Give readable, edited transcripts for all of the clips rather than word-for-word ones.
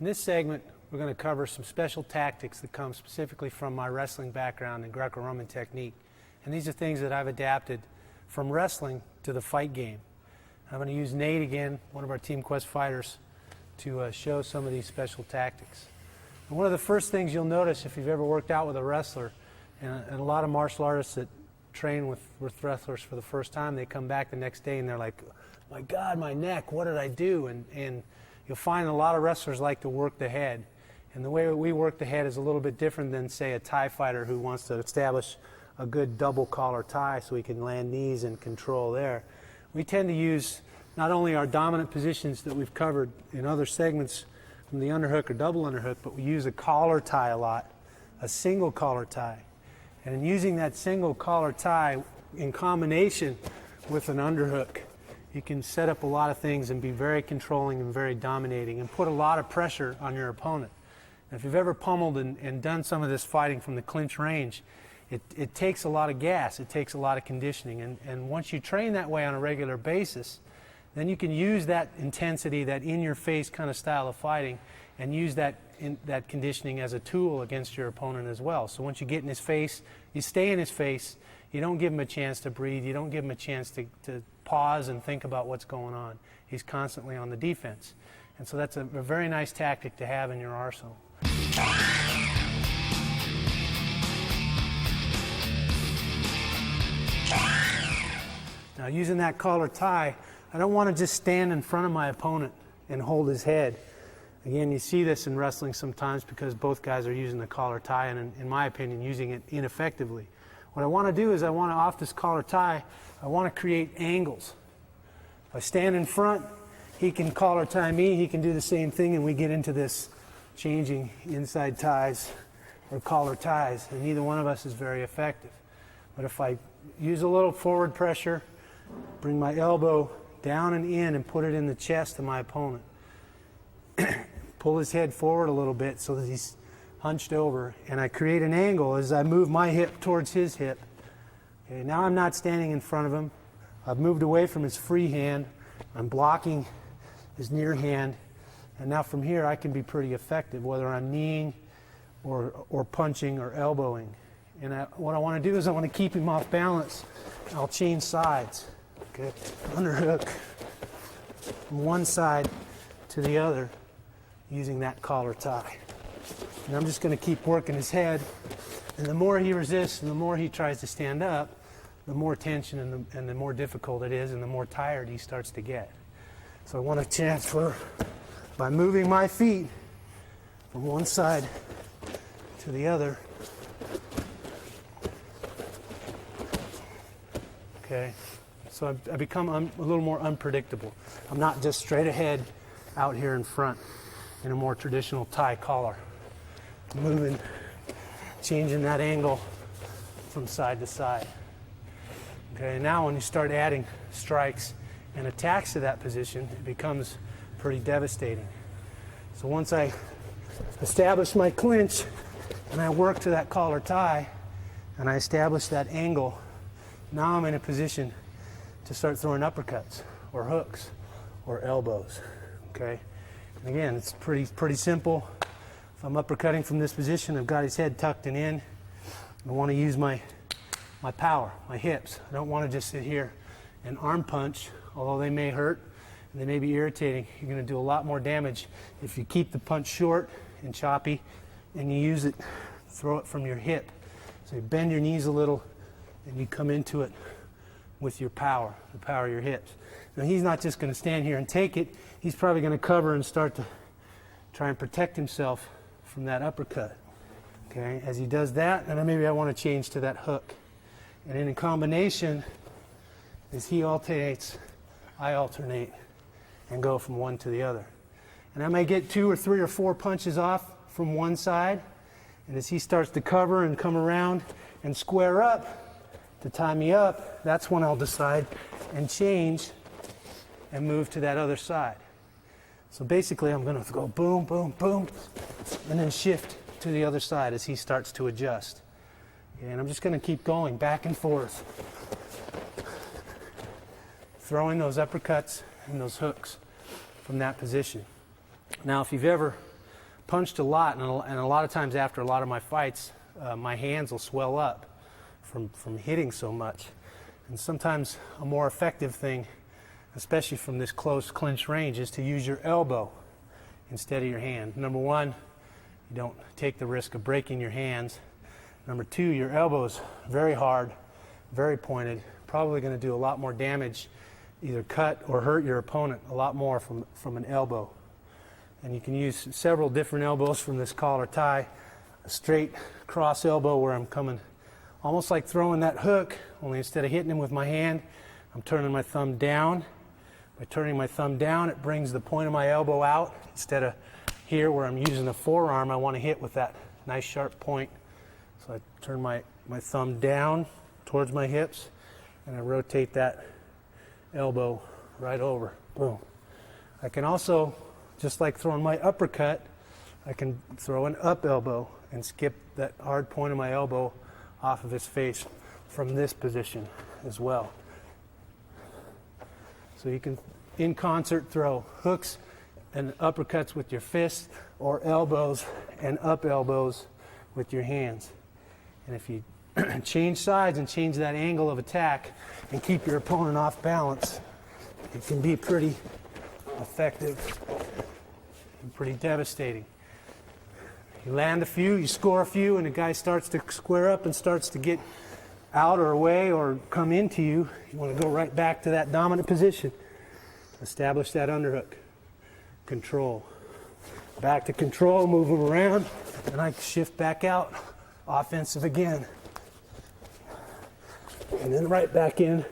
In this segment, we're going to cover some special tactics that come specifically from my wrestling background and Greco Roman technique. And these are things that I've adapted from wrestling to the fight game. I'm going to use Nate again, one of our Team Quest fighters, to show some of these special tactics. And one of the first things you'll notice if you've ever worked out with a wrestler, and a lot of martial artists that train with wrestlers for the first time, they come back the next day and they're like, my God, my neck, what did I do? And you'll find a lot of wrestlers like to work the head. And the way we work the head is a little bit different than, say, a Thai fighter who wants to establish a good double collar tie so he can land knees and control there. We tend to use not only our dominant positions that we've covered in other segments from the underhook or double underhook, but we use a collar tie a lot, a single collar tie. And in using that single collar tie in combination with an underhook, you can set up a lot of things and be very controlling and very dominating and put a lot of pressure on your opponent. And if you've ever pummeled and done some of this fighting from the clinch range, it takes a lot of gas, it takes a lot of conditioning. And once you train that way on a regular basis, then you can use that intensity, that in-your-face kind of style of fighting, and use that conditioning as a tool against your opponent as well. So once you get in his face, you stay in his face, you don't give him a chance to breathe, you don't give him a chance to pause and think about what's going on. He's constantly on the defense. And so that's a very nice tactic to have in your arsenal. Now, using that collar tie, I don't want to just stand in front of my opponent and hold his head. Again, you see this in wrestling sometimes because both guys are using the collar tie and, in my opinion, using it ineffectively. What I want to do is I want to, off this collar tie, I want to create angles. If I stand in front, he can collar tie me, he can do the same thing, and we get into this changing inside ties or collar ties, and neither one of us is very effective. But if I use a little forward pressure, bring my elbow down and in and put it in the chest of my opponent, pull his head forward a little bit so that he's hunched over, and I create an angle as I move my hip towards his hip. Okay, now I'm not standing in front of him. I've moved away from his free hand. I'm blocking his near hand. And now from here I can be pretty effective, whether I'm kneeing or punching or elbowing. And what I want to do is I want to keep him off balance. I'll change sides. Okay, underhook from one side to the other using that collar tie. And I'm just going to keep working his head. And the more he resists and the more he tries to stand up, the more tension and the more difficult it is and the more tired he starts to get. So I want to transfer by moving my feet from one side to the other. Okay, so I become a little more unpredictable. I'm not just straight ahead out here in front in a more traditional tie collar. Moving, changing that angle from side to side. Okay, now when you start adding strikes and attacks to that position, it becomes pretty devastating. So once I establish my clinch and I work to that collar tie and I establish that angle, now I'm in a position to start throwing uppercuts or hooks or elbows. Okay, and again, it's pretty simple. If I'm uppercutting from this position, I've got his head tucked and in. I want to use my power, my hips. I don't want to just sit here and arm punch, although they may hurt and they may be irritating. You're going to do a lot more damage if you keep the punch short and choppy and you use it, throw it from your hip. So you bend your knees a little and you come into it with your power, the power of your hips. Now he's not just going to stand here and take it. He's probably going to cover and start to try and protect himself from that uppercut. Okay, as he does that, and then maybe I want to change to that hook. And in a combination, as he alternates, I alternate and go from one to the other. And I may get 2 or 3 or 4 punches off from one side, and as he starts to cover and come around and square up to tie me up, that's when I'll decide and change and move to that other side. So basically I'm going to go boom, boom, boom, and then shift to the other side as he starts to adjust. And I'm just going to keep going back and forth, throwing those uppercuts and those hooks from that position. Now, if you've ever punched a lot, and a lot of times after a lot of my fights, my hands will swell up from hitting so much. And sometimes a more effective thing, especially from this close clinch range, is to use your elbow instead of your hand. Number one, you don't take the risk of breaking your hands. Number two, your elbow is very hard, very pointed, probably going to do a lot more damage, either cut or hurt your opponent a lot more from an elbow. And you can use several different elbows from this collar tie. A straight cross elbow where I'm coming almost like throwing that hook, only instead of hitting him with my hand, I'm turning my thumb down. By turning my thumb down, it brings the point of my elbow out. Instead of here where I'm using the forearm, I want to hit with that nice sharp point. So I turn my thumb down towards my hips, and I rotate that elbow right over. Boom. I can also, just like throwing my uppercut, I can throw an up elbow and skip that hard point of my elbow off of his face from this position as well. So you can, in concert, throw hooks and uppercuts with your fists, or elbows and up elbows with your hands. And if you change sides and change that angle of attack and keep your opponent off balance, it can be pretty effective and pretty devastating. You land a few, you score a few, and the guy starts to square up and starts to get out or away or come into you. You want to go right back to that dominant position. Establish that underhook. Control. Back to control, move him around, and I shift back out. Offensive again. And then right back in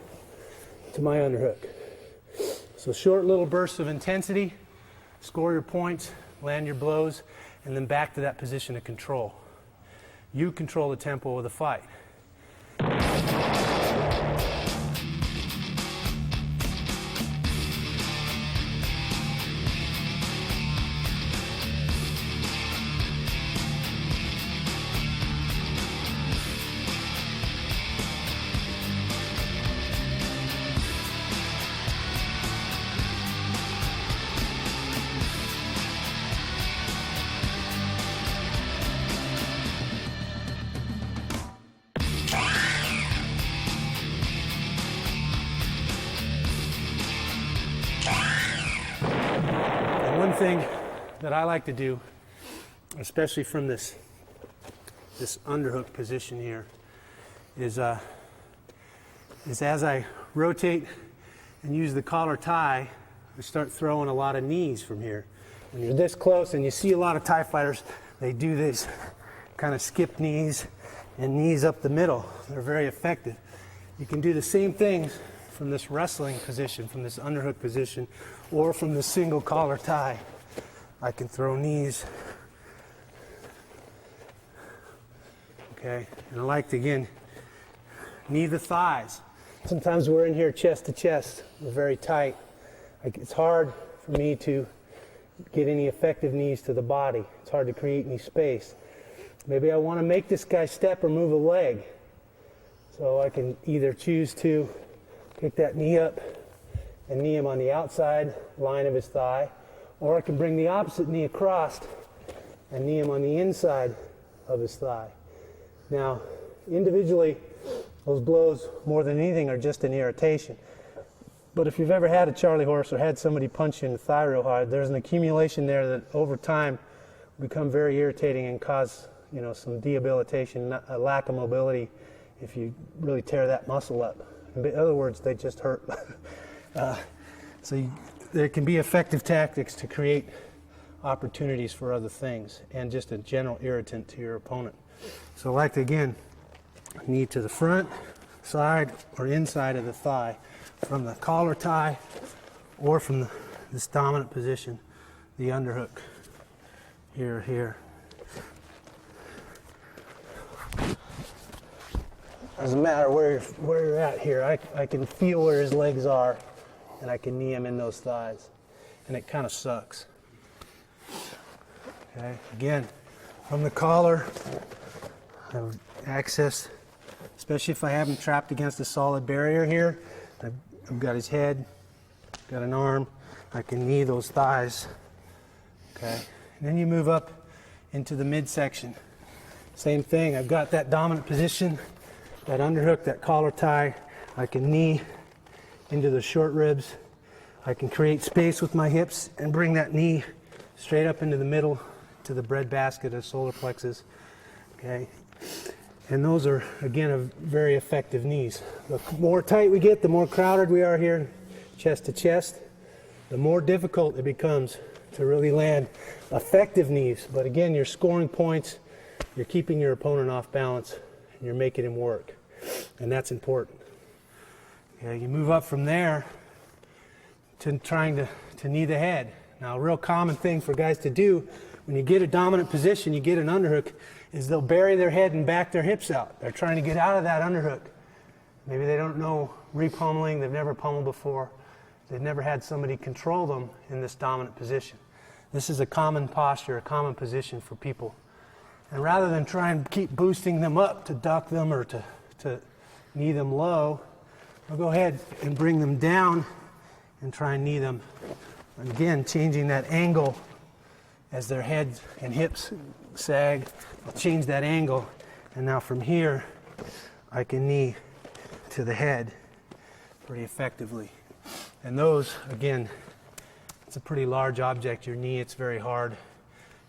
to my underhook. So short little bursts of intensity, score your points, land your blows, and then back to that position of control. You control the tempo of the fight. One thing that I like to do, especially from this underhook position here, is as I rotate and use the collar tie, I start throwing a lot of knees from here. When you're this close, and you see a lot of Thai fighters, they do this kind of skip knees and knees up the middle. They're very effective. You can do the same things from this wrestling position, from this underhook position, or from the single collar tie. I can throw knees. Okay, and I like to, again, knee the thighs. Sometimes we're in here chest to chest. We're very tight. It's hard for me to get any effective knees to the body. It's hard to create any space. Maybe I want to make this guy step or move a leg. So I can either choose to pick that knee up and knee him on the outside line of his thigh, or I can bring the opposite knee across and knee him on the inside of his thigh. Now, individually, those blows, more than anything, are just an irritation. But if you've ever had a Charlie horse or had somebody punch you in the thigh real hard, there's an accumulation there that over time become very irritating and cause, some debilitation, a lack of mobility if you really tear that muscle up. In other words, they just hurt. There can be effective tactics to create opportunities for other things and just a general irritant to your opponent. So I like to, again, knee to the front, side, or inside of the thigh from the collar tie or from this dominant position, the underhook. Here. Doesn't matter where you're at here. I can feel where his legs are, and I can knee him in those thighs. And it kind of sucks. Okay, again, from the collar, I have access, especially if I have him trapped against a solid barrier here. I've got his head, got an arm. I can knee those thighs. Okay, and then you move up into the midsection. Same thing, I've got that dominant position, that underhook, that collar tie. I can knee into the short ribs. I can create space with my hips and bring that knee straight up into the middle to the breadbasket of solar plexus. Okay, and those are, again, a very effective knees. The more tight we get, the more crowded we are here, chest to chest, the more difficult it becomes to really land effective knees. But again, you're scoring points, you're keeping your opponent off balance, and you're making him work. And that's important. Okay, you move up from there to trying to knee the head. Now, a real common thing for guys to do when you get a dominant position, you get an underhook, is they'll bury their head and back their hips out. They're trying to get out of that underhook. Maybe they don't know repummeling, they've never pummeled before. They've never had somebody control them in this dominant position. This is a common posture, a common position for people. And rather than try and keep boosting them up to duck them or to knee them low, I'll go ahead and bring them down and try and knee them. Again, changing that angle as their heads and hips sag. I'll change that angle, and now from here I can knee to the head pretty effectively. And those, again, it's a pretty large object, your knee, it's very hard.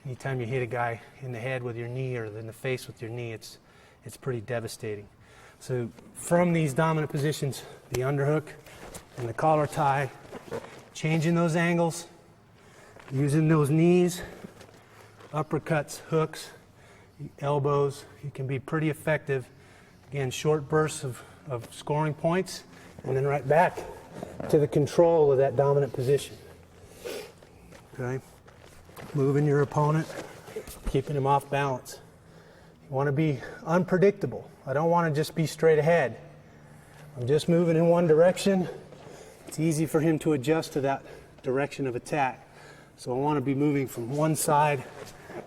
Anytime you hit a guy in the head with your knee or in the face with your knee, it's pretty devastating. So from these dominant positions, the underhook and the collar tie, changing those angles, using those knees, uppercuts, hooks, elbows, you can be pretty effective. Again, short bursts of scoring points, and then right back to the control of that dominant position. Okay? Moving your opponent, keeping him off balance. You want to be unpredictable. I don't want to just be straight ahead. I'm just moving in one direction. It's easy for him to adjust to that direction of attack. So I want to be moving from one side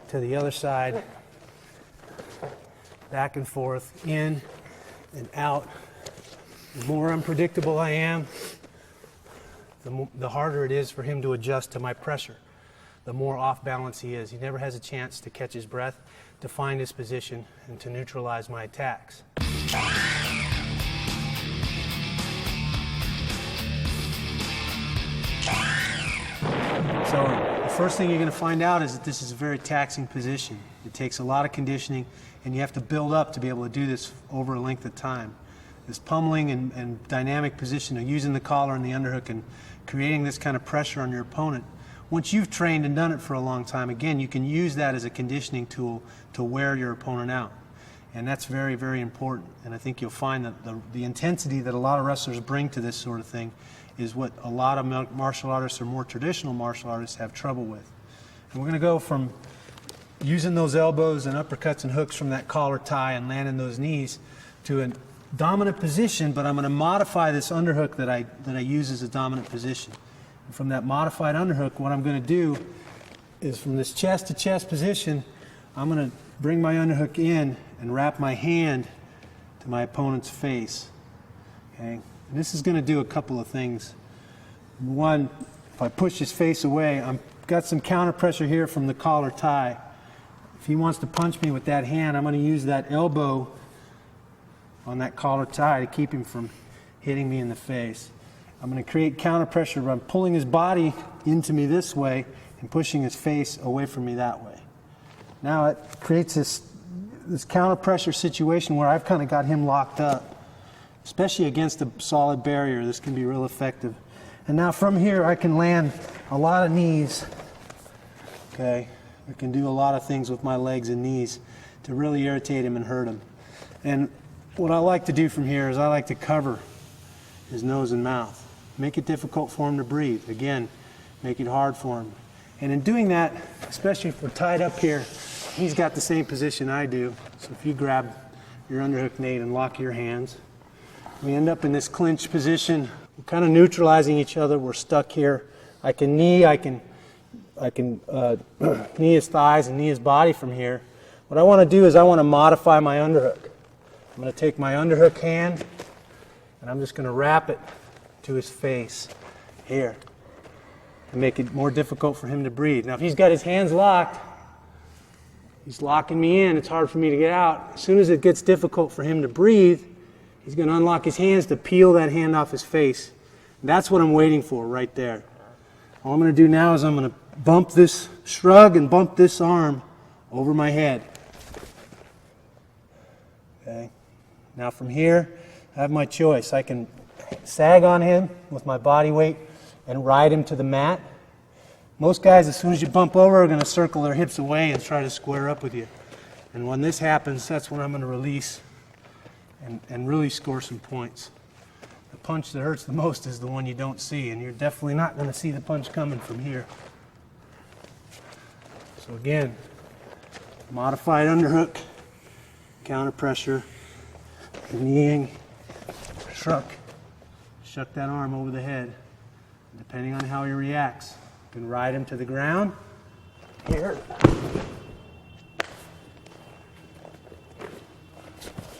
to the other side, back and forth, in and out. The more unpredictable I am, the harder it is for him to adjust to my pressure. The more off balance he is. He never has a chance to catch his breath, to find his position, and to neutralize my attacks. So the first thing you're going to find out is that this is a very taxing position. It takes a lot of conditioning, and you have to build up to be able to do this over a length of time. This pummeling and dynamic position of using the collar and the underhook and creating this kind of pressure on your opponent. Once you've trained and done it for a long time, again, you can use that as a conditioning tool to wear your opponent out. And that's very, very important. And I think you'll find that the intensity that a lot of wrestlers bring to this sort of thing is what a lot of martial artists or more traditional martial artists have trouble with. And we're going to go from using those elbows and uppercuts and hooks from that collar tie and landing those knees to a dominant position, but I'm going to modify this underhook that I use as a dominant position. And from that modified underhook, what I'm going to do is from this chest to chest position, I'm going to bring my underhook in and wrap my hand to my opponent's face. Okay? And this is going to do a couple of things. One, if I push his face away, I've got some counter pressure here from the collar tie. If he wants to punch me with that hand, I'm going to use that elbow on that collar tie to keep him from hitting me in the face. I'm going to create counter pressure by pulling his body into me this way and pushing his face away from me that way. Now it creates this counter pressure situation where I've kind of got him locked up, especially against a solid barrier. This can be real effective. And now from here I can land a lot of knees. Okay, I can do a lot of things with my legs and knees to really irritate him and hurt him. And what I like to do from here is I like to cover his nose and mouth. Make it difficult for him to breathe. Again, make it hard for him. And in doing that, especially if we're tied up here, he's got the same position I do. So if you grab your underhook, Nate, and lock your hands, we end up in this clinch position. We're kind of neutralizing each other. We're stuck here. I can knee, I can knee his thighs and knee his body from here. What I want to do is I want to modify my underhook. I'm going to take my underhook hand and I'm just going to wrap it to his face here and make it more difficult for him to breathe. Now if he's got his hands locked, He's locking me in. It's hard for me to get out. As soon as it gets difficult for him to breathe, he's going to unlock his hands to peel that hand off his face. That's what I'm waiting for right there. All I'm going to do now is I'm going to bump this, shrug and bump this arm over my head. Okay. Now from here, I have my choice. I can sag on him with my body weight and ride him to the mat. Most guys, as soon as you bump over, are going to circle their hips away and try to square up with you. And when this happens, that's when I'm going to release and really score some points. The punch that hurts the most is the one you don't see, and you're definitely not going to see the punch coming from here. So again, modified underhook, counter pressure, kneeing, shuck that arm over the head. Depending on how he reacts, you can ride him to the ground here,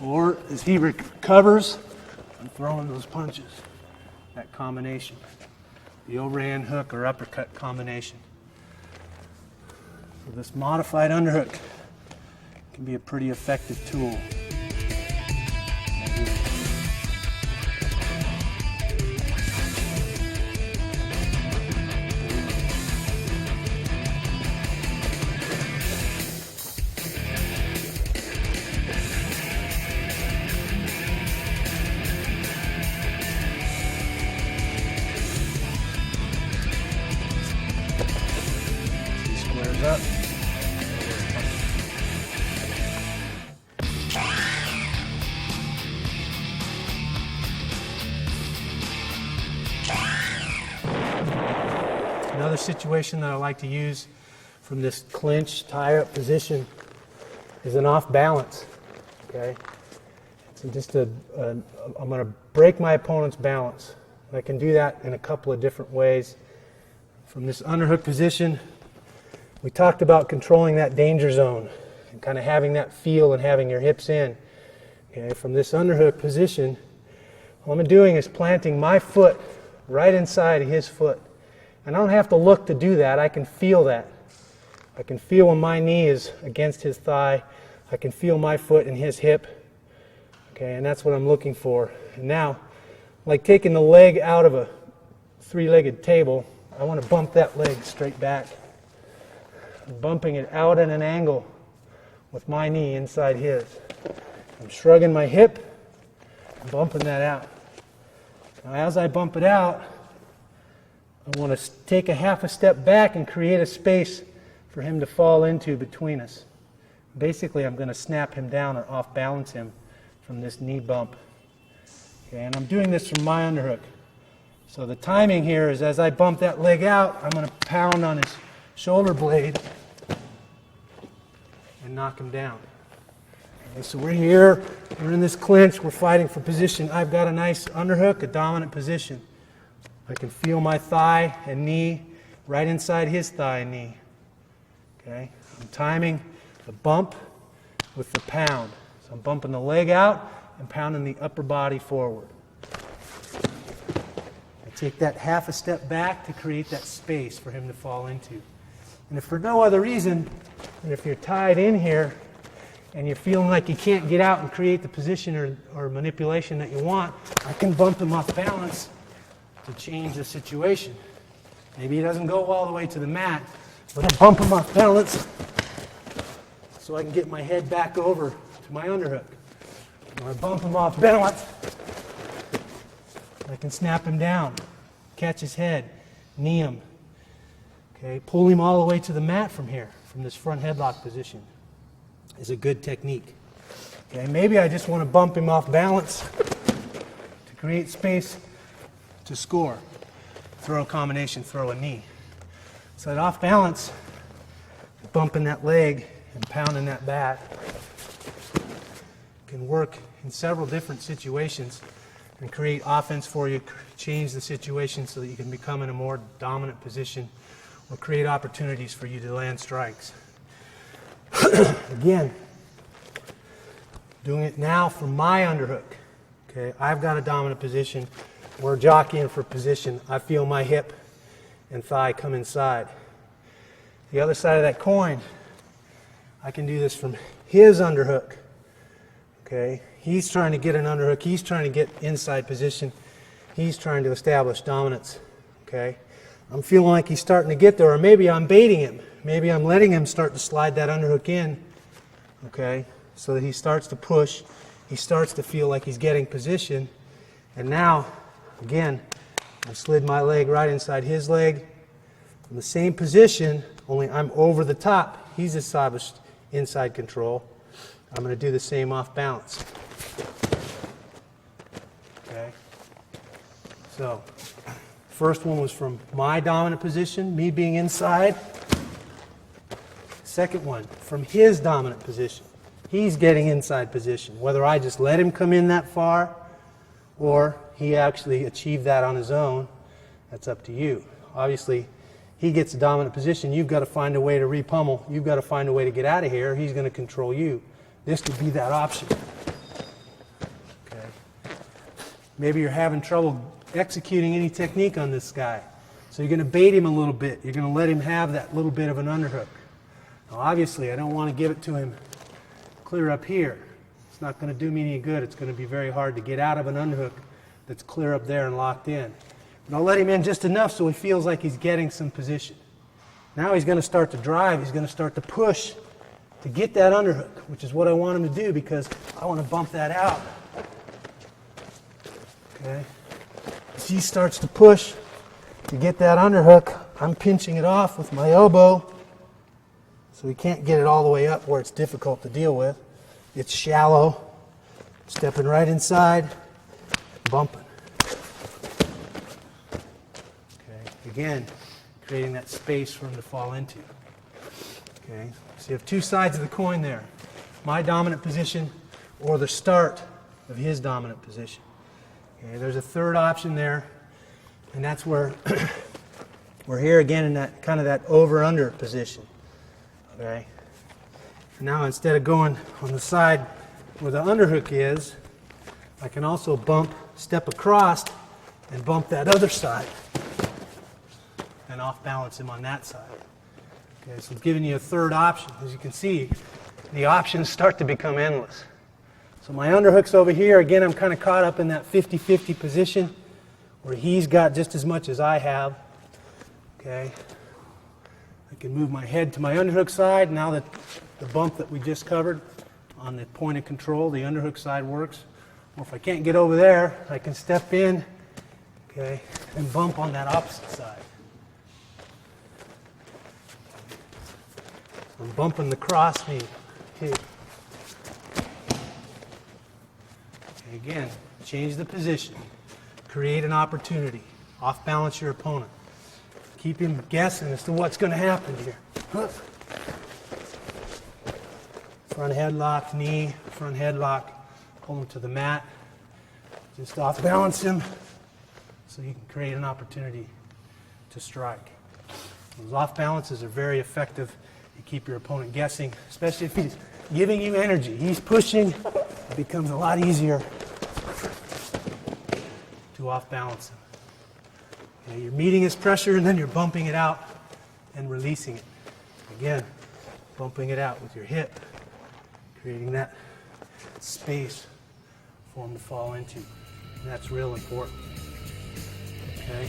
or as he recovers, I'm throwing those punches. That combination, the overhand hook or uppercut combination. So this modified underhook can be a pretty effective tool. Up. Another situation that I like to use from this clinch tie-up position is an off balance. Okay, so just I'm going to break my opponent's balance. And I can do that in a couple of different ways. From this underhook position, we talked about controlling that danger zone and kind of having that feel and having your hips in. Okay, from this underhook position, all I'm doing is planting my foot right inside his foot. And I don't have to look to do that. I can feel that. I can feel when my knee is against his thigh. I can feel my foot in his hip. Okay, and that's what I'm looking for. And now, like taking the leg out of a three-legged table, I want to bump that leg straight back. Bumping it out at an angle with my knee inside his. I'm shrugging my hip and bumping that out. Now as I bump it out, I want to take a half a step back and create a space for him to fall into between us. Basically, I'm going to snap him down or off balance him from this knee bump. Okay, and I'm doing this from my underhook. So the timing here is as I bump that leg out, I'm going to pound on his shoulder blade and knock him down. Okay, so we're here, we're in this clinch, we're fighting for position. I've got a nice underhook, a dominant position. I can feel my thigh and knee right inside his thigh and knee. Okay, I'm timing the bump with the pound. So I'm bumping the leg out and pounding the upper body forward. I take that half a step back to create that space for him to fall into. And if for no other reason than if you're tied in here and you're feeling like you can't get out and create the position or manipulation that you want, I can bump him off balance to change the situation. Maybe he doesn't go all the way to the mat, but I bump him off balance so I can get my head back over to my underhook. When I bump him off balance, I can snap him down, catch his head, knee him. Okay, pull him all the way to the mat from here, from this front headlock position, is a good technique. Okay, maybe I just want to bump him off balance to create space to score. Throw a combination, throw a knee. So that off balance, bumping that leg and pounding that bat can work in several different situations and create offense for you, change the situation so that you can become in a more dominant position or create opportunities for you to land strikes. Again, doing it now from my underhook. Okay, I've got a dominant position. We're jockeying for position. I feel my hip and thigh come inside. The other side of that coin, I can do this from his underhook. Okay, he's trying to get an underhook. He's trying to get inside position. He's trying to establish dominance. Okay, I'm feeling like he's starting to get there, or maybe I'm baiting him. Maybe I'm letting him start to slide that underhook in. Okay, so that he starts to push. He starts to feel like he's getting position. And now, again, I slid my leg right inside his leg. In the same position, only I'm over the top. He's established inside control. I'm going to do the same off balance. Okay. So, first one was from my dominant position, me being inside. Second one, from his dominant position. He's getting inside position. Whether I just let him come in that far or he actually achieved that on his own, that's up to you. Obviously, he gets a dominant position. You've got to find a way to repummel. You've got to find a way to get out of here. He's going to control you. This could be that option. Okay. Maybe you're having trouble executing any technique on this guy. So you're going to bait him a little bit. You're going to let him have that little bit of an underhook. Now obviously I don't want to give it to him clear up here. It's not going to do me any good. It's going to be very hard to get out of an underhook that's clear up there and locked in. But I'll let him in just enough so he feels like he's getting some position. Now he's going to start to drive. He's going to start to push to get that underhook, which is what I want him to do because I want to bump that out. Okay. As he starts to push to get that underhook, I'm pinching it off with my elbow so he can't get it all the way up where it's difficult to deal with. It's shallow. Stepping right inside, bumping. Okay. Again, creating that space for him to fall into. Okay. So you have two sides of the coin there. My dominant position or the start of his dominant position. Okay, there's a third option there, and that's where we're here again in that kind of that over-under position. Okay. Now instead of going on the side where the underhook is, I can also step across and bump that other side and off balance him on that side. Okay, so it's giving you a third option. As you can see, the options start to become endless. So my underhook's over here. Again, I'm kind of caught up in that 50-50 position where he's got just as much as I have. Okay. I can move my head to my underhook side. Now that the bump that we just covered on the point of control, the underhook side works. Or if I can't get over there, I can step in, okay, and bump on that opposite side. I'm bumping the cross knee. Okay. Again, change the position. Create an opportunity. Off balance your opponent. Keep him guessing as to what's going to happen here. Front headlock, knee, front headlock. Pull him to the mat. Just off balance him so you can create an opportunity to strike. Those off balances are very effective. You keep your opponent guessing, especially if he's giving you energy. He's pushing. It becomes a lot easier to off balance him. Okay, you're meeting his pressure and then you're bumping it out and releasing it. Again, bumping it out with your hip, creating that space for him to fall into. And that's real important. Okay.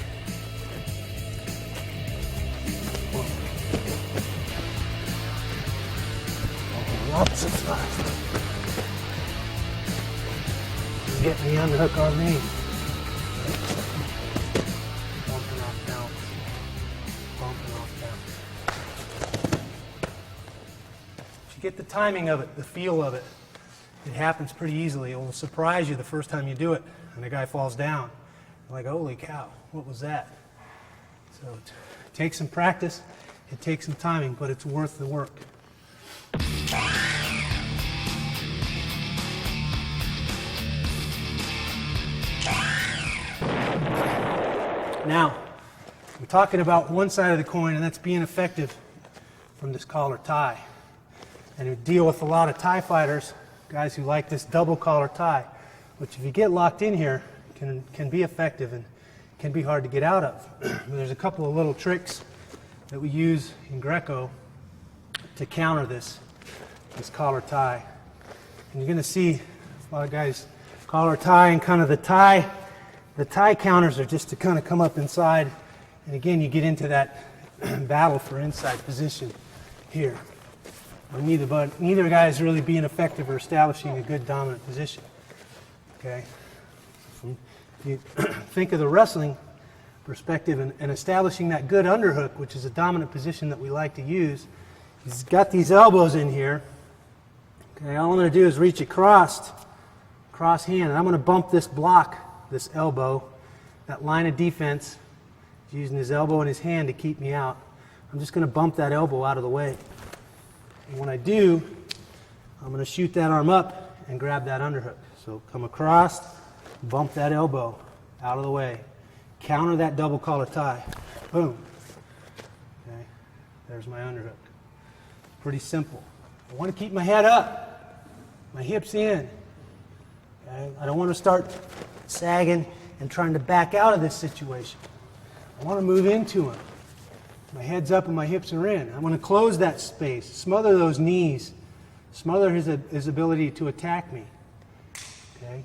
Opposite side. He's getting the underhook on me. Bumping off balance. Bumping off balance. If you get the timing of it, the feel of it, it happens pretty easily. It will surprise you the first time you do it and the guy falls down. You're like, holy cow, what was that? So it takes some practice, it takes some timing, but it's worth the work. Now, I'm talking about one side of the coin, and that's being effective from this collar tie. And you deal with a lot of tie fighters, guys who like this double collar tie, which if you get locked in here, can be effective and can be hard to get out of. There's a couple of little tricks that we use in Greco to counter this. this collar tie. And you're going to see a lot of guys collar tie, and kind of the tie counters are just to kind of come up inside. And again, you get into that battle for inside position here. Neither guy is really being effective or establishing a good dominant position. Okay? If you think of the wrestling perspective and establishing that good underhook, which is a dominant position that we like to use, he's got these elbows in here. Okay, all I'm going to do is reach across hand, and I'm going to bump this block, this elbow, that line of defense. He's using his elbow and his hand to keep me out. I'm just going to bump that elbow out of the way. And when I do, I'm going to shoot that arm up and grab that underhook. So come across, bump that elbow out of the way. Counter that double collar tie. Boom. Okay, there's my underhook. Pretty simple. I want to keep my head up, my hips in. Okay? I don't want to start sagging and trying to back out of this situation. I want to move into him. My head's up and my hips are in. I want to close that space, smother those knees, smother his ability to attack me. Okay?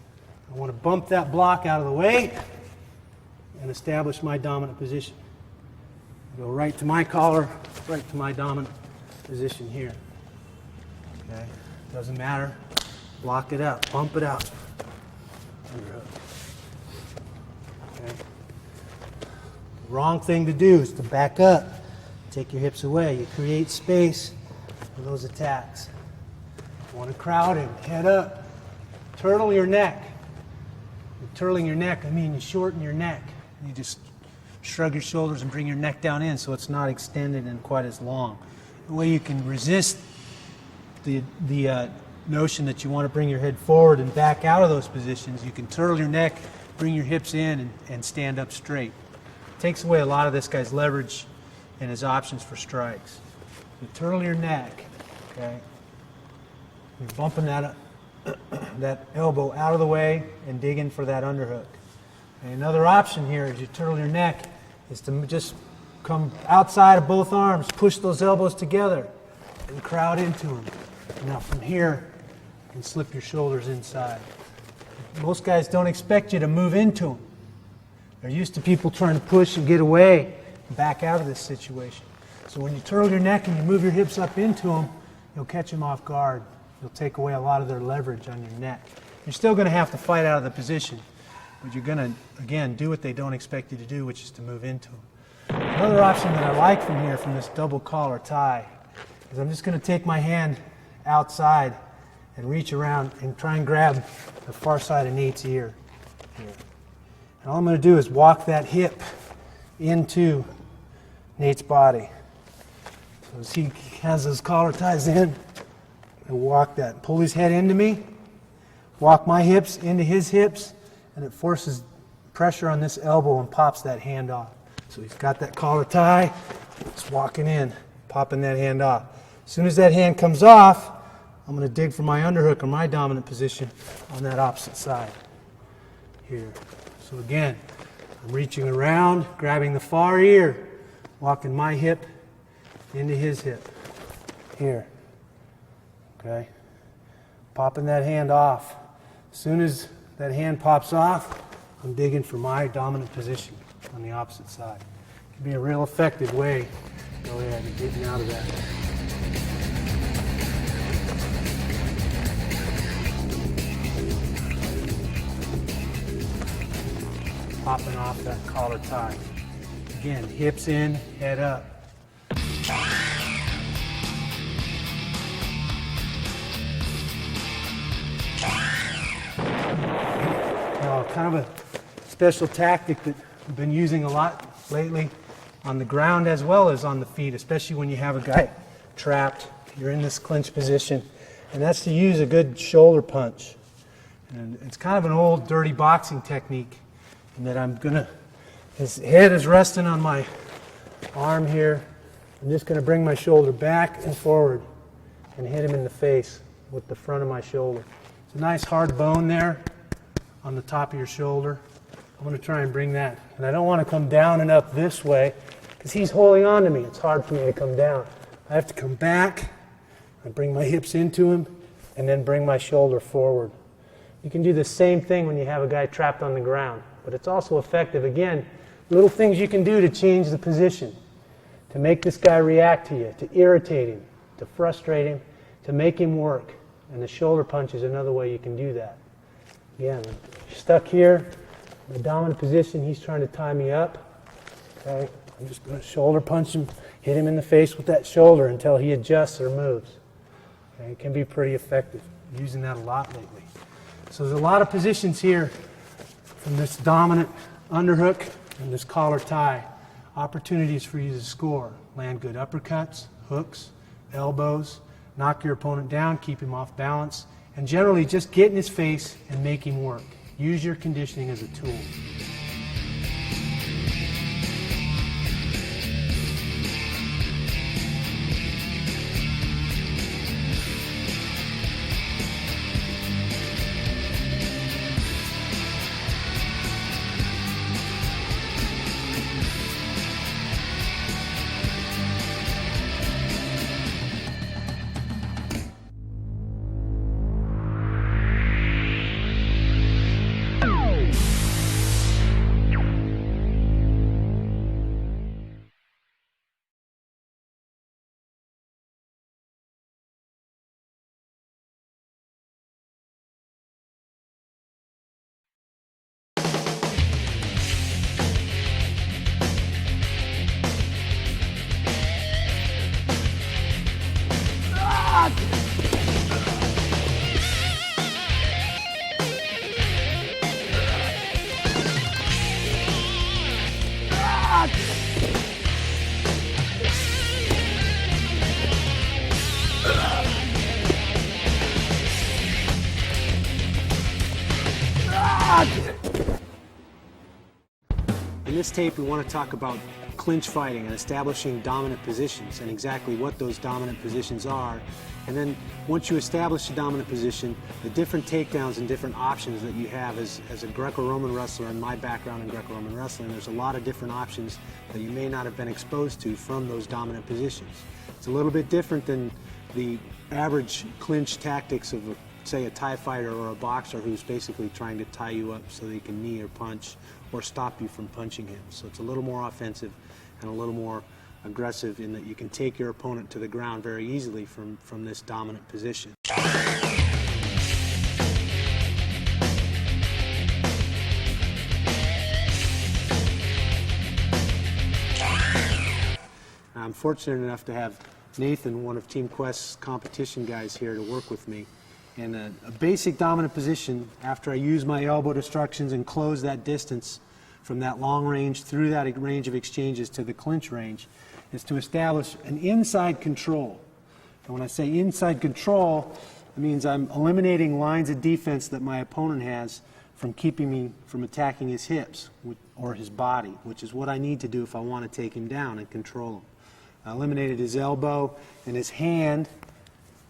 I want to bump that block out of the way and establish my dominant position. Go right to my collar, right to my dominant position here. Okay? Doesn't matter. Block it out, bump it out. Underhook. Okay? The wrong thing to do is to back up. Take your hips away. You create space for those attacks. You want to crowd him. Head up. Turtle your neck. With turtling your neck, I mean you shorten your neck. You just shrug your shoulders and bring your neck down in so it's not extended and quite as long. The way you can resist the notion that you want to bring your head forward and back out of those positions, you can turtle your neck, bring your hips in, and stand up straight. It takes away a lot of this guy's leverage and his options for strikes. You turtle your neck, okay? You're bumping that elbow out of the way and digging for that underhook. And another option here as you turtle your neck is to just come outside of both arms, push those elbows together, and crowd into them. Now from here, you can slip your shoulders inside. Most guys don't expect you to move into them. They're used to people trying to push and get away and back out of this situation. So when you turtle your neck and you move your hips up into them, you'll catch them off guard. You'll take away a lot of their leverage on your neck. You're still going to have to fight out of the position, but you're going to, again, do what they don't expect you to do, which is to move into them. Another option that I like from here, from this double collar tie, is I'm just going to take my hand outside and reach around and try and grab the far side of Nate's ear here. And all I'm going to do is walk that hip into Nate's body. So as he has those collar ties in, I walk that, pull his head into me, walk my hips into his hips, and it forces pressure on this elbow and pops that hand off. So he's got that collar tie, just walking in, popping that hand off. As soon as that hand comes off, I'm going to dig for my underhook or my dominant position on that opposite side here. So again, I'm reaching around, grabbing the far ear, walking my hip into his hip here. Okay? Popping that hand off. As soon as that hand pops off, I'm digging for my dominant position on the opposite side. It can be a real effective way to go ahead and getting out of that. Popping off that collar tie. Again, hips in, head up. Now, kind of a special tactic that I've been using a lot lately on the ground as well as on the feet, especially when you have a guy trapped, you're in this clinch position, and that's to use a good shoulder punch. And it's kind of an old dirty boxing technique. And that his head is resting on my arm here. I'm just going to bring my shoulder back and forward and hit him in the face with the front of my shoulder. It's a nice hard bone there on the top of your shoulder. I'm going to try and bring that. And I don't want to come down and up this way because he's holding on to me. It's hard for me to come down. I have to come back. I bring my hips into him and then bring my shoulder forward. You can do the same thing when you have a guy trapped on the ground, but it's also effective. Again, little things you can do to change the position, to make this guy react to you, to irritate him, to frustrate him, to make him work. And the shoulder punch is another way you can do that. Again, stuck here, in the dominant position, he's trying to tie me up. Okay, I'm just going to shoulder punch him, hit him in the face with that shoulder until he adjusts or moves. Okay, it can be pretty effective. I'm using that a lot lately. So there's a lot of positions here from this dominant underhook and this collar tie. Opportunities for you to score. Land good uppercuts, hooks, elbows, knock your opponent down, keep him off balance, and generally just get in his face and make him work. Use your conditioning as a tool. In this tape, we want to talk about clinch fighting and establishing dominant positions and exactly what those dominant positions are. And then once you establish a dominant position, the different takedowns and different options that you have as a Greco Roman wrestler, and my background in Greco Roman wrestling, there's a lot of different options that you may not have been exposed to from those dominant positions. It's a little bit different than the average clinch tactics of, say, a Thai fighter or a boxer who's basically trying to tie you up so they can knee or punch or stop you from punching him. So it's a little more offensive and a little more aggressive in that you can take your opponent to the ground very easily from this dominant position. I'm fortunate enough to have Nathan, one of Team Quest's competition guys, here to work with me. And a basic dominant position, after I use my elbow destructions and close that distance from that long range through that range of exchanges to the clinch range, is to establish an inside control. And when I say inside control, it means I'm eliminating lines of defense that my opponent has from keeping me from attacking his hips or his body, which is what I need to do if I want to take him down and control him. I eliminated his elbow and his hand,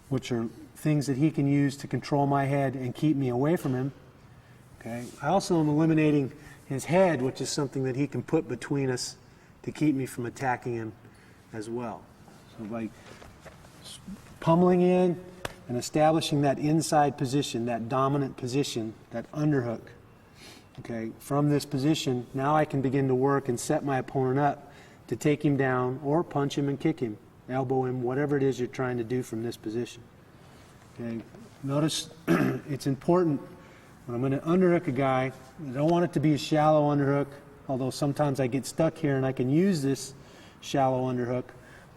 which are things that he can use to control my head and keep me away from him. Okay. I also am eliminating his head, which is something that he can put between us to keep me from attacking him as well. So by pummeling in and establishing that inside position, that dominant position, that underhook, okay, from this position, now I can begin to work and set my opponent up to take him down or punch him and kick him, elbow him, whatever it is you're trying to do from this position. Okay. Notice it's important when I'm going to underhook a guy, I don't want it to be a shallow underhook, although sometimes I get stuck here and I can use this shallow underhook.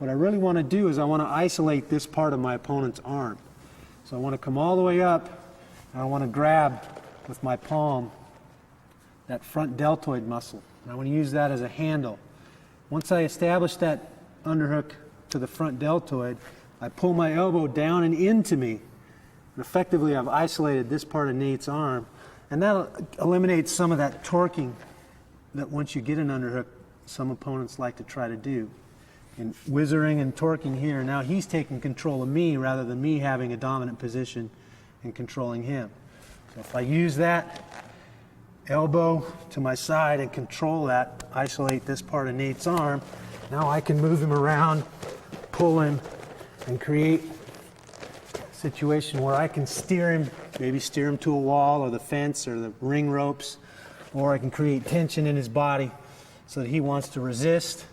What I really want to do is I want to isolate this part of my opponent's arm. So I want to come all the way up and I want to grab with my palm that front deltoid muscle. And I want to use that as a handle. Once I establish that underhook to the front deltoid, I pull my elbow down and into me. And effectively, I've isolated this part of Nate's arm, and that eliminates some of that torquing that once you get an underhook, some opponents like to try to do. And whizzering and torquing here, now he's taking control of me rather than me having a dominant position and controlling him. So if I use that elbow to my side and control that, isolate this part of Nate's arm, now I can move him around, pull him, and create situation where I can steer him, maybe steer him to a wall or the fence or the ring ropes, or I can create tension in his body so that he wants to resist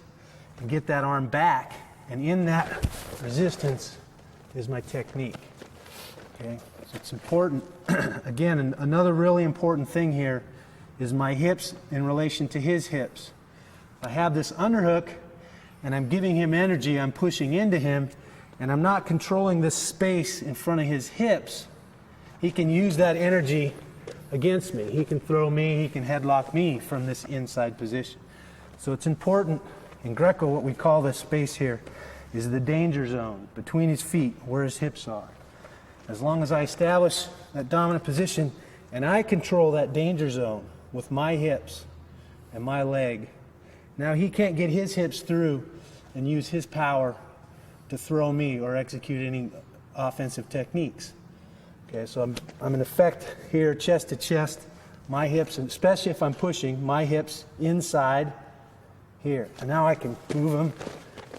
and get that arm back. And in that resistance is my technique. Okay, so it's important. Again, another really important thing here is my hips in relation to his hips. I have this underhook and I'm giving him energy, I'm pushing into him, and I'm not controlling this space in front of his hips. He can use that energy against me. He can throw me, he can headlock me from this inside position. So it's important, in Greco, what we call this space here is the danger zone between his feet, where his hips are. As long as I establish that dominant position and I control that danger zone with my hips and my leg, now he can't get his hips through and use his power to throw me or execute any offensive techniques. Okay, so I'm in effect here, chest to chest, my hips, and especially if I'm pushing, my hips inside here. And now I can move them,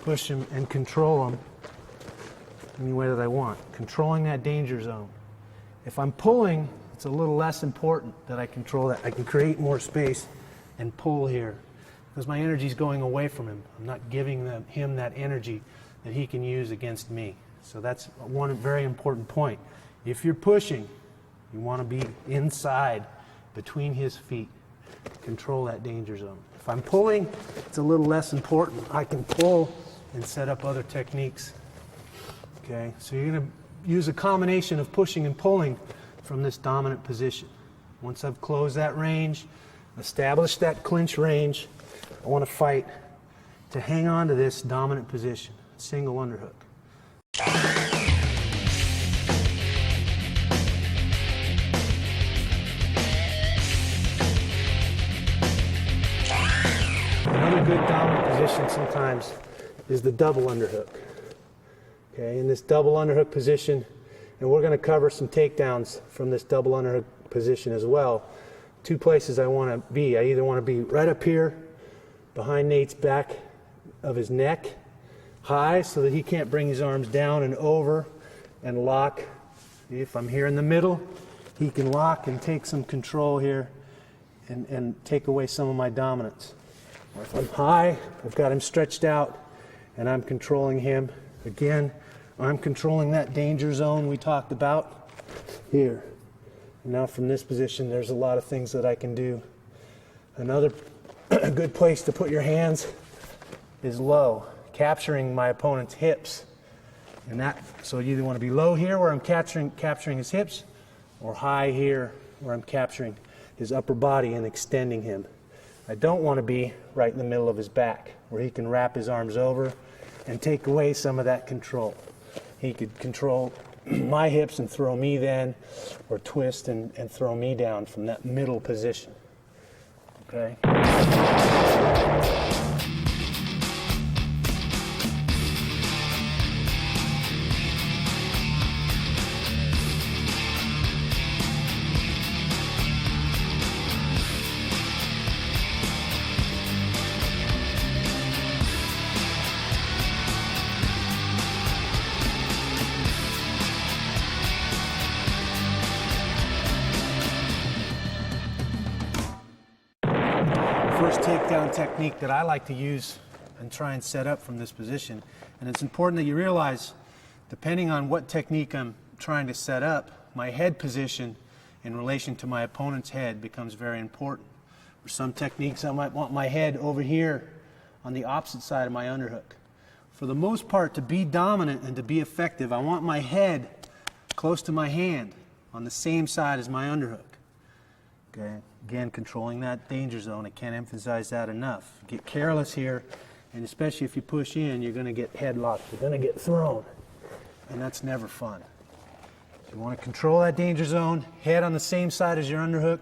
push them, and control them any way that I want, controlling that danger zone. If I'm pulling, it's a little less important that I control that. I can create more space and pull here because my energy is going away from him. I'm not giving him that energy that he can use against me. So that's one very important point. If you're pushing, you want to be inside between his feet. Control that danger zone. If I'm pulling, it's a little less important. I can pull and set up other techniques. Okay, so you're going to use a combination of pushing and pulling from this dominant position. Once I've closed that range, established that clinch range, I want to fight to hang on to this dominant position. Single underhook. Another good dominant position sometimes is the double underhook. Okay, in this double underhook position, and we're going to cover some takedowns from this double underhook position as well. Two places I want to be. I either want to be right up here behind Nate's back of his neck, high, so that he can't bring his arms down and over and lock. If I'm here in the middle, he can lock and take some control here and take away some of my dominance. Or if I'm high, I've got him stretched out and I'm controlling him. Again, I'm controlling that danger zone we talked about here. And now from this position, there's a lot of things that I can do. Another good place to put your hands is low, capturing my opponent's hips. And that, so you either want to be low here where I'm capturing his hips, or high here where I'm capturing his upper body and extending him. I don't want to be right in the middle of his back where he can wrap his arms over and take away some of that control. He could control my hips and throw me then, or twist and throw me down from that middle position. Okay? First takedown technique that I like to use and try and set up from this position. And it's important that you realize, depending on what technique I'm trying to set up, my head position in relation to my opponent's head becomes very important. For some techniques, I might want my head over here on the opposite side of my underhook. For the most part, to be dominant and to be effective, I want my head close to my hand on the same side as my underhook. Okay. Again, controlling that danger zone. I can't emphasize that enough. Get careless here, and especially if you push in, you're going to get headlocked. You're going to get thrown, and that's never fun. So you want to control that danger zone, head on the same side as your underhook.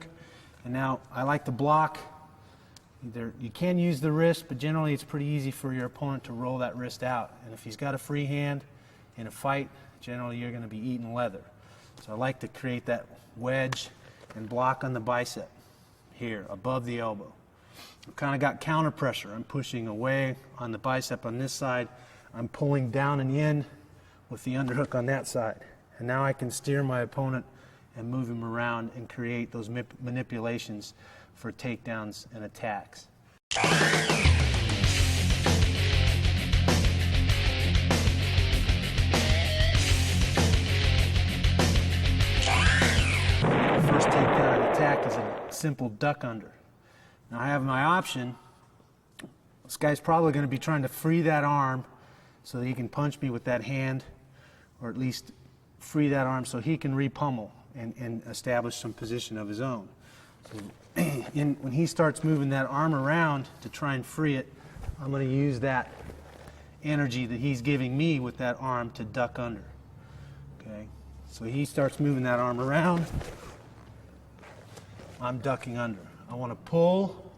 And now I like to block. You can use the wrist, but generally it's pretty easy for your opponent to roll that wrist out. And if he's got a free hand in a fight, generally you're going to be eating leather. So I like to create that wedge and block on the bicep here, above the elbow. I've kind of got counter pressure. I'm pushing away on the bicep on this side. I'm pulling down and in with the underhook on that side. And now I can steer my opponent and move him around and create those manipulations for takedowns and attacks. First takedown and attack is a simple duck under. Now I have my option. This guy's probably going to be trying to free that arm so that he can punch me with that hand, or at least free that arm so he can re-pummel and establish some position of his own. So when he starts moving that arm around to try and free it, I'm going to use that energy that he's giving me with that arm to duck under. Okay, so he starts moving that arm around, I'm ducking under. I want to pull.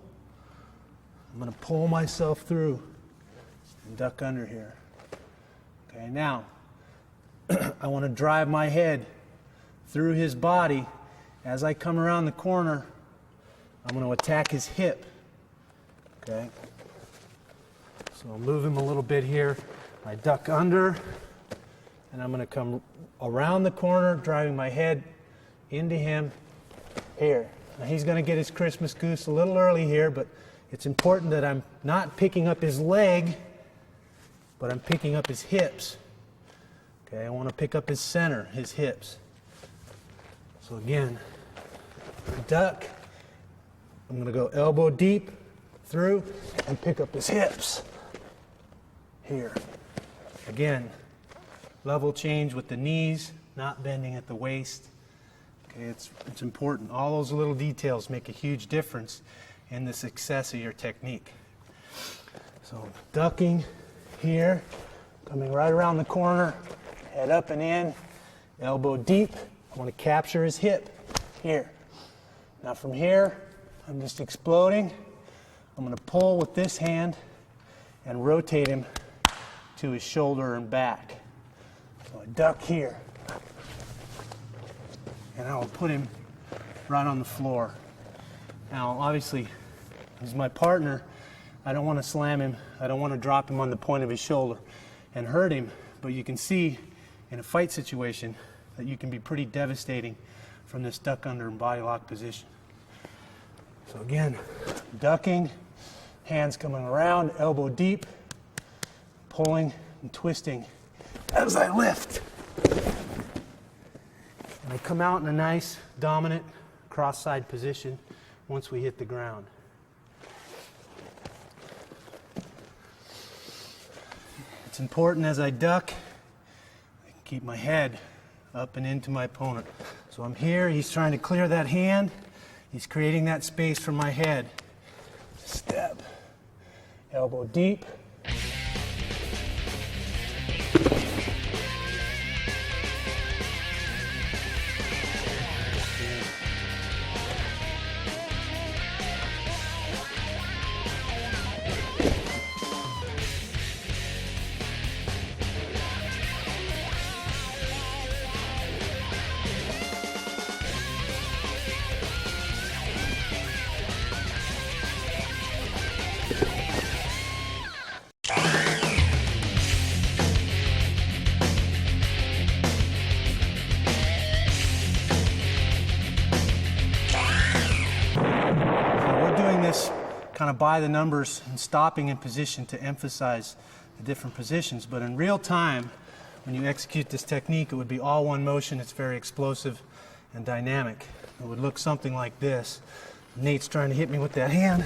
I'm going to pull myself through and duck under here. Okay, now I want to drive my head through his body. As I come around the corner, I'm going to attack his hip. Okay, so I'll move him a little bit here. I duck under, and I'm going to come around the corner, driving my head into him here. Now he's going to get his Christmas goose a little early here, but it's important that I'm not picking up his leg, but I'm picking up his hips. Okay, I want to pick up his center, his hips. So again, duck. I'm going to go elbow deep through and pick up his hips here. Again, level change with the knees, not bending at the waist. Okay, it's important. All those little details make a huge difference in the success of your technique. So ducking here, coming right around the corner, head up and in, elbow deep. I want to capture his hip here. Now from here, I'm just exploding. I'm going to pull with this hand and rotate him to his shoulder and back. So I duck here. And I will put him right on the floor. Now, obviously, he's my partner. I don't want to slam him. I don't want to drop him on the point of his shoulder and hurt him. But you can see in a fight situation that you can be pretty devastating from this duck under and body lock position. So again, ducking, hands coming around, elbow deep, pulling and twisting as I lift. And I come out in a nice, dominant, cross-side position once we hit the ground. It's important as I duck, I can keep my head up and into my opponent. So I'm here, he's trying to clear that hand, he's creating that space for my head. Step, elbow deep. Kind of by the numbers and stopping in position to emphasize the different positions. But in real time, when you execute this technique, it would be all one motion. It's very explosive and dynamic. It would look something like this. Nate's trying to hit me with that hand.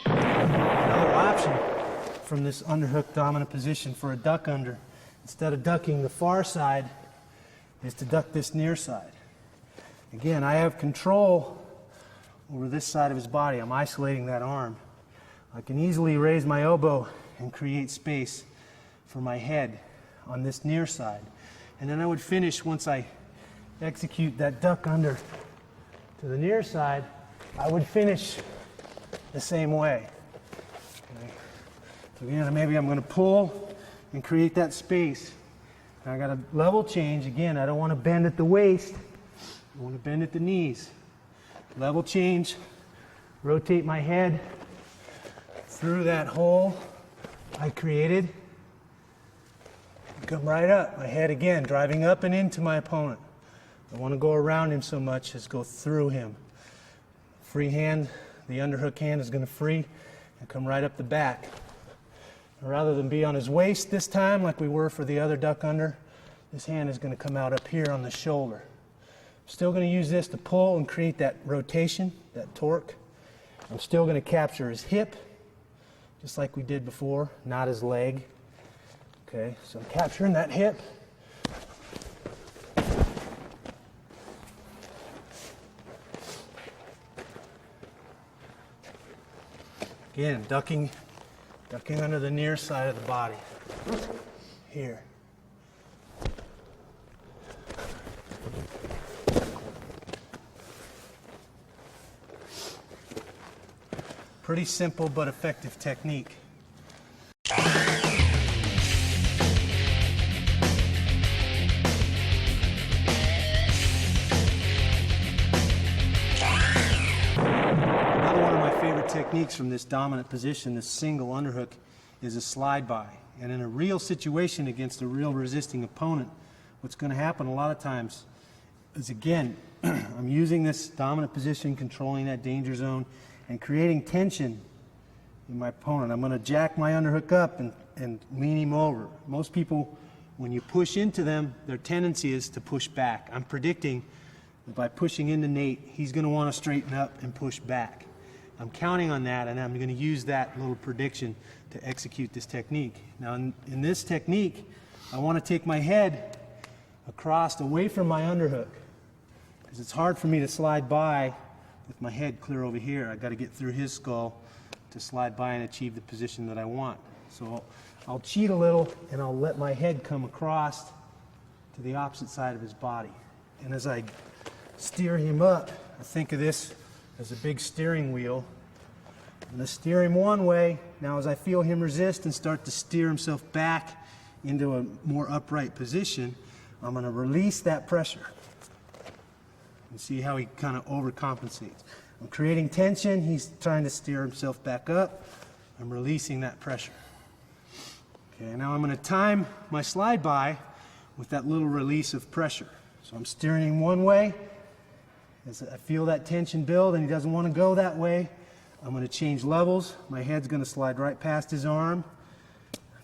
Another option from this underhook dominant position for a duck under, instead of ducking the far side, is to duck this near side. Again, I have control over this side of his body. I'm isolating that arm. I can easily raise my elbow and create space for my head on this near side. And then I would finish, once I execute that duck under to the near side, I would finish the same way. Okay. So again, maybe I'm going to pull and create that space. And I got a level change. Again, I don't want to bend at the waist. I want to bend at the knees. Level change rotate my head through that hole I created. Come right up, my head again, driving up and into my opponent. I don't want to go around him so much as go through him. Free hand, the underhook hand is going to free and come right up the back. Rather than be on his waist this time like we were for the other duck under, this hand is going to come out up here on the shoulder. Still going to use this to pull and create that rotation, that torque. I'm still going to capture his hip, just like we did before, not his leg. Okay, so I'm capturing that hip. Again, ducking under the near side of the body. Here. Pretty simple but effective technique. Techniques from this dominant position, this single underhook, is a slide by. And in a real situation against a real resisting opponent, what's going to happen a lot of times is, again, I'm using this dominant position, controlling that danger zone, and creating tension in my opponent. I'm going to jack my underhook up and lean him over. Most people, when you push into them, their tendency is to push back. I'm predicting that by pushing into Nate, he's going to want to straighten up and push back. I'm counting on that, and I'm going to use that little prediction to execute this technique. Now, in this technique, I want to take my head across away from my underhook, because it's hard for me to slide by with my head clear over here. I've got to get through his skull to slide by and achieve the position that I want. So I'll cheat a little, and I'll let my head come across to the opposite side of his body. And as I steer him up, I think of this as a big steering wheel. I'm going to steer him one way. Now as I feel him resist and start to steer himself back into a more upright position, I'm going to release that pressure. And see how he kind of overcompensates. I'm creating tension. He's trying to steer himself back up. I'm releasing that pressure. Okay, now I'm going to time my slide by with that little release of pressure. So I'm steering him one way. As I feel that tension build and he doesn't want to go that way, I'm going to change levels. My head's going to slide right past his arm.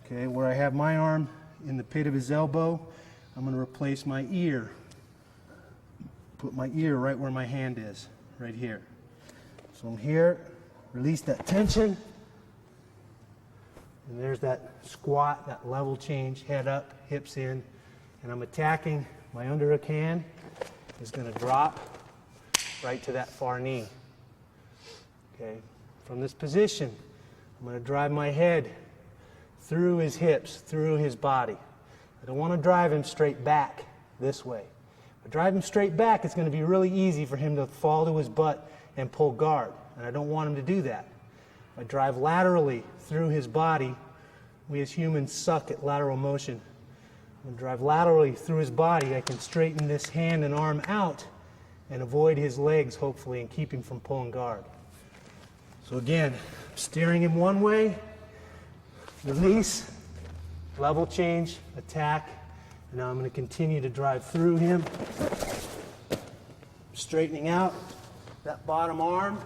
Okay, where I have my arm in the pit of his elbow, I'm going to replace my ear. Put my ear right where my hand is, right here. So I'm here, release that tension, and there's that squat, that level change, head up, hips in, and I'm attacking. My underhook hand is going to drop right to that far knee. Okay, from this position, I'm going to drive my head through his hips, through his body. I don't want to drive him straight back this way. If I drive him straight back, it's going to be really easy for him to fall to his butt and pull guard, and I don't want him to do that. If I drive laterally through his body, we as humans suck at lateral motion. When I drive laterally through his body, I can straighten this hand and arm out and avoid his legs, hopefully, and keep him from pulling guard. So again, steering him one way, release, level change, attack, and now I'm going to continue to drive through him, straightening out that bottom arm,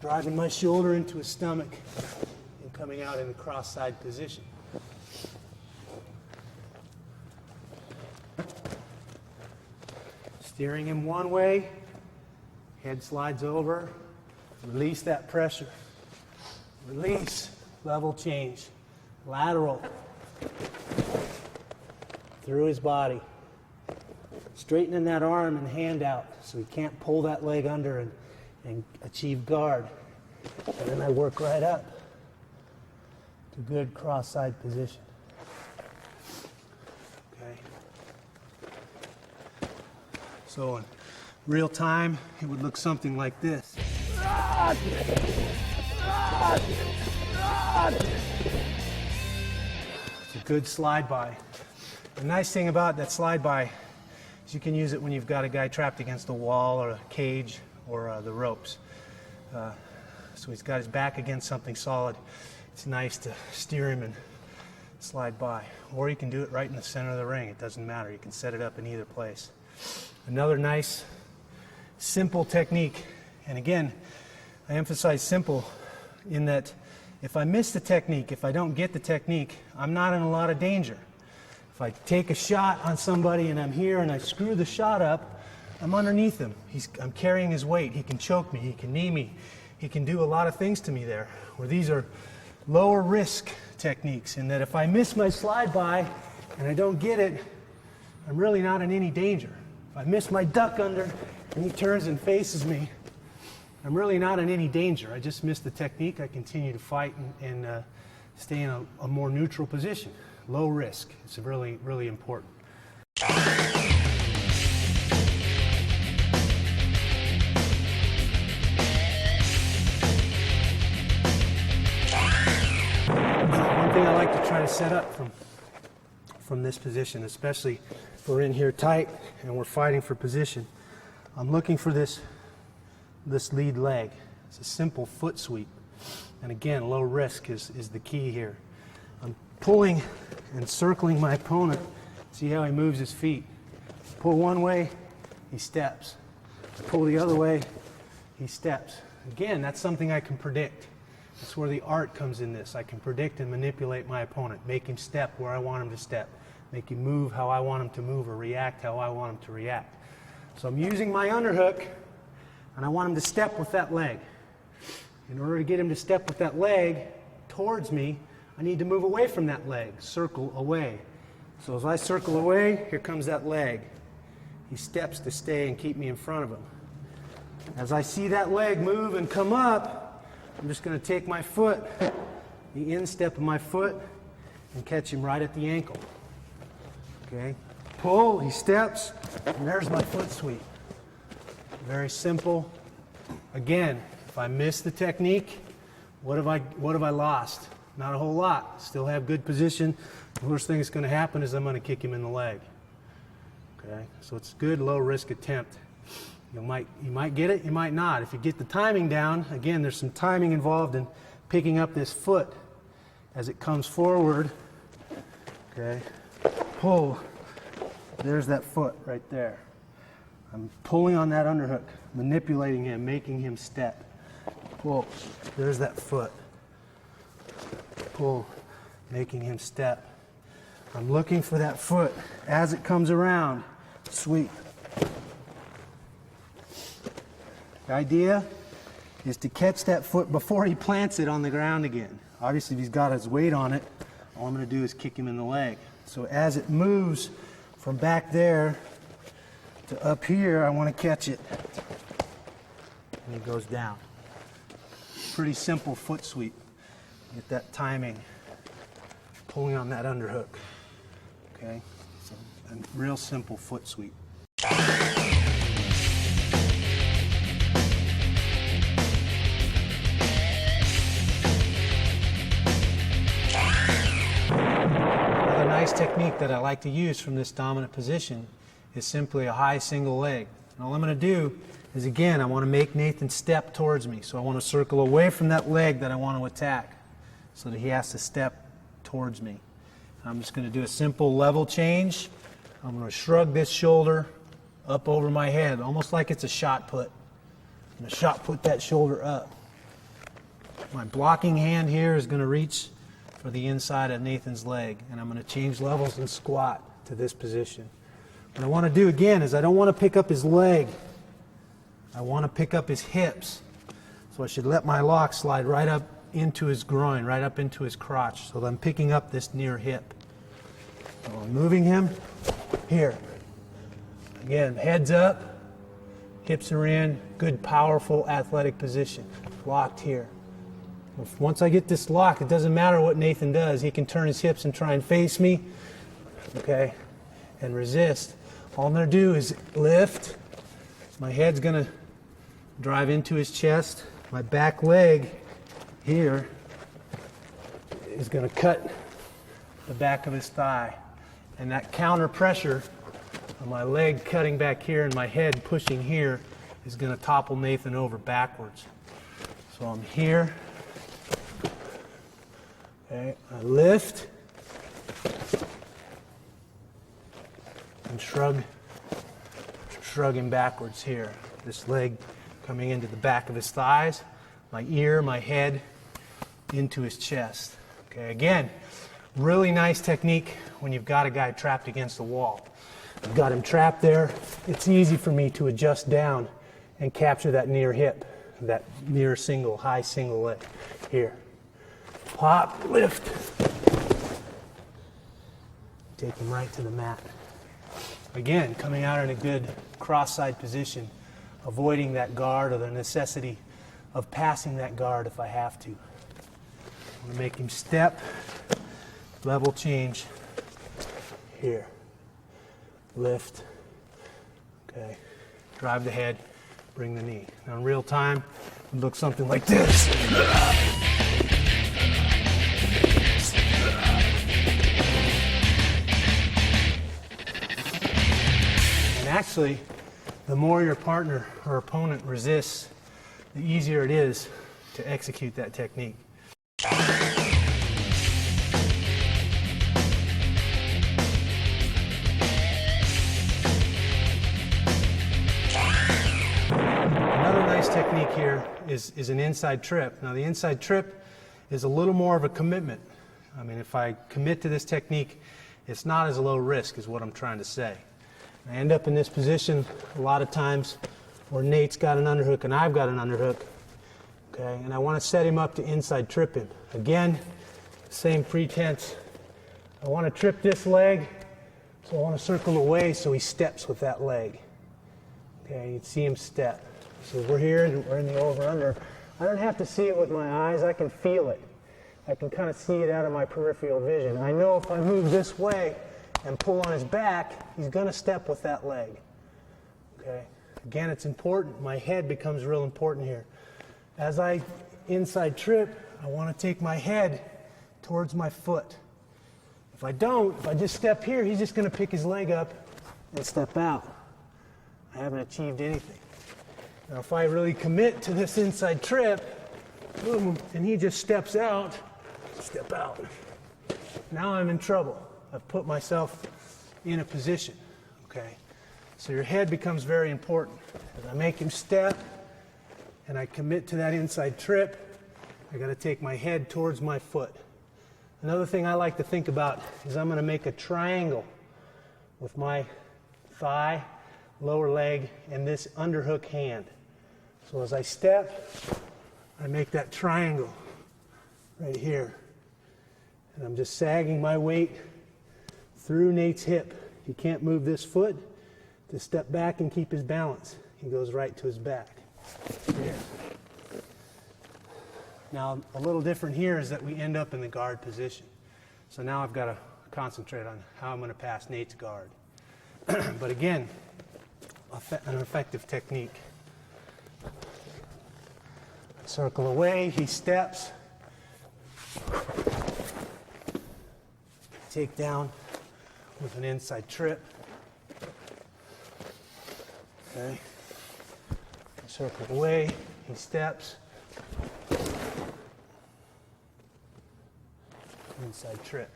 driving my shoulder into his stomach, and coming out in a cross-side position. Steering him one way, head slides over, release that pressure. Release, level change, lateral, through his body. Straightening that arm and hand out so he can't pull that leg under and achieve guard. And then I work right up to good cross-side position. So in real time, it would look something like this. It's a good slide by. The nice thing about that slide by is you can use it when you've got a guy trapped against a wall or a cage or the ropes. So he's got his back against something solid. It's nice to steer him and slide by. Or you can do it right in the center of the ring. It doesn't matter. You can set it up in either place. Another nice, simple technique. And again, I emphasize simple in that if I miss the technique, if I don't get the technique, I'm not in a lot of danger. If I take a shot on somebody and I'm here and I screw the shot up, I'm underneath him. I'm carrying his weight. He can choke me. He can knee me. He can do a lot of things to me there. Where these are lower risk techniques in that if I miss my slide by and I don't get it, I'm really not in any danger. If I miss my duck under and he turns and faces me, I'm really not in any danger. I just missed the technique. I continue to fight and stay in a more neutral position. Low risk. It's really, really important. One thing I like to try to set up from this position, especially if we're in here tight and we're fighting for position, I'm looking for this lead leg. It's a simple foot sweep. And again, low risk is the key here. I'm pulling and circling my opponent. See how he moves his feet. Pull one way, he steps. Pull the other way, he steps. Again, that's something I can predict. That's where the art comes in this. I can predict and manipulate my opponent, make him step where I want him to step, make him move how I want him to move, or react how I want him to react. So I'm using my underhook, and I want him to step with that leg. In order to get him to step with that leg towards me, I need to move away from that leg, circle away. So as I circle away, here comes that leg. He steps to stay and keep me in front of him. As I see that leg move and come up, I'm just going to take my foot, the instep of my foot, and catch him right at the ankle. Okay? Pull, he steps, and there's my foot sweep. Very simple. Again, if I miss the technique, what have I lost? Not a whole lot. Still have good position. The worst thing that's going to happen is I'm going to kick him in the leg. Okay? So it's a good low risk attempt. You might get it, you might not. If you get the timing down, again, there's some timing involved in picking up this foot as it comes forward. Okay? Pull. There's that foot right there. I'm pulling on that underhook, manipulating him, making him step. Pull. There's that foot. Pull, making him step. I'm looking for that foot as it comes around. Sweep. The idea is to catch that foot before he plants it on the ground again. Obviously, if he's got his weight on it, all I'm going to do is kick him in the leg. So as it moves from back there to up here, I want to catch it. And he goes down. Pretty simple foot sweep. Get that timing, pulling on that underhook. Okay, so a real simple foot sweep. Another nice technique that I like to use from this dominant position is simply a high single leg. And all I'm going to do is, again, I want to make Nathan step towards me. So I want to circle away from that leg that I want to attack so that he has to step towards me. I'm just going to do a simple level change. I'm going to shrug this shoulder up over my head, almost like it's a shot put. I'm going to shot put that shoulder up. My blocking hand here is going to reach for the inside of Nathan's leg, and I'm going to change levels and squat to this position. What I want to do again is I don't want to pick up his leg. I want to pick up his hips. So I should let my lock slide right up into his groin, right up into his crotch, so that I'm picking up this near hip. So I'm moving him here. Again, heads up, hips are in, good, powerful, athletic position. Locked here. Once I get this lock, it doesn't matter what Nathan does. He can turn his hips and try and face me, okay, and resist. All I'm going to do is lift. My head's going to drive into his chest. My back leg here is going to cut the back of his thigh. And that counter pressure of my leg cutting back here and my head pushing here is going to topple Nathan over backwards. So I'm here. Okay, I lift and shrug, shrugging backwards here. This leg coming into the back of his thighs, my ear, my head, into his chest. Okay, again, really nice technique when you've got a guy trapped against the wall. I've got him trapped there. It's easy for me to adjust down and capture that near hip, that near single, high single leg. Here. Pop, lift. Take him right to the mat. Again, coming out in a good cross-side position, avoiding that guard or the necessity of passing that guard if I have to. I'm going to make him step, level change, here, lift, okay, drive the head, bring the knee. Now in real time, it would look something like this. And actually, the more your partner or opponent resists, the easier it is to execute that technique. Another nice technique here is an inside trip. Now the inside trip is a little more of a commitment. I mean, if I commit to this technique, it's not as low risk is what I'm trying to say. I end up in this position a lot of times where Nate's got an underhook and I've got an underhook, okay, and I want to set him up to inside trip him. Again, same pretense. I want to trip this leg, so I want to circle away so he steps with that leg. Okay, you can see him step. So we're here and we're in the over-under. I don't have to see it with my eyes, I can feel it. I can kind of see it out of my peripheral vision. I know if I move this way and pull on his back, he's going to step with that leg. Okay. Again, it's important. My head becomes real important here. As I inside trip, I want to take my head towards my foot. If I don't, if I just step here, he's just going to pick his leg up and step out. I haven't achieved anything. Now, if I really commit to this inside trip, boom, and he just steps out, step out. Now I'm in trouble. I've put myself in a position, okay? So your head becomes very important. As I make him step and I commit to that inside trip, I got to take my head towards my foot. Another thing I like to think about is I'm going to make a triangle with my thigh, lower leg, and this underhook hand. So as I step, I make that triangle right here. And I'm just sagging my weight through Nate's hip. He can't move this foot to step back and keep his balance. He goes right to his back. Here. Now, a little different here is that we end up in the guard position. So now I've got to concentrate on how I'm going to pass Nate's guard. But again, an effective technique. Circle away, he steps. Take down with an inside trip. Okay. Circle away, he steps. Inside trip.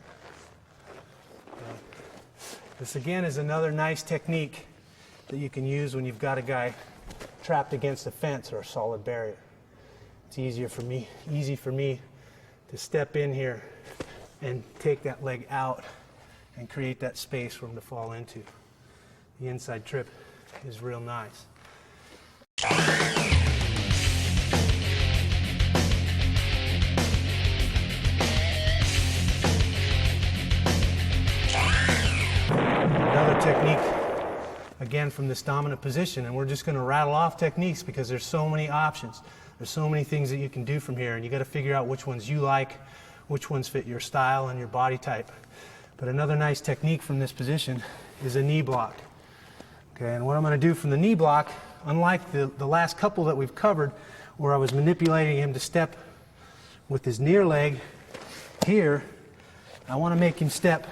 Okay. This again is another nice technique that you can use when you've got a guy trapped against a fence or a solid barrier. It's easy for me to step in here and take that leg out and create that space for him to fall into. The inside trip is real nice. Another technique, again from this dominant position, and we're just going to rattle off techniques because there's so many options. There's so many things that you can do from here, and you got to figure out which ones you like, which ones fit your style and your body type. But another nice technique from this position is a knee block. Okay, and what I'm going to do from the knee block, unlike the last couple that we've covered, where I was manipulating him to step with his near leg, here, I want to make him step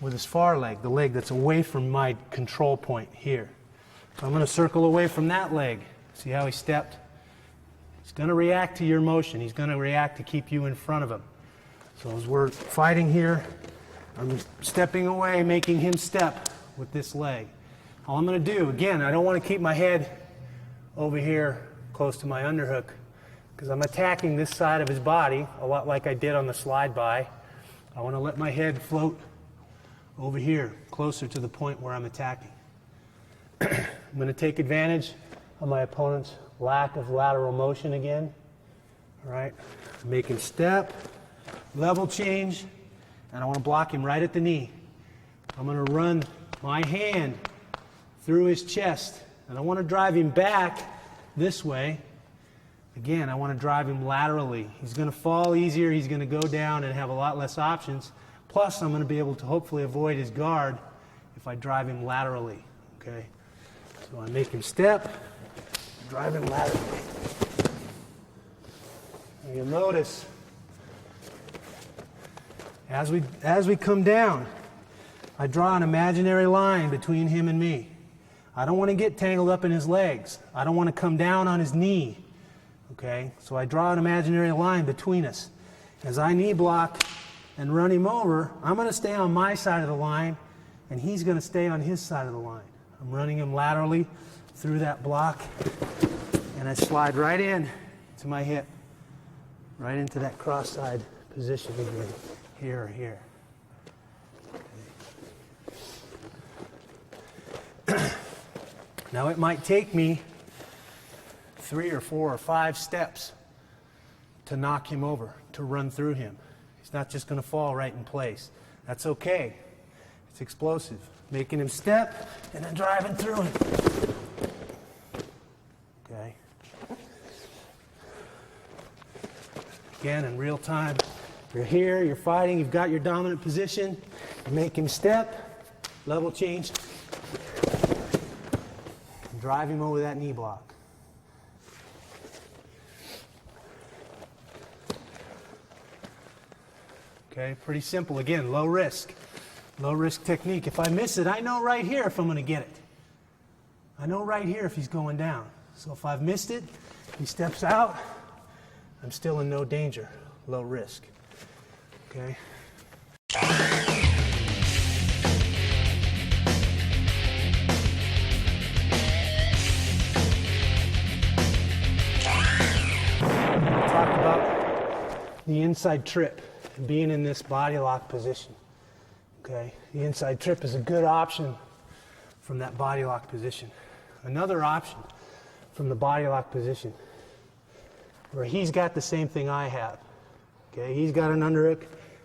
with his far leg, the leg that's away from my control point here. So I'm going to circle away from that leg. See how he stepped? He's going to react to your motion. He's going to react to keep you in front of him. So as we're fighting here, I'm stepping away, making him step with this leg. All I'm going to do, again, I don't want to keep my head over here close to my underhook because I'm attacking this side of his body, a lot like I did on the slide by. I want to let my head float over here, closer to the point where I'm attacking. I'm going to take advantage of my opponent's lack of lateral motion again. All right, make him step, level change, and I want to block him right at the knee. I'm going to run my hand through his chest, and I want to drive him back this way. Again, I want to drive him laterally. He's going to fall easier, he's going to go down and have a lot less options. Plus, I'm going to be able to hopefully avoid his guard if I drive him laterally. Okay? So I make him step, drive him laterally. And you'll notice as we come down, I draw an imaginary line between him and me. I don't want to get tangled up in his legs. I don't want to come down on his knee. Okay? So I draw an imaginary line between us. As I knee block and run him over, I'm going to stay on my side of the line, and he's going to stay on his side of the line. I'm running him laterally through that block, and I slide right in to my hip, right into that cross-side position again, here or here. Okay. Now it might take me 3 or 4 or 5 steps to knock him over, to run through him. He's not just going to fall right in place. That's okay. It's explosive. Making him step and then driving through him. Okay. Again, in real time, you're here, you're fighting, you've got your dominant position. You make him step, level change, and drive him over that knee block. Okay, pretty simple. Again, low risk. Low risk technique. If I miss it, I know right here if I'm going to get it. I know right here if he's going down. So if I've missed it, he steps out, I'm still in no danger. Low risk. Okay? Talk about the inside trip. Being in this body lock position. Okay, the inside trip is a good option from that body lock position. Another option from the body lock position where he's got the same thing I have. Okay, he's got an underhook,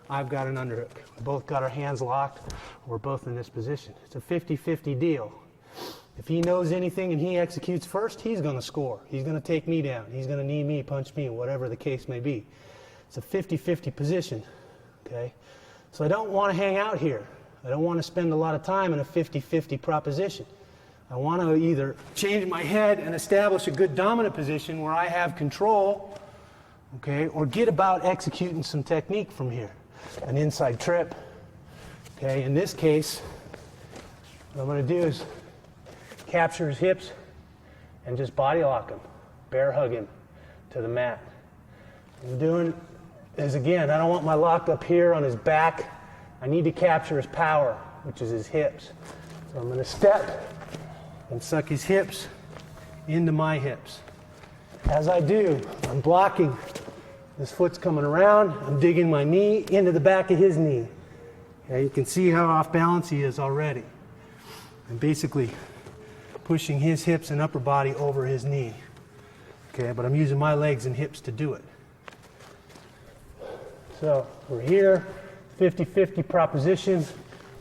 I've got an underhook. We both got our hands locked, we're both in this position. It's a 50-50 deal. If he knows anything and he executes first, he's going to score. He's going to take me down. He's going to knee me, punch me, whatever the case may be. It's a 50-50 position, okay? So I don't want to hang out here. I don't want to spend a lot of time in a 50-50 proposition. I want to either change my head and establish a good dominant position where I have control, okay, or get about executing some technique from here. An inside trip, okay? In this case, what I'm going to do is capture his hips and just body lock him, bear hug him to the mat. What I'm doing is, again, I don't want my lock up here on his back. I need to capture his power, which is his hips. So I'm going to step and suck his hips into my hips. As I do, I'm blocking. His foot's coming around. I'm digging my knee into the back of his knee. Okay, you can see how off balance he is already. I'm basically pushing his hips and upper body over his knee. Okay, but I'm using my legs and hips to do it. So we're here, 50-50 proposition.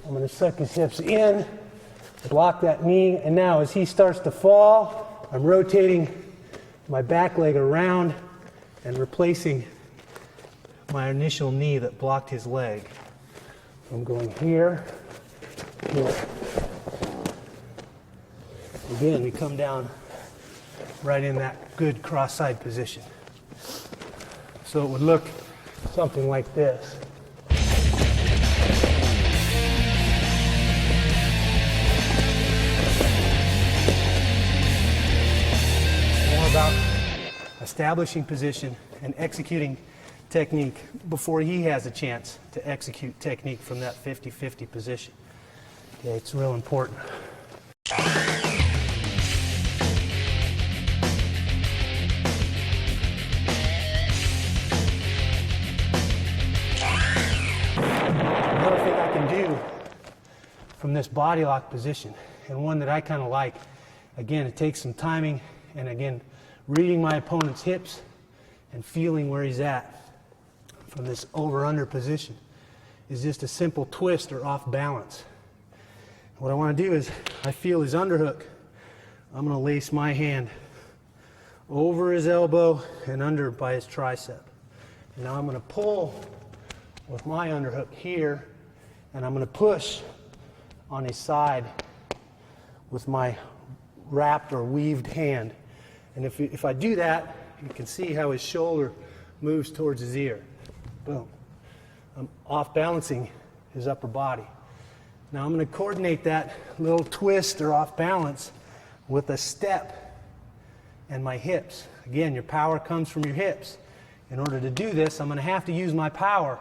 I'm going to suck his hips in, block that knee, and now as he starts to fall, I'm rotating my back leg around and replacing my initial knee that blocked his leg. I'm going here, here. Again, we come down right in that good cross-side position. So it would look something like this. More about establishing position and executing technique before he has a chance to execute technique from that 50-50 position. Okay, it's real important. Another thing I can do from this body lock position, and one that I kind of like, again, it takes some timing and again, reading my opponent's hips and feeling where he's at from this over-under position, is just a simple twist or off balance. What I want to do is, I feel his underhook, I'm going to lace my hand over his elbow and under by his tricep. Now I'm going to pull with my underhook here, and I'm going to push on his side with my wrapped or weaved hand. And if I do that, you can see how his shoulder moves towards his ear. Boom. I'm off balancing his upper body. Now I'm going to coordinate that little twist or off balance with a step and my hips. Again, your power comes from your hips. In order to do this, I'm going to have to use my power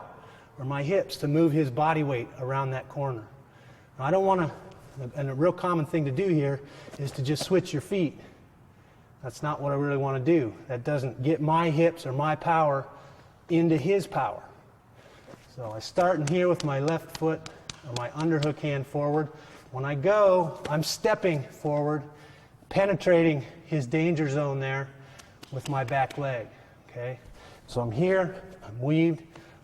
or my hips to move his body weight around that corner. Now, I don't want to, and a real common thing to do here is to just switch your feet. That's not what I really want to do. That doesn't get my hips or my power into his power. So I start in here with my left foot or my underhook hand forward. When I go, I'm stepping forward, penetrating his danger zone there with my back leg. Okay? So I'm here, I'm weaved,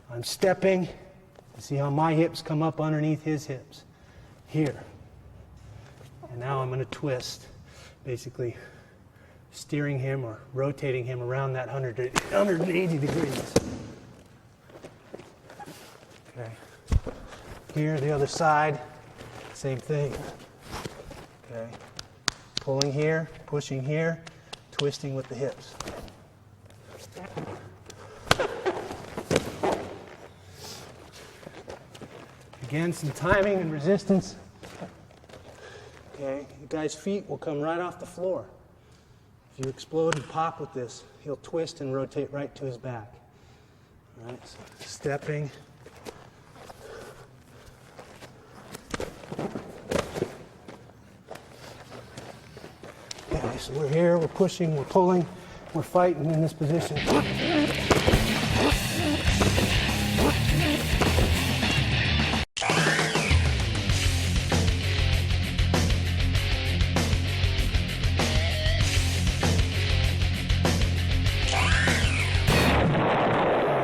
I'm stepping. You see how my hips come up underneath his hips. Here. And now I'm going to twist, basically steering him or rotating him around that 180 degrees. Okay. Here, the other side, same thing. Okay. Pulling here, pushing here, twisting with the hips. Again, some timing and resistance. Okay, the guy's feet will come right off the floor. If you explode and pop with this, he'll twist and rotate right to his back. All right, so stepping. Okay, so we're here, we're pushing, we're pulling, we're fighting in this position.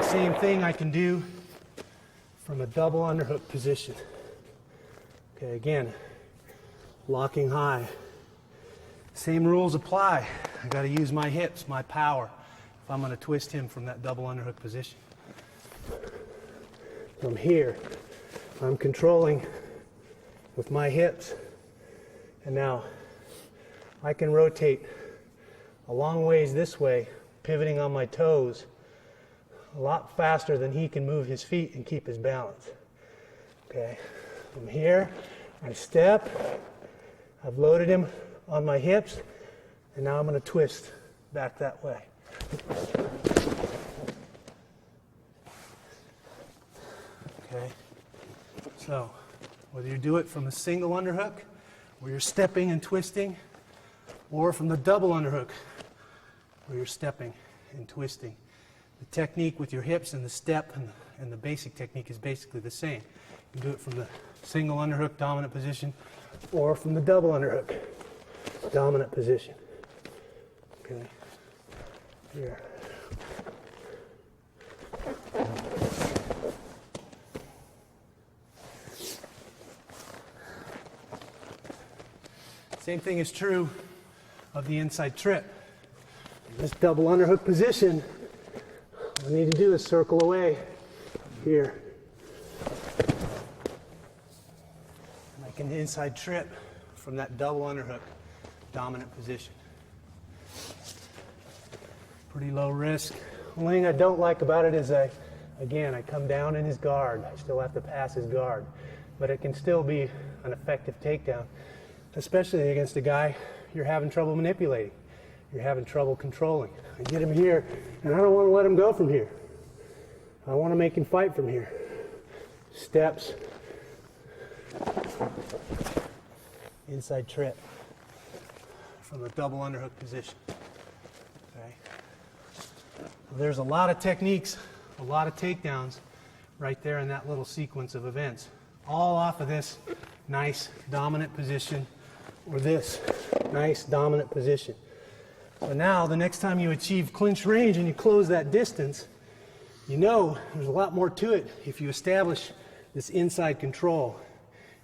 Same thing I can do from a double underhook position. Okay, again, locking high. Same rules apply. I got to use my hips, my power, if I'm going to twist him from that double underhook position. From here, I'm controlling with my hips, and now I can rotate a long ways this way, pivoting on my toes, a lot faster than he can move his feet and keep his balance. Okay, from here, I step, I've loaded him on my hips, and now I'm going to twist back that way. Okay, so whether you do it from a single underhook, where you're stepping and twisting, or from the double underhook, where you're stepping and twisting, the technique with your hips and the step and the basic technique is basically the same. You can do it from the single underhook dominant position or from the double underhook dominant position. Okay. Here. Same thing is true of the inside trip. In this double underhook position, all I need to do is circle away here. And I can inside trip from that double underhook dominant position. Pretty low risk. The only thing I don't like about it is I come down in his guard. I still have to pass his guard. But it can still be an effective takedown, especially against a guy you're having trouble manipulating. you're having trouble controlling. I get him here, and I don't want to let him go from here. I want to make him fight from here. Steps, inside trip from the double underhook position. Okay. There's a lot of techniques, a lot of takedowns right there in that little sequence of events, all off of this nice dominant position or this nice dominant position. So now the next time you achieve clinch range and you close that distance, you know there's a lot more to it if you establish this inside control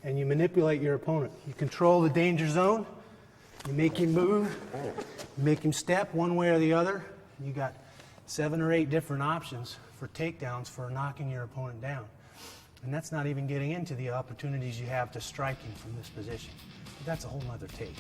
and you manipulate your opponent. You control the danger zone, you make him move, you make him step one way or the other. You got 7 or 8 different options for takedowns for knocking your opponent down. And that's not even getting into the opportunities you have to strike him from this position. But that's a whole nother tape.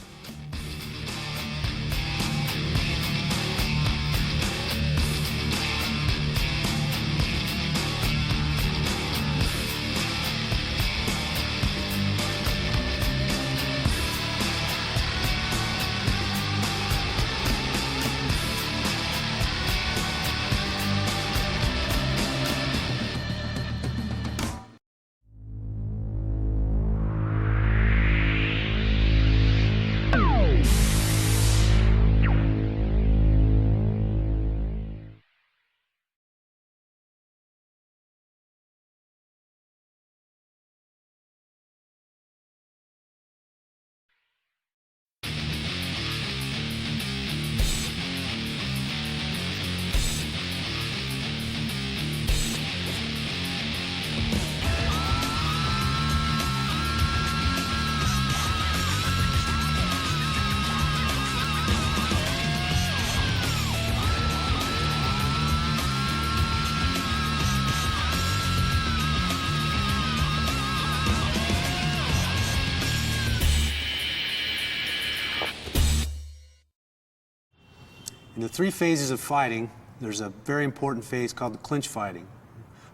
In the 3 phases of fighting, there's a very important phase called the clinch fighting.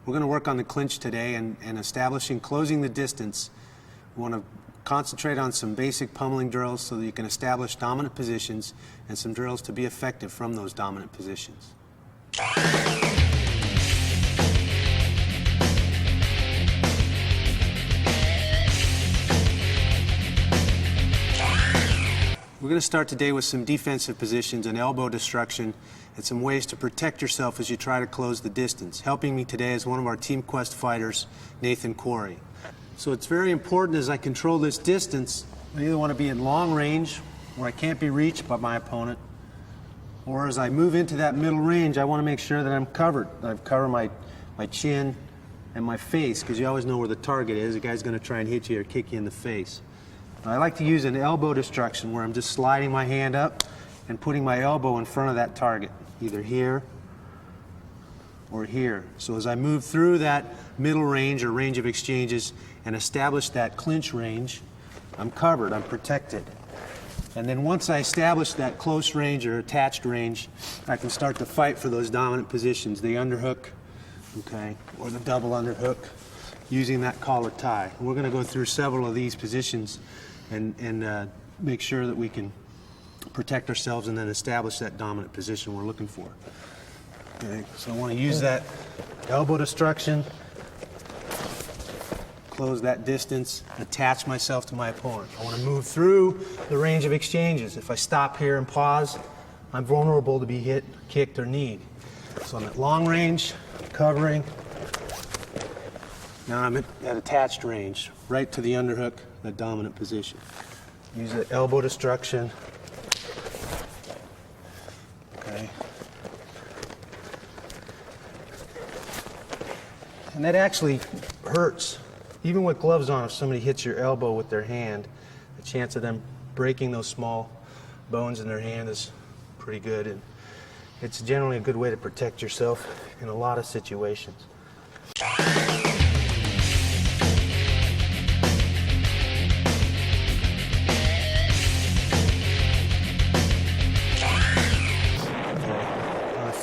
We're going to work on the clinch today and establishing, closing the distance. We want to concentrate on some basic pummeling drills so that you can establish dominant positions and some drills to be effective from those dominant positions. We're going to start today with some defensive positions and elbow destruction and some ways to protect yourself as you try to close the distance. Helping me today is one of our Team Quest fighters, Nathan Corey. So it's very important as I control this distance, I either want to be in long range where I can't be reached by my opponent, or as I move into that middle range, I want to make sure that I'm covered. That I've covered my chin and my face, because you always know where the target is. The guy's going to try and hit you or kick you in the face. I like to use an elbow destruction where I'm just sliding my hand up and putting my elbow in front of that target, either here or here. So as I move through that middle range or range of exchanges and establish that clinch range, I'm covered, I'm protected. And then once I establish that close range or attached range, I can start to fight for those dominant positions, the underhook, okay, or the double underhook, using that collar tie. We're going to go through several of these positions and make sure that we can protect ourselves and then establish that dominant position we're looking for. Okay, so I want to use that elbow destruction, close that distance, attach myself to my opponent. I want to move through the range of exchanges. If I stop here and pause, I'm vulnerable to be hit, kicked, or kneed. So I'm at long range, covering. Now I'm at attached range, right to the underhook, the dominant position. Use the elbow destruction. Okay. And that actually hurts. Even with gloves on, if somebody hits your elbow with their hand, the chance of them breaking those small bones in their hand is pretty good. And it's generally a good way to protect yourself in a lot of situations.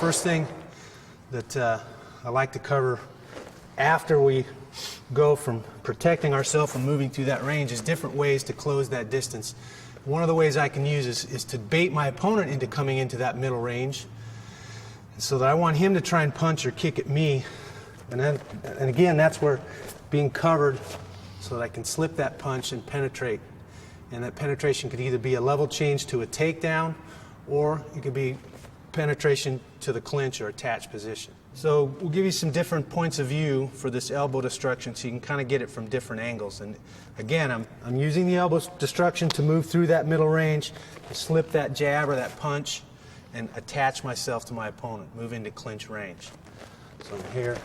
First thing that I like to cover after we go from protecting ourselves and moving through that range is different ways to close that distance one of the ways I can use is to bait my opponent into coming into that middle range, so that I want him to try and punch or kick at me. And again, that's where being covered so that I can slip that punch and penetrate. And that penetration could either be a level change to a takedown, or it could be penetration to the clinch or attached position. So we'll give you some different points of view for this elbow destruction so you can kind of get it from different angles. And again, I'm using the elbow destruction to move through that middle range, to slip that jab or that punch, and attach myself to my opponent, move into clinch range. So I'm here.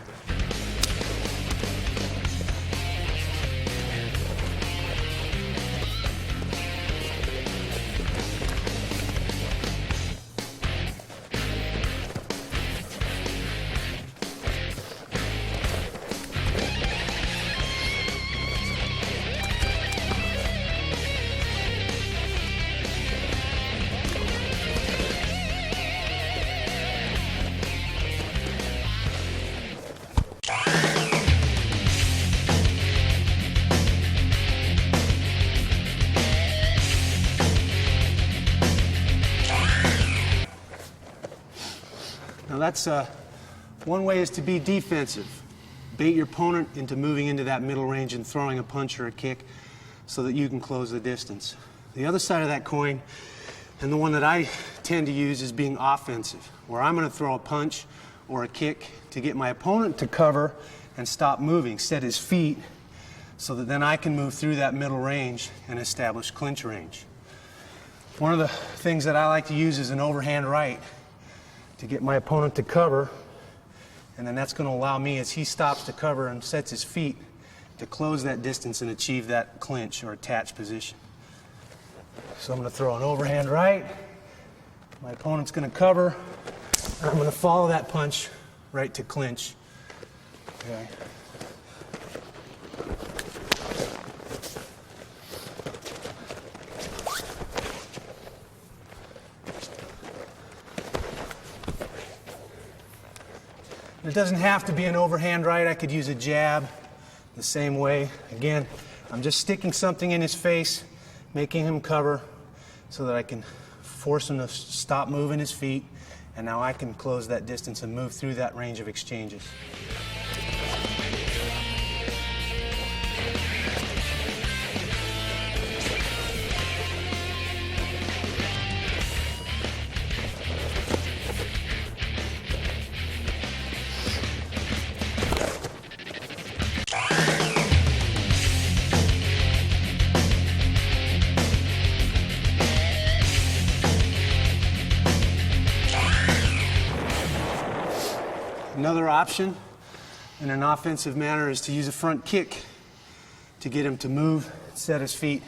Now that's one way is to be defensive. Bait your opponent into moving into that middle range and throwing a punch or a kick so that you can close the distance. The other side of that coin, and the one that I tend to use, is being offensive, where I'm going to throw a punch or a kick to get my opponent to cover and stop moving, set his feet, so that then I can move through that middle range and establish clinch range. One of the things that I like to use is an overhand right to get my opponent to cover, and then that's going to allow me, as he stops to cover and sets his feet, to close that distance and achieve that clinch or attached position. So I'm going to throw an overhand right, my opponent's going to cover, and I'm going to follow that punch right to clinch. Okay. It doesn't have to be an overhand right. I could use a jab the same way. Again, I'm just sticking something in his face, making him cover so that I can force him to stop moving his feet, and now I can close that distance and move through that range of exchanges. Another option in an offensive manner is to use a front kick to get him to move, set his feet,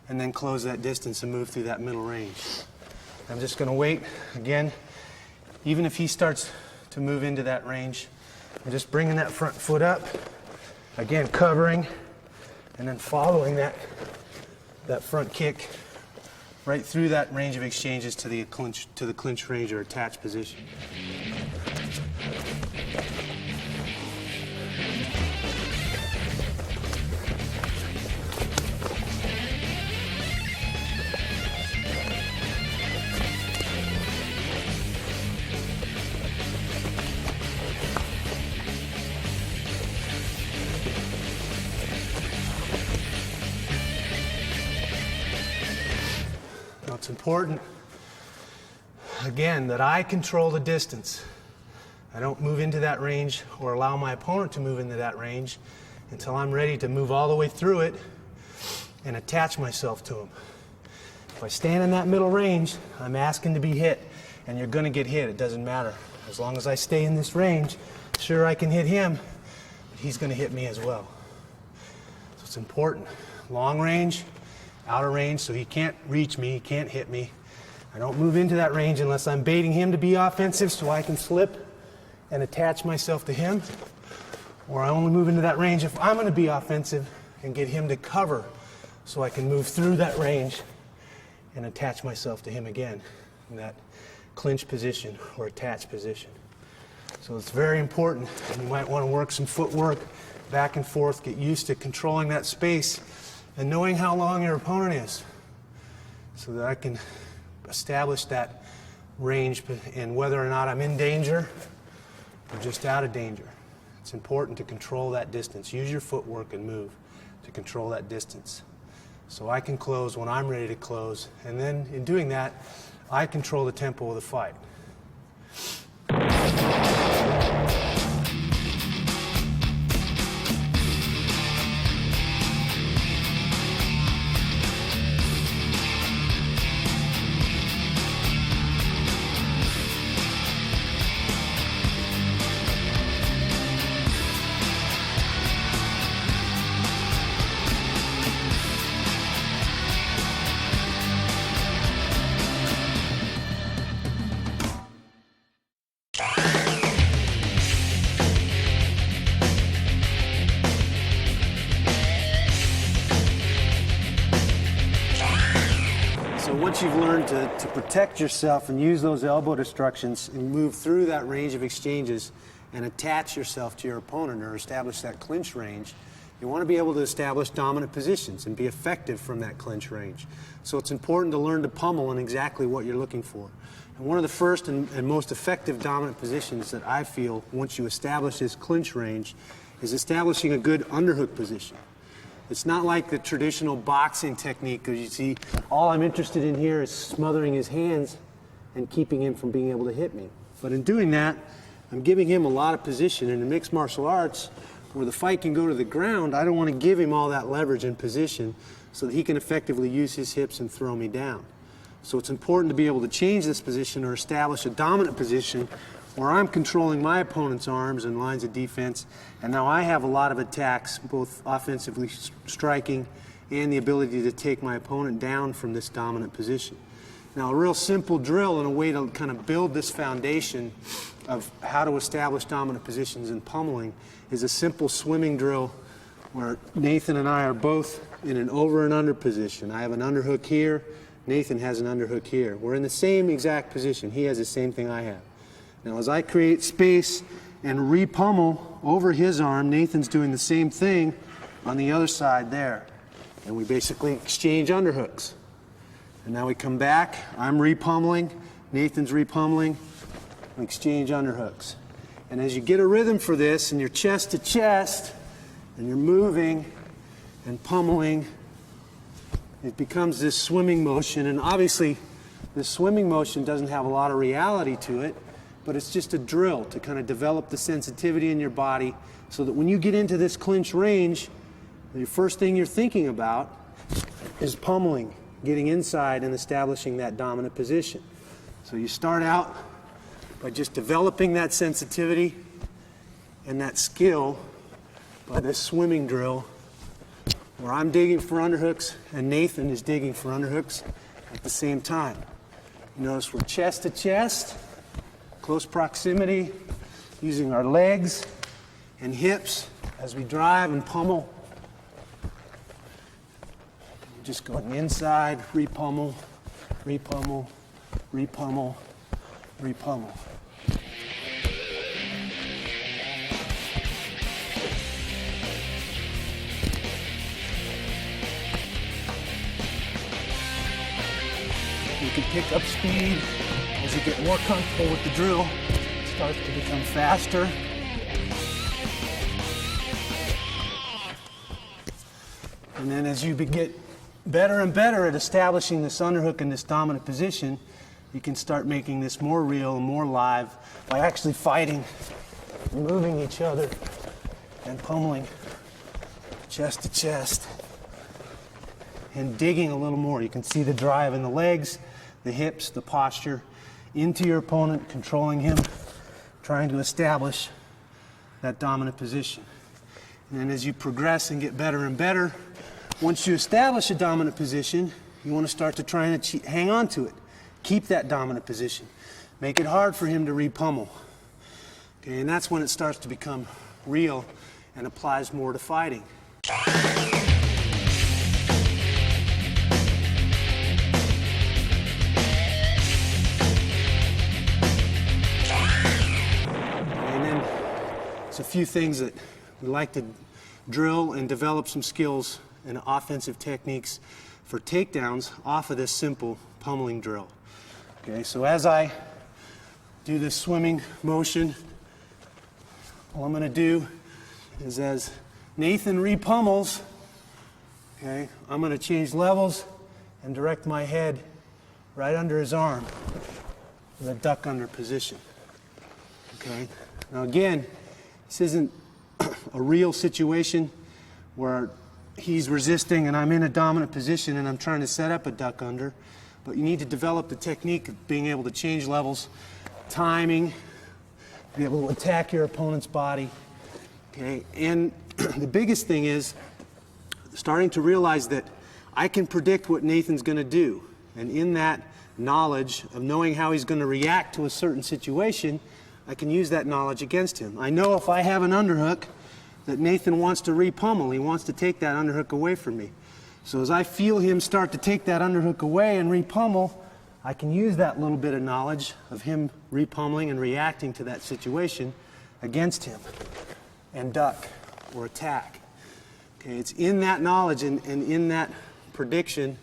and then close that distance and move through that middle range. I'm just going to wait. Again, even if he starts to move into that range, I'm just bringing that front foot up, again covering, and then following that front kick right through that range of exchanges to the clinch range or attached position. It's important, again, that I control the distance. I don't move into that range or allow my opponent to move into that range until I'm ready to move all the way through it and attach myself to him. If I stand in that middle range, I'm asking to be hit, and you're going to get hit. It doesn't matter. As long as I stay in this range, sure, I can hit him, but he's going to hit me as well. So it's important. Long range, outer range, so he can't reach me, he can't hit me. I don't move into that range unless I'm baiting him to be offensive so I can slip and attach myself to him. Or I only move into that range if I'm going to be offensive and get him to cover so I can move through that range and attach myself to him again in that clinch position or attached position. So it's very important, and you might want to work some footwork back and forth, get used to controlling that space and knowing how long your opponent is. so that I can establish that range and whether or not I'm in danger or just out of danger. It's important to control that distance. Use your footwork and move to control that distance. So I can close when I'm ready to close, and then in doing that, I control the tempo of the fight. Once you've learned to protect yourself and use those elbow destructions and move through that range of exchanges and attach yourself to your opponent or establish that clinch range, you want to be able to establish dominant positions and be effective from that clinch range. So it's important to learn to pummel in exactly what you're looking for. And one of the first and most effective dominant positions that I feel once you establish this clinch range is establishing a good underhook position. It's not like the traditional boxing technique, because you see, all I'm interested in here is smothering his hands and keeping him from being able to hit me. But in doing that, I'm giving him a lot of position. And in mixed martial arts, where the fight can go to the ground, I don't want to give him all that leverage and position so that he can effectively use his hips and throw me down. So it's important to be able to change this position or establish a dominant position where I'm controlling my opponent's arms and lines of defense, and now I have a lot of attacks, both offensively striking and the ability to take my opponent down from this dominant position. Now, a real simple drill and a way to kind of build this foundation of how to establish dominant positions in pummeling is a simple swimming drill where Nathan and I are both in an over and under position. I have an underhook here, Nathan has an underhook here. We're in the same exact position. He has the same thing I have. Now, as I create space and re-pummel over his arm, Nathan's doing the same thing on the other side there. And we basically exchange underhooks. And now we come back, I'm re-pummeling, Nathan's re-pummeling, we exchange underhooks. And as you get a rhythm for this, and you're chest to chest, and you're moving and pummeling, it becomes this swimming motion. And obviously, this swimming motion doesn't have a lot of reality to it, but it's just a drill to kind of develop the sensitivity in your body so that when you get into this clinch range, the first thing you're thinking about is pummeling, getting inside and establishing that dominant position. So you start out by just developing that sensitivity and that skill by this swimming drill where I'm digging for underhooks and Nathan is digging for underhooks at the same time. You notice we're chest to chest, close proximity, using our legs and hips as we drive and pummel. Just going inside, re-pummel, re-pummel, re-pummel, re-pummel. You can pick up speed as you get more comfortable with the drill. It starts to become faster. And then as you get better and better at establishing this underhook in this dominant position, you can start making this more real and more live by actually fighting, moving each other, and pummeling chest to chest, and digging a little more. You can see the drive in the legs, the hips, the posture, into your opponent, controlling him, trying to establish that dominant position. And then as you progress and get better and better, once you establish a dominant position, you want to start to try and hang on to it. Keep that dominant position. Make it hard for him to re-pummel. Okay, and that's when it starts to become real and applies more to fighting. And then there's a few things that we like to drill and develop some skills and offensive techniques for takedowns off of this simple pummeling drill. Okay, so as I do this swimming motion, all I'm going to do is, as Nathan repummels, okay, I'm going to change levels and direct my head right under his arm with a duck under position. Okay. Now again, this isn't a real situation where he's resisting and I'm in a dominant position and I'm trying to set up a duck under, but you need to develop the technique of being able to change levels, timing, be able to attack your opponent's body. Okay. And the biggest thing is starting to realize that I can predict what Nathan's going to do, and in that knowledge of knowing how he's going to react to a certain situation, I can use that knowledge against him. I know if I have an underhook that Nathan wants to repummel, he wants to take that underhook away from me. So as I feel him start to take that underhook away and repummel, I can use that little bit of knowledge of him repummeling and reacting to that situation against him and duck or attack. Okay, it's in that knowledge and in that prediction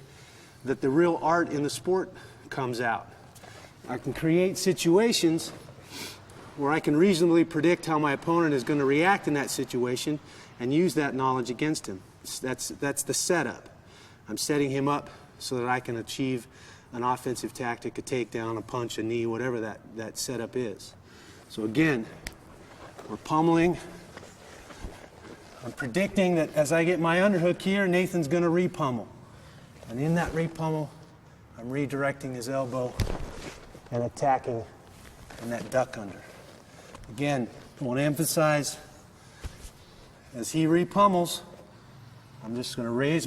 that the real art in the sport comes out. I can create situations where I can reasonably predict how my opponent is going to react in that situation and use that knowledge against him. That's the setup. I'm setting him up so that I can achieve an offensive tactic, a takedown, a punch, a knee, whatever that setup is. So again, we're pummeling. I'm predicting that as I get my underhook here, Nathan's going to repummel. And in that repummel, I'm redirecting his elbow and attacking in that duck under. Again, I want to emphasize, as he repummels, I'm just going to raise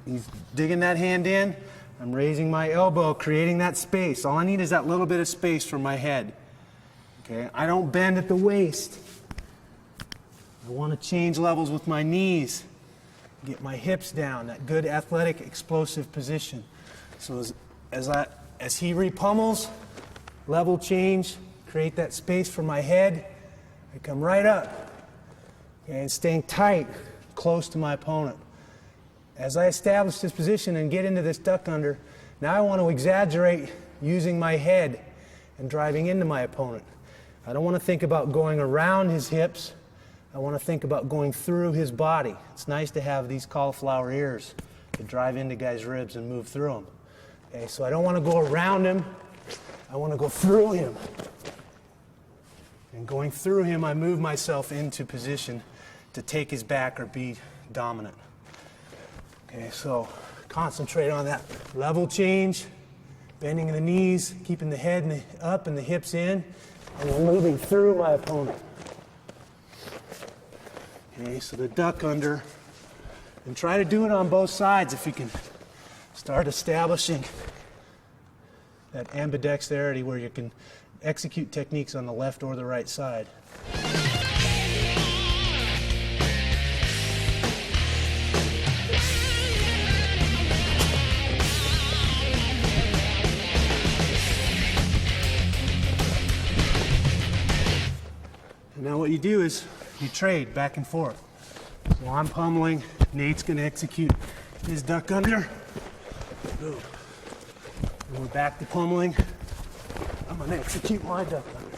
he's digging that hand in, I'm raising my elbow, creating that space. All I need is that little bit of space from my head. Okay, I don't bend at the waist. I want to change levels with my knees, get my hips down, that good athletic, explosive position. So as he repummels, level change, create that space for my head. I come right up, okay, and staying tight, close to my opponent. As I establish this position and get into this duck under, now I want to exaggerate using my head and driving into my opponent. I don't want to think about going around his hips. I want to think about going through his body. It's nice to have these cauliflower ears to drive into guys' ribs and move through them. Okay, so I don't want to go around him. I want to go through him. And going through him, I move myself into position to take his back or be dominant. Okay, so concentrate on that level change, bending the knees, keeping the head up and the hips in, and then moving through my opponent. Okay, so the duck under, and try to do it on both sides if you can start establishing that ambidexterity where you can execute techniques on the left or the right side. And now what you do is you trade back and forth. So I'm pummeling, Nate's going to execute his duck under. Boom. And we're back to pummeling. I'm going to execute my duck under.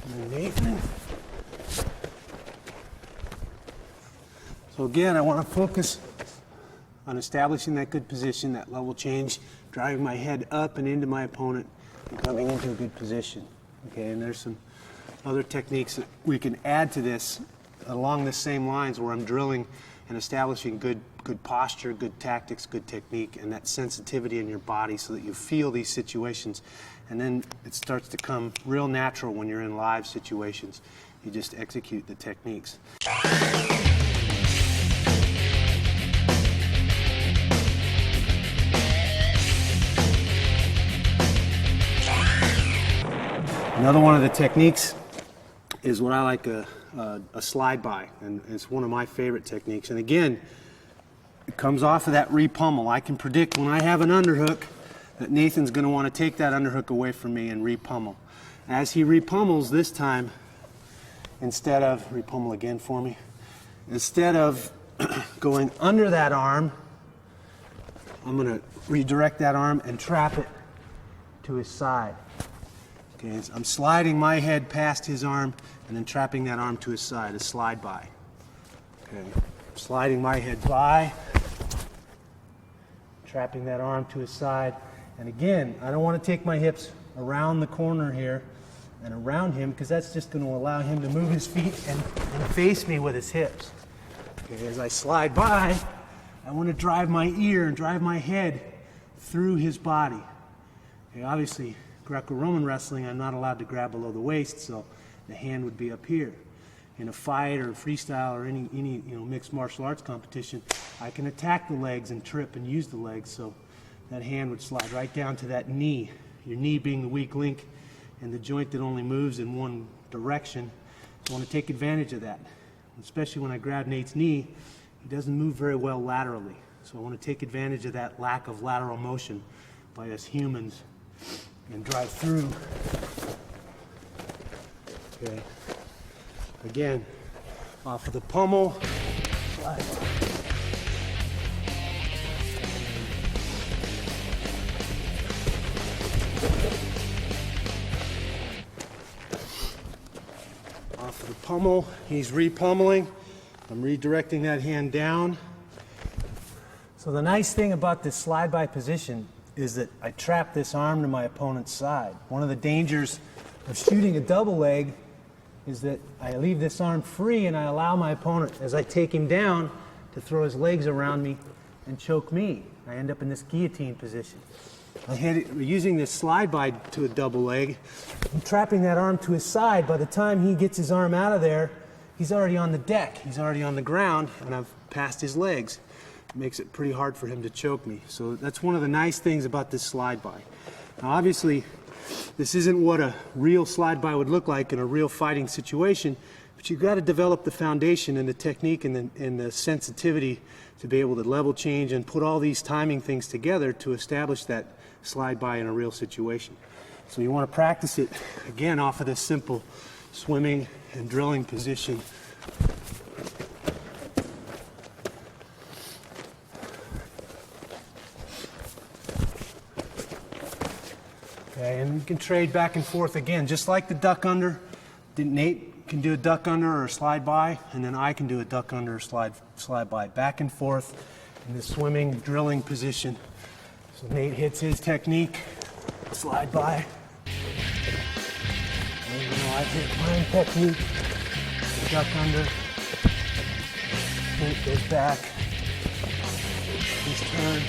And then Nathan. So again, I want to focus on establishing that good position, that level change, driving my head up and into my opponent, and coming into a good position. Okay, and there's some other techniques that we can add to this along the same lines where I'm drilling and establishing good posture, good tactics, good technique, and that sensitivity in your body so that you feel these situations. And then it starts to come real natural when you're in live situations. You just execute the techniques. Another one of the techniques is what I like a slide by, and it's one of my favorite techniques. And again, it comes off of that repummel. I can predict when I have an underhook that Nathan's going to want to take that underhook away from me and repummel. As he repummels this time, instead of repummel again for me, instead of going under that arm, I'm going to redirect that arm and trap it to his side. Okay, so I'm sliding my head past his arm and then trapping that arm to his side, a slide by. Okay, sliding my head by, trapping that arm to his side. And again, I don't want to take my hips around the corner here and around him, because that's just going to allow him to move his feet and face me with his hips. Okay, as I slide by, I want to drive my ear and drive my head through his body. Okay, obviously, Greco Roman Wrestling, I'm not allowed to grab below the waist, so the hand would be up here. In a fight or freestyle or any mixed martial arts competition, I can attack the legs and trip and use the legs, so that hand would slide right down to that knee. Your knee being the weak link and the joint that only moves in one direction. So I want to take advantage of that. Especially when I grab Nate's knee, he doesn't move very well laterally. So I want to take advantage of that lack of lateral motion by us humans and drive through. Okay. Again, off of the pommel, slide. Off of the pommel, he's re-pummeling. I'm redirecting that hand down. So the nice thing about this slide-by position is that I trap this arm to my opponent's side. One of the dangers of shooting a double leg is that I leave this arm free and I allow my opponent, as I take him down, to throw his legs around me and choke me. I end up in this guillotine position. Using this slide by to a double leg, I'm trapping that arm to his side. By the time he gets his arm out of there, he's already on the deck, he's already on the ground, and I've passed his legs. It makes it pretty hard for him to choke me. So that's one of the nice things about this slide by. Now obviously, this isn't what a real slide by would look like in a real fighting situation, but you've got to develop the foundation and the technique and the sensitivity to be able to level change and put all these timing things together to establish that slide by in a real situation. So you want to practice it again off of this simple swimming and drilling position. Okay, and you can trade back and forth again, just like the duck under. Nate can do a duck under or a slide by, and then I can do a duck under or slide by, back and forth in this swimming, drilling position. So Nate hits his technique, slide by. And I hit my technique, duck under. Nate goes back, his turn.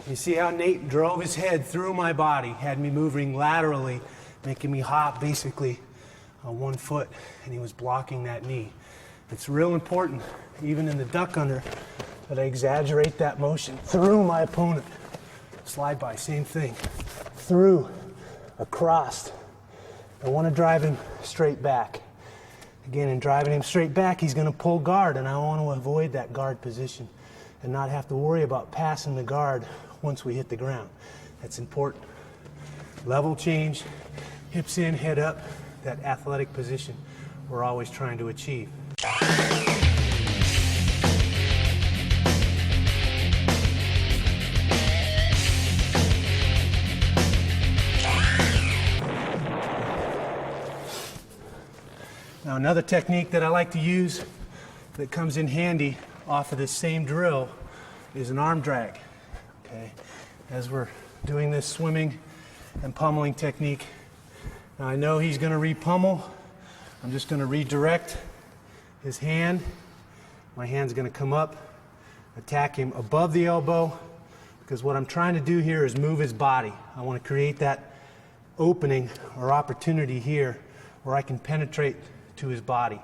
You see how Nate drove his head through my body, had me moving laterally, making me hop basically on 1 foot, and he was blocking that knee. It's real important, even in the duck under, that I exaggerate that motion through my opponent. Slide by, same thing. Through, across. I want to drive him straight back. Again, in driving him straight back, he's going to pull guard, and I want to avoid that guard position and not have to worry about passing the guard once we hit the ground. That's important. Level change, hips in, head up, that athletic position we're always trying to achieve. Now another technique that I like to use that comes in handy off of this same drill is an arm drag. Okay, as we're doing this swimming and pummeling technique. Now I know he's going to re-pummel. I'm just going to redirect his hand. My hand's going to come up, attack him above the elbow, because what I'm trying to do here is move his body. I want to create that opening or opportunity here where I can penetrate to his body.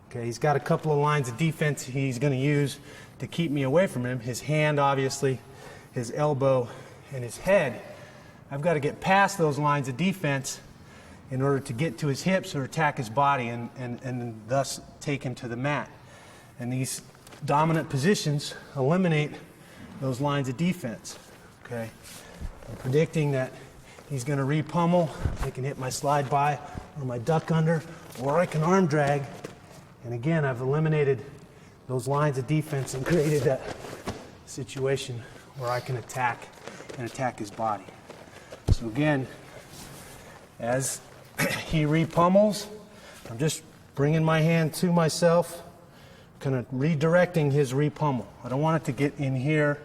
Okay, he's got a couple of lines of defense he's going to use to keep me away from him. His hand, obviously, his elbow, and his head. I've got to get past those lines of defense in order to get to his hips or attack his body and thus take him to the mat. And these dominant positions eliminate those lines of defense. Okay, I'm predicting that he's going to re-pummel. I can hit my slide by or my duck under, or I can arm drag. And again, I've eliminated those lines of defense and created that situation where I can attack and attack his body. So again, as he re-pummels, I'm just bringing my hand to myself, kind of redirecting his re-pummel. I don't want it to get in here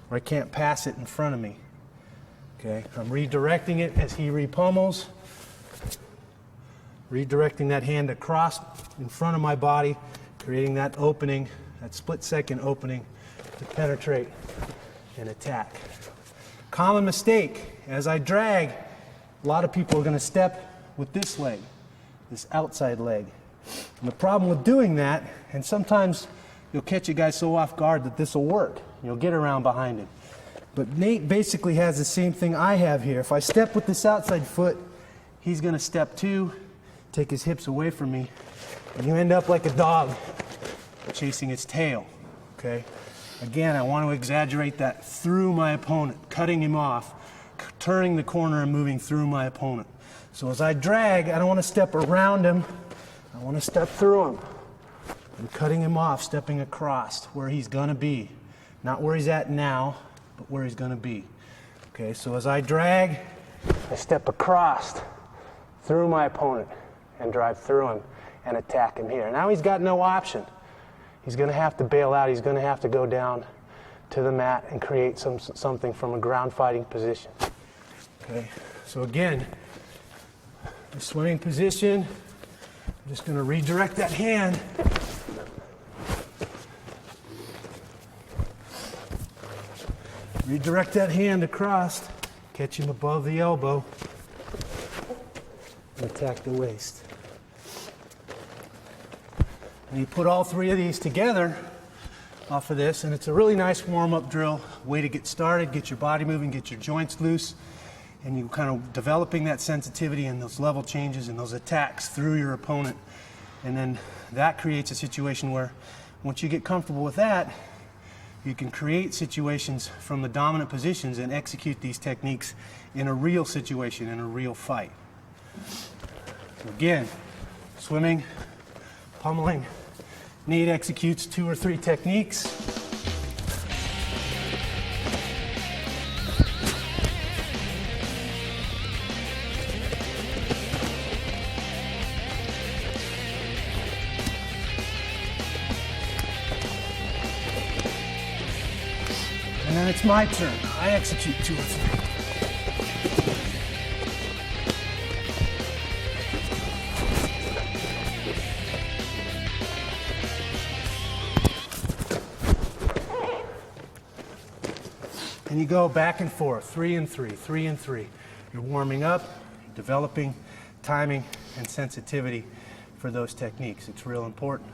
where I can't pass it in front of me. Okay, I'm redirecting it as he re-pummels, redirecting that hand across in front of my body, creating that opening, that split-second opening to penetrate and attack. Common mistake, as I drag, a lot of people are going to step with this leg, this outside leg. And the problem with doing that, and sometimes you'll catch a guy so off guard that this will work. You'll get around behind him. But Nate basically has the same thing I have here. If I step with this outside foot, he's going to step too, take his hips away from me, and you end up like a dog chasing its tail. Okay? Again, I want to exaggerate that through my opponent, cutting him off, turning the corner and moving through my opponent. So as I drag, I don't want to step around him. I want to step through him. I'm cutting him off, stepping across where he's going to be. Not where he's at now, but where he's going to be. Okay, so as I drag, I step across through my opponent and drive through him and attack him here. Now he's got no option. He's going to have to bail out. He's going to have to go down to the mat and create something from a ground fighting position. Okay, so again, the swimming position, I'm just going to redirect that hand. Redirect that hand across, catch him above the elbow, and attack the waist. And you put all three of these together off of this, and it's a really nice warm-up drill, way to get started, get your body moving, get your joints loose, and you kind of developing that sensitivity and those level changes and those attacks through your opponent. And then that creates a situation where once you get comfortable with that, you can create situations from the dominant positions and execute these techniques in a real situation, in a real fight. Again, swimming, pummeling. Nate executes 2 or 3 techniques. And then it's my turn. I execute 2 or 3. And you go back and forth, 3 and 3, 3 and 3. You're warming up, developing timing and sensitivity for those techniques. It's real important.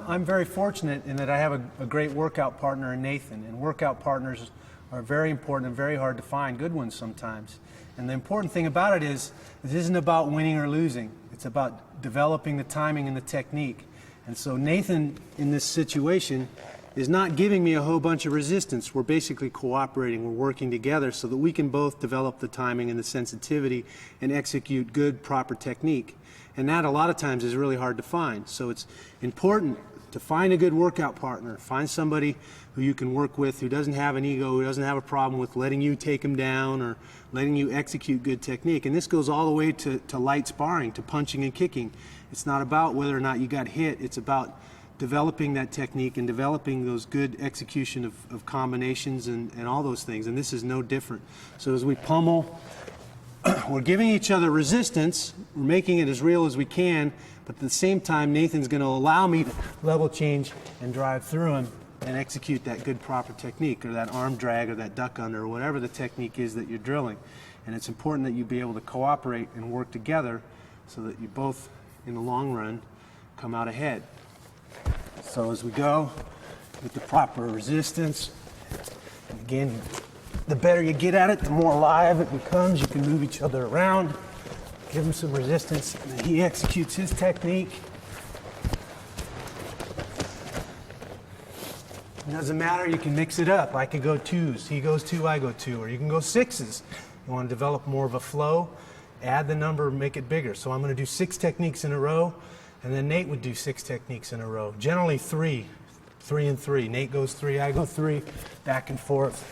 I'm very fortunate in that I have a great workout partner in Nathan, and workout partners are very important and very hard to find, good ones sometimes. And the important thing about it is, this isn't about winning or losing. It's about developing the timing and the technique. And so Nathan, in this situation, is not giving me a whole bunch of resistance. We're basically cooperating. We're working together so that we can both develop the timing and the sensitivity and execute good, proper technique. And that a lot of times is really hard to find. So it's important to find a good workout partner. Find somebody who you can work with, who doesn't have an ego, who doesn't have a problem with letting you take them down or letting you execute good technique. And this goes all the way to light sparring, to punching and kicking. It's not about whether or not you got hit. It's about developing that technique and developing those good execution of combinations and all those things. And this is no different. So as we pummel, we're giving each other resistance, we're making it as real as we can, but at the same time, Nathan's going to allow me to level change and drive through him and execute that good proper technique, or that arm drag, or that duck under, or whatever the technique is that you're drilling. And it's important that you be able to cooperate and work together so that you both, in the long run, come out ahead. So as we go with the proper resistance, again, The better you get at it, the more alive it becomes. You can move each other around, give him some resistance, and then he executes his technique. It doesn't matter, you can mix it up. I could go 2s, he goes 2, I go 2, or you can go 6s. You want to develop more of a flow, add the number, make it bigger. So I'm going to do 6 techniques in a row, and then Nate would do 6 techniques in a row. Generally 3 and 3. Nate goes 3, I go 3, back and forth.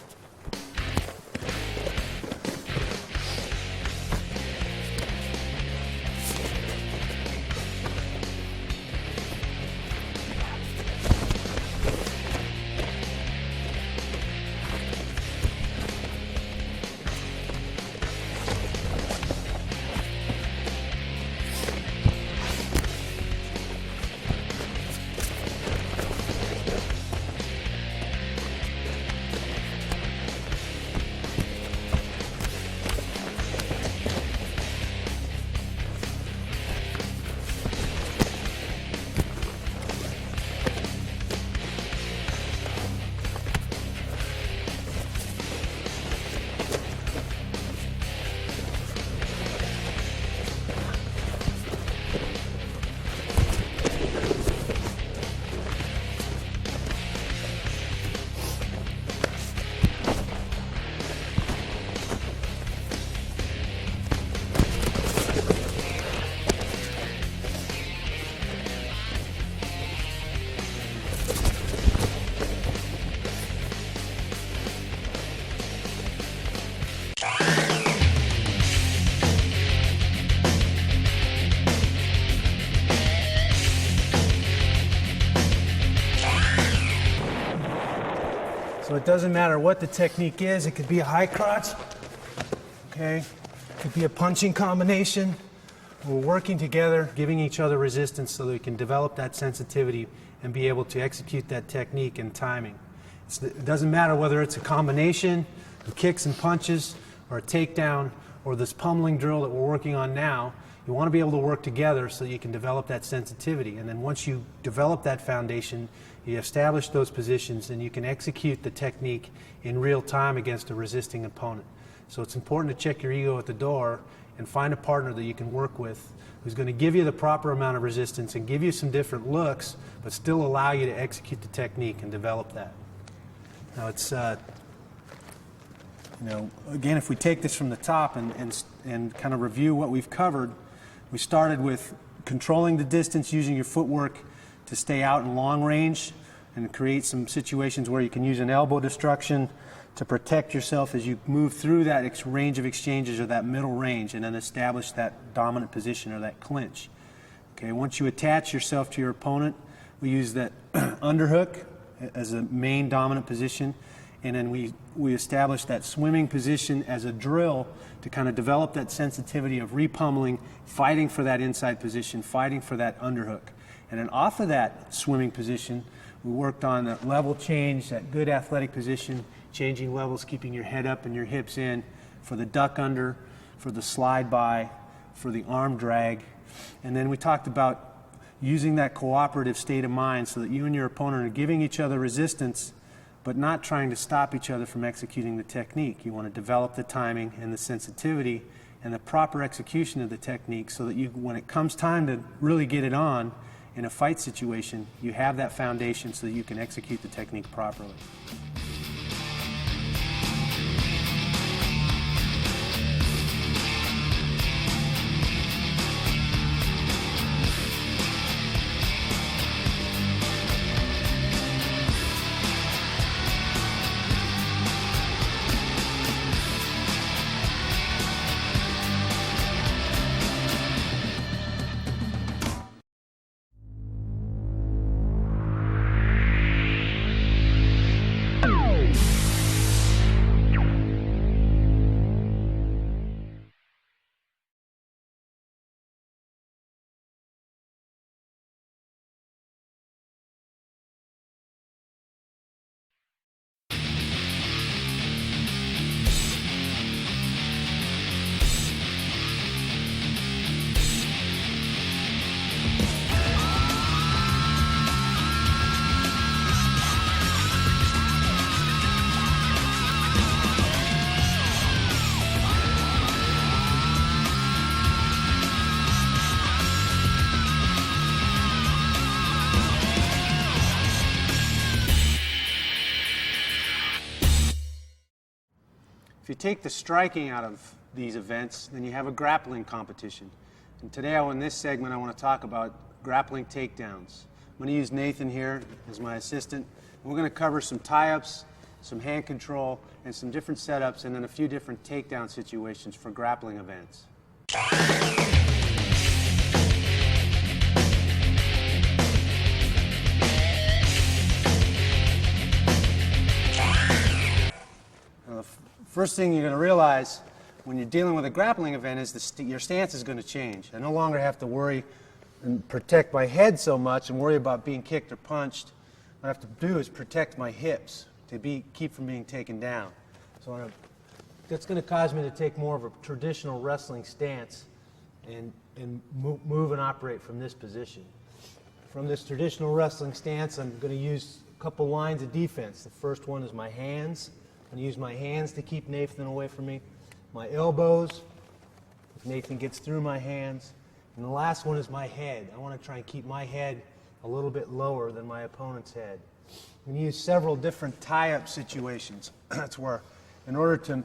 So it doesn't matter what the technique is. It could be a high crotch, okay? It could be a punching combination. We're working together, giving each other resistance so that we can develop that sensitivity and be able to execute that technique and timing. It doesn't matter whether it's a combination of kicks and punches or a takedown or this pummeling drill that we're working on now. You want to be able to work together so that you can develop that sensitivity. And then once you develop that foundation, you establish those positions and you can execute the technique in real time against a resisting opponent. So it's important to check your ego at the door and find a partner that you can work with who's going to give you the proper amount of resistance and give you some different looks, but still allow you to execute the technique and develop that. Now it's, again, if we take this from the top and kind of review what we've covered, we started with controlling the distance using your footwork to stay out in long range and create some situations where you can use an elbow destruction to protect yourself as you move through that range of exchanges or that middle range and then establish that dominant position or that clinch. Okay, once you attach yourself to your opponent, we use that underhook as a main dominant position, and then we establish that swimming position as a drill to kind of develop that sensitivity of repummeling, fighting for that inside position, fighting for that underhook. And then off of that swimming position, we worked on that level change, that good athletic position, changing levels, keeping your head up and your hips in for the duck under, for the slide by, for the arm drag. And then we talked about using that cooperative state of mind so that you and your opponent are giving each other resistance, but not trying to stop each other from executing the technique. You want to develop the timing and the sensitivity and the proper execution of the technique so that you, when it comes time to really get it on in a fight situation, you have that foundation so that you can execute the technique properly. If you take the striking out of these events, then you have a grappling competition. And today in this segment I want to talk about grappling takedowns. I'm going to use Nathan here as my assistant. And we're going to cover some tie-ups, some hand control, and some different setups, and then a few different takedown situations for grappling events. Now, the first thing you're going to realize when you're dealing with a grappling event is your stance is going to change. I no longer have to worry and protect my head so much and worry about being kicked or punched. What I have to do is protect my hips to keep from being taken down. So that's going to cause me to take more of a traditional wrestling stance and move and operate from this position. From this traditional wrestling stance, I'm going to use a couple lines of defense. The first one is my hands. I'm going to use my hands to keep Nathan away from me. My elbows, if Nathan gets through my hands. And the last one is my head. I want to try and keep my head a little bit lower than my opponent's head. We use several different tie-up situations. That's where, in order to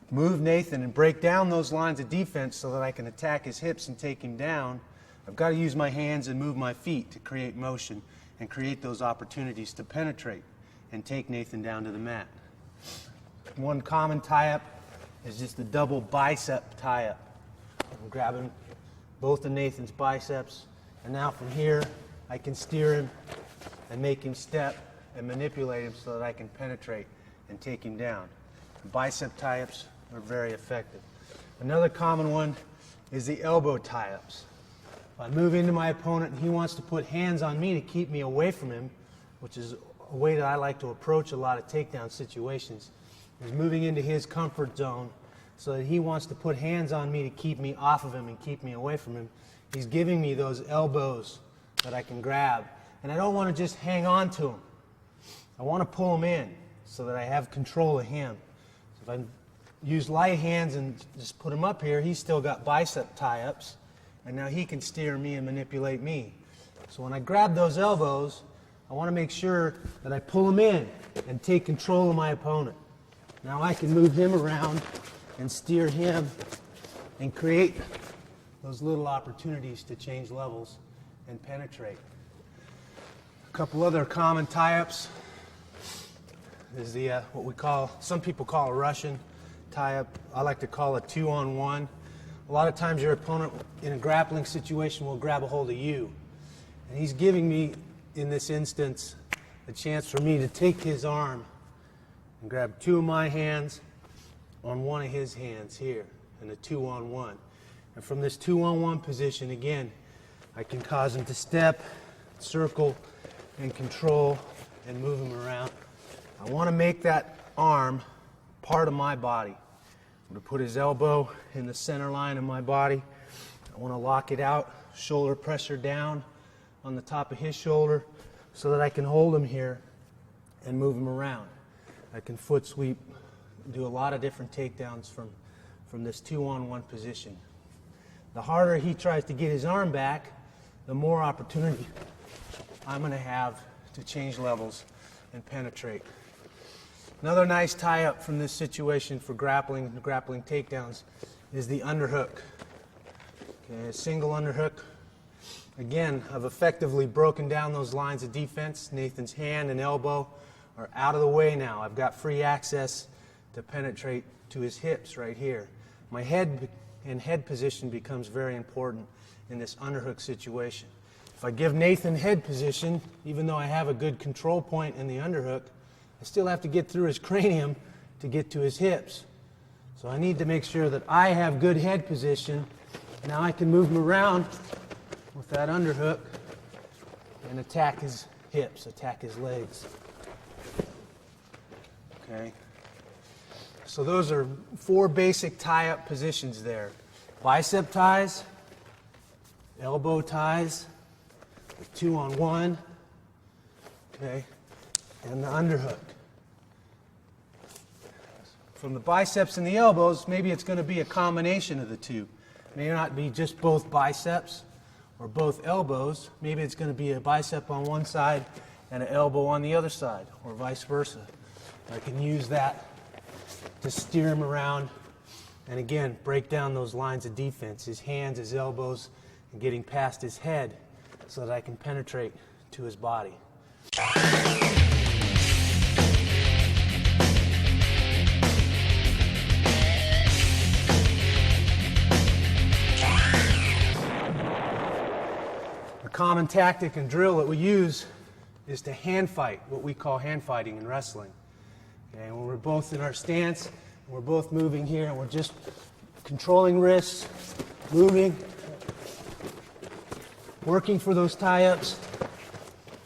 move Nathan and break down those lines of defense so that I can attack his hips and take him down, I've got to use my hands and move my feet to create motion and create those opportunities to penetrate and take Nathan down to the mat. One common tie-up is just a double bicep tie-up. I'm grabbing both of Nathan's biceps, and now from here I can steer him and make him step and manipulate him so that I can penetrate and take him down. Bicep tie-ups are very effective. Another common one is the elbow tie-ups. If I move into my opponent and he wants to put hands on me to keep me away from him, which is a way that I like to approach a lot of takedown situations, is moving into his comfort zone so that he wants to put hands on me to keep me off of him and keep me away from him. He's giving me those elbows that I can grab, and I don't want to just hang on to him. I want to pull him in so that I have control of him. So if I use light hands and just put him up here, he's still got bicep tie-ups, and now he can steer me and manipulate me. So when I grab those elbows, I want to make sure that I pull him in and take control of my opponent. Now I can move him around and steer him and create those little opportunities to change levels and penetrate. A couple other common tie-ups is what some people call a Russian tie-up. I like to call it 2-on-1. A lot of times your opponent in a grappling situation will grab a hold of you. And he's giving me, in this instance, a chance for me to take his arm and grab two of my hands on one of his hands here in a 2-on-1. And from this 2-on-1 position, again, I can cause him to step, circle, and control and move him around. I want to make that arm part of my body. I'm going to put his elbow in the center line of my body. I want to lock it out, shoulder pressure down on the top of his shoulder so that I can hold him here and move him around. I can foot sweep, do a lot of different takedowns from this 2-on-1 position. The harder he tries to get his arm back, the more opportunity I'm going to have to change levels and penetrate. Another nice tie-up from this situation for grappling takedowns is the underhook. Okay, a single underhook. Again, I've effectively broken down those lines of defense. Nathan's hand and elbow are out of the way now. I've got free access to penetrate to his hips right here. My head and head position becomes very important in this underhook situation. If I give Nathan head position, even though I have a good control point in the underhook, I still have to get through his cranium to get to his hips. So I need to make sure that I have good head position. Now I can move him around with that underhook and attack his hips, attack his legs. Okay. So those are 4 basic tie-up positions there. Bicep ties, elbow ties, the 2-on-1, okay, and the underhook. From the biceps and the elbows, maybe it's going to be a combination of the two. It may not be just both biceps or both elbows. Maybe it's going to be a bicep on one side and an elbow on the other side, or vice versa. I can use that to steer him around, and again, break down those lines of defense, his hands, his elbows, and getting past his head so that I can penetrate to his body. A common tactic and drill that we use is to hand fight, what we call hand fighting in wrestling. Okay, when we're both in our stance, and we're both moving here, and we're just controlling wrists, moving, working for those tie-ups.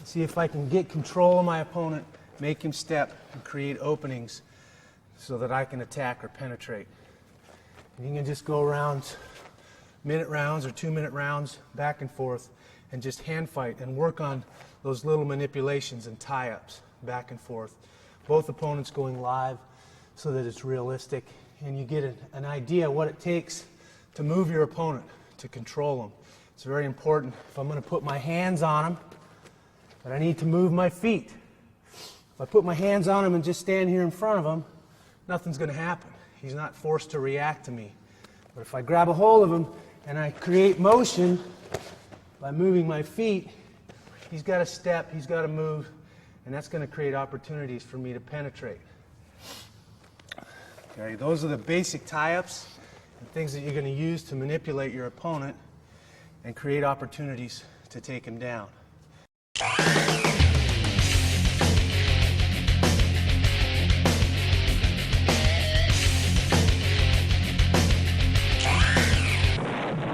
See if I can get control of my opponent, make him step, and create openings so that I can attack or penetrate. And you can just go around minute rounds or 2-minute rounds, back and forth, and just hand fight and work on those little manipulations and tie-ups, back and forth. Both opponents going live so that it's realistic, and you get an idea what it takes to move your opponent, to control them. It's very important. If I'm going to put my hands on him, but I need to move my feet. If I put my hands on him and just stand here in front of him, nothing's going to happen. He's not forced to react to me. But if I grab a hold of him and I create motion by moving my feet, he's got to step, he's got to move, and that's going to create opportunities for me to penetrate. Okay, those are the basic tie-ups and things that you're going to use to manipulate your opponent and create opportunities to take him down.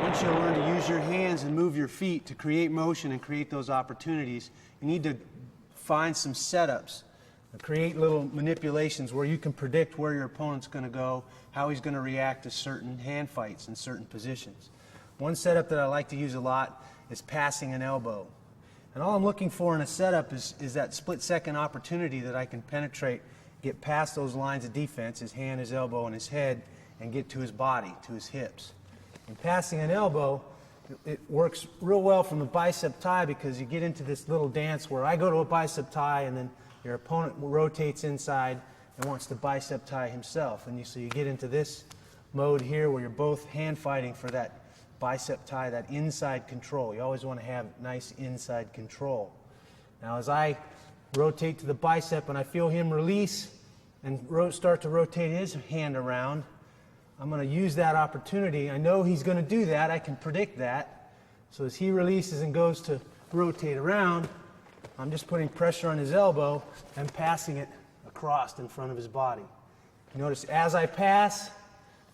Once you learn to use your hands and move your feet to create motion and create those opportunities, you need to find some setups, create little manipulations where you can predict where your opponent's going to go, how he's going to react to certain hand fights in certain positions. One setup that I like to use a lot is passing an elbow. And all I'm looking for in a setup is that split-second opportunity that I can penetrate, get past those lines of defense, his hand, his elbow, and his head, and get to his body, to his hips. And passing an elbow, it works real well from the bicep tie because you get into this little dance where I go to a bicep tie and then your opponent rotates inside and wants to bicep tie himself. And so you get into this mode here where you're both hand fighting for that bicep tie, that inside control. You always want to have nice inside control. Now as I rotate to the bicep and I feel him release and start to rotate his hand around, I'm going to use that opportunity. I know he's going to do that. I can predict that. So as he releases and goes to rotate around, I'm just putting pressure on his elbow and passing it across in front of his body. Notice as I pass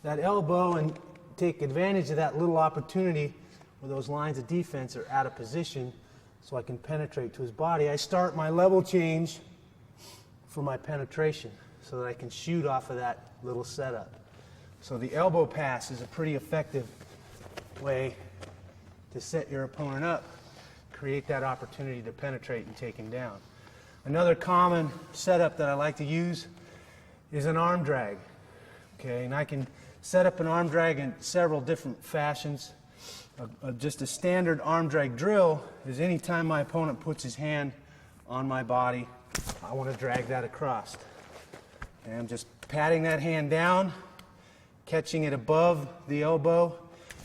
that elbow and take advantage of that little opportunity where those lines of defense are out of position so I can penetrate to his body, I start my level change for my penetration so that I can shoot off of that little setup. So the elbow pass is a pretty effective way to set your opponent up, create that opportunity to penetrate and take him down. Another common setup that I like to use is an arm drag. Okay, and I can set up an arm drag in several different fashions. Just a standard arm drag drill is any time my opponent puts his hand on my body, I want to drag that across. And I'm just patting that hand down, catching it above the elbow,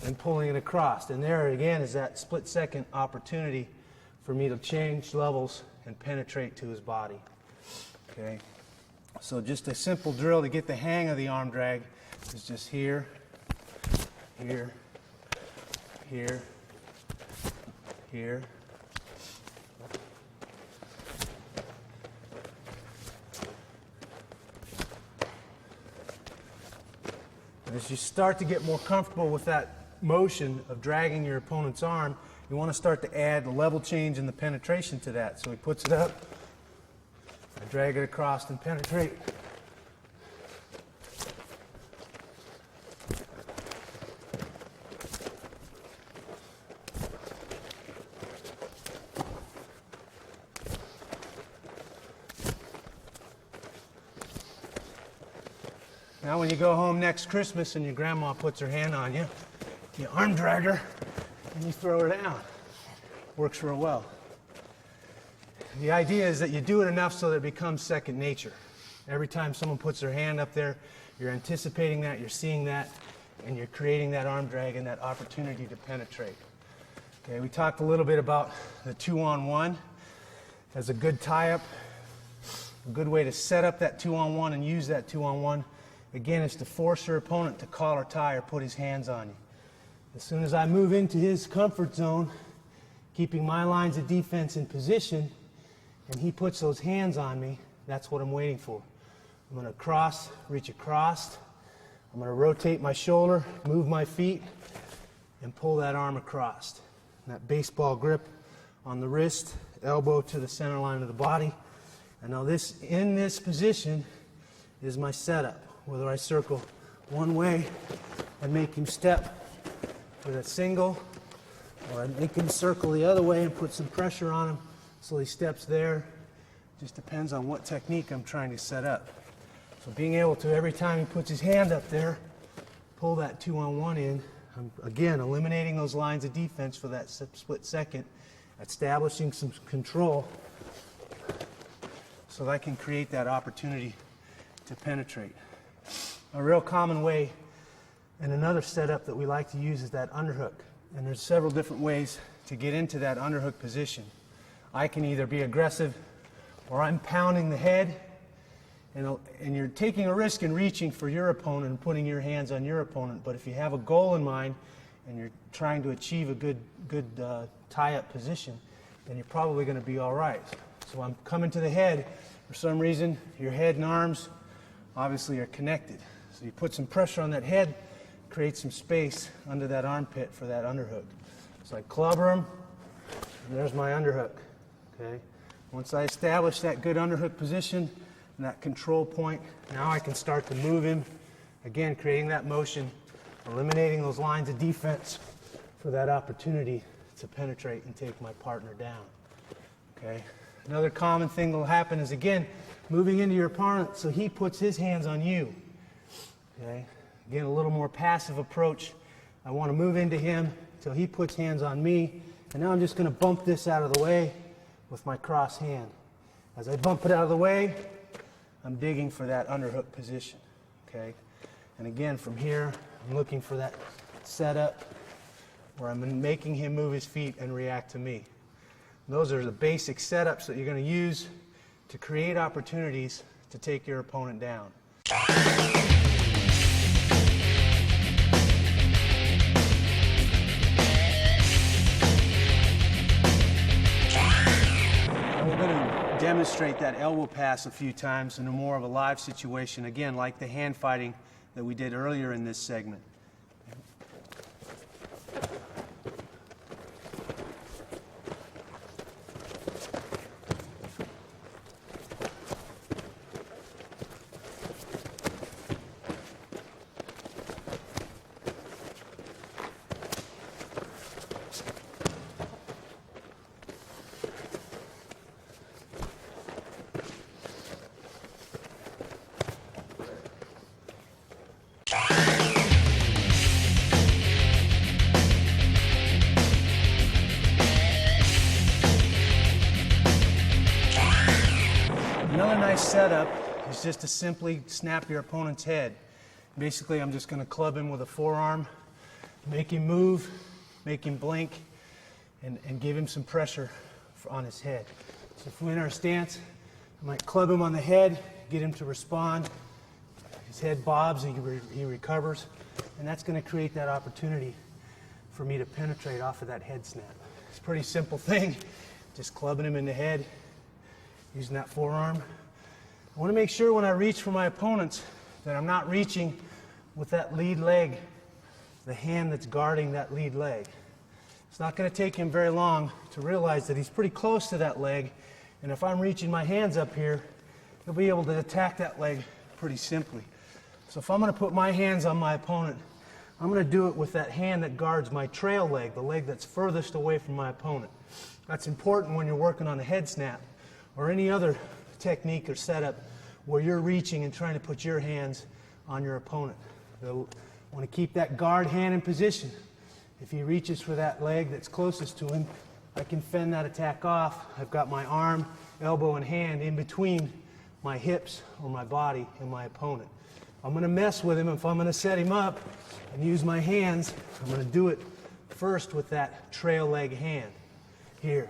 and pulling it across. And there again is that split-second opportunity for me to change levels and penetrate to his body. Okay, so just a simple drill to get the hang of the arm drag is just here, here, here, here. And as you start to get more comfortable with that motion of dragging your opponent's arm, you want to start to add the level change and the penetration to that. So he puts it up, I drag it across and penetrate. Now when you go home next Christmas and your grandma puts her hand on you, you arm drag her and you throw her down. Works real well. The idea is that you do it enough so that it becomes second nature. Every time someone puts their hand up there, You're anticipating that, you're seeing that, and you're creating that arm drag and that opportunity to penetrate. Okay, we talked a little bit about the 2-on-1 as a good tie-up. A good way to set up that 2-on-1 and use that 2-on-1, again, is to force your opponent to collar tie or put his hands on you. As soon as I move into his comfort zone, keeping my lines of defense in position, and he puts those hands on me, that's what I'm waiting for. I'm going to cross, reach across. I'm going to rotate my shoulder, move my feet, and pull that arm across. And that baseball grip on the wrist, elbow to the center line of the body. And now in this position is my setup. Whether I circle one way and make him step with a single, or I make him circle the other way and put some pressure on him so he steps there. Just depends on what technique I'm trying to set up. So being able to, every time he puts his hand up there, pull that 2-on-1 in, I'm again eliminating those lines of defense for that split second, establishing some control so that I can create that opportunity to penetrate. A real common way and another setup that we like to use is that underhook. And there's several different ways to get into that underhook position. I can either be aggressive or I'm pounding the head, and you're taking a risk in reaching for your opponent and putting your hands on your opponent. But if you have a goal in mind and you're trying to achieve a good tie-up position, then you're probably going to be all right. So I'm coming to the head. For some reason, your head and arms obviously are connected. So you put some pressure on that head, create some space under that armpit for that underhook. So I clobber him, and there's my underhook. Okay. Once I establish that good underhook position and that control point, now I can start to move him, again creating that motion, eliminating those lines of defense for that opportunity to penetrate and take my partner down. Okay. Another common thing that will happen is, again, moving into your opponent so he puts his hands on you. Okay. Again, a little more passive approach. I want to move into him until he puts hands on me, and now I'm just going to bump this out of the way with my cross hand. As I bump it out of the way, I'm digging for that underhook position. Okay. And again, from here, I'm looking for that setup where I'm making him move his feet and react to me. Those are the basic setups that you're going to use to create opportunities to take your opponent down. We're going to demonstrate that elbow pass a few times in a more of a live situation, again, like the hand fighting that we did earlier in this segment. Another nice setup is just to simply snap your opponent's head. Basically, I'm just going to club him with a forearm, make him move, make him blink, and give him some pressure on his head. So if we're in our stance, I might club him on the head, get him to respond. His head bobs and he recovers, and that's going to create that opportunity for me to penetrate off of that head snap. It's a pretty simple thing, just clubbing him in the head, using that forearm. I want to make sure when I reach for my opponents that I'm not reaching with that lead leg, the hand that's guarding that lead leg. It's not going to take him very long to realize that he's pretty close to that leg, and if I'm reaching my hands up here, he'll be able to attack that leg pretty simply. So if I'm going to put my hands on my opponent, I'm going to do it with that hand that guards my trail leg, the leg that's furthest away from my opponent. That's important when you're working on a head snap or any other technique or setup where you're reaching and trying to put your hands on your opponent. You'll want to keep that guard hand in position. If he reaches for that leg that's closest to him, I can fend that attack off. I've got my arm, elbow, and hand in between my hips or my body and my opponent. I'm going to mess with him. If I'm going to set him up and use my hands, I'm going to do it first with that trail leg hand. Here.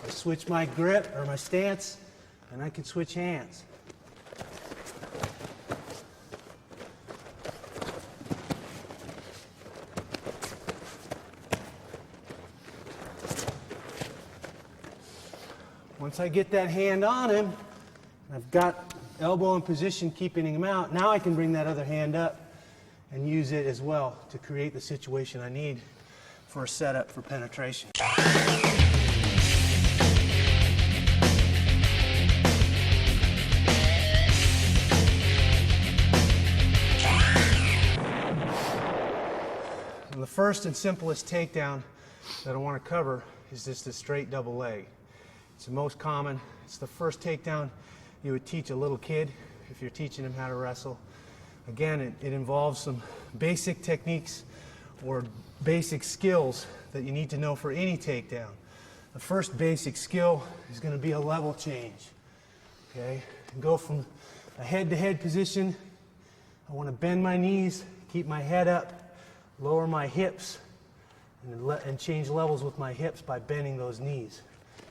I switch my grip or my stance, and I can switch hands. Once I get that hand on him, I've got elbow in position keeping him out, now I can bring that other hand up and use it as well to create the situation I need for a setup for penetration. And the first and simplest takedown that I want to cover is just a straight double leg. It's the most common. It's the first takedown you would teach a little kid if you're teaching him how to wrestle. Again, it involves some basic techniques or basic skills that you need to know for any takedown. The first basic skill is going to be a level change. Okay? And go from a head-to-head position. I want to bend my knees, keep my head up, lower my hips, and change levels with my hips by bending those knees.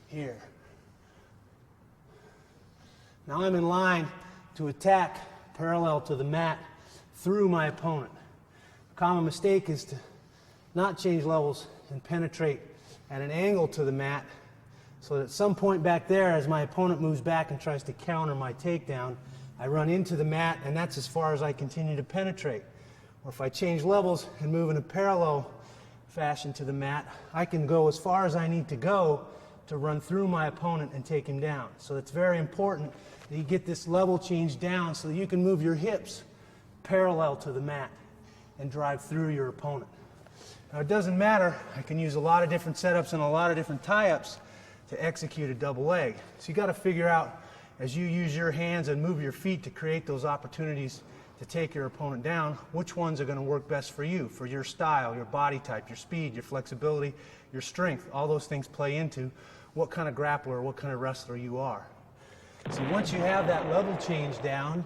Here. Now I'm in line to attack parallel to the mat through my opponent. A common mistake is to not change levels and penetrate at an angle to the mat, so that at some point back there, as my opponent moves back and tries to counter my takedown, I run into the mat, and that's as far as I continue to penetrate. Or if I change levels and move in a parallel fashion to the mat, I can go as far as I need to go to run through my opponent and take him down. So it's very important that you get this level change down so that you can move your hips parallel to the mat and drive through your opponent. Now it doesn't matter, I can use a lot of different setups and a lot of different tie-ups to execute a double leg. So you got to figure out, as you use your hands and move your feet to create those opportunities to take your opponent down, which ones are going to work best for you, for your style, your body type, your speed, your flexibility, your strength. All those things play into what kind of grappler, what kind of wrestler you are. So once you have that level change down,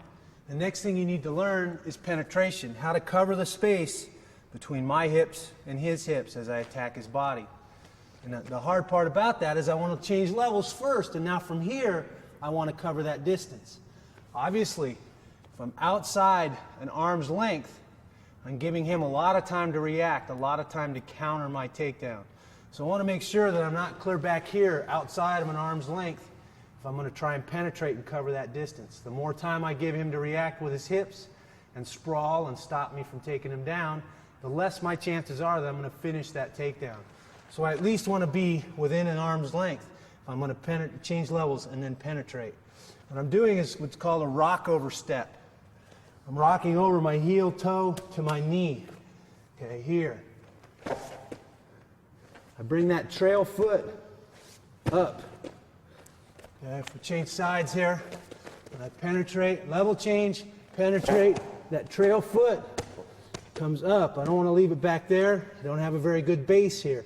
the next thing you need to learn is penetration, how to cover the space between my hips and his hips as I attack his body. And the hard part about that is I want to change levels first, and now from here, I want to cover that distance. Obviously, if I'm outside an arm's length, I'm giving him a lot of time to react, a lot of time to counter my takedown. So I want to make sure that I'm not clear back here outside of an arm's length if I'm going to try and penetrate and cover that distance. The more time I give him to react with his hips and sprawl and stop me from taking him down, the less my chances are that I'm going to finish that takedown. So I at least want to be within an arm's length if I'm going to change levels and then penetrate. What I'm doing is what's called a rock over step. I'm rocking over my heel toe to my knee. Okay, here. I bring that trail foot up. Okay, if we change sides here, and I penetrate, level change, penetrate, that trail foot comes up. I don't want to leave it back there. I don't have a very good base here.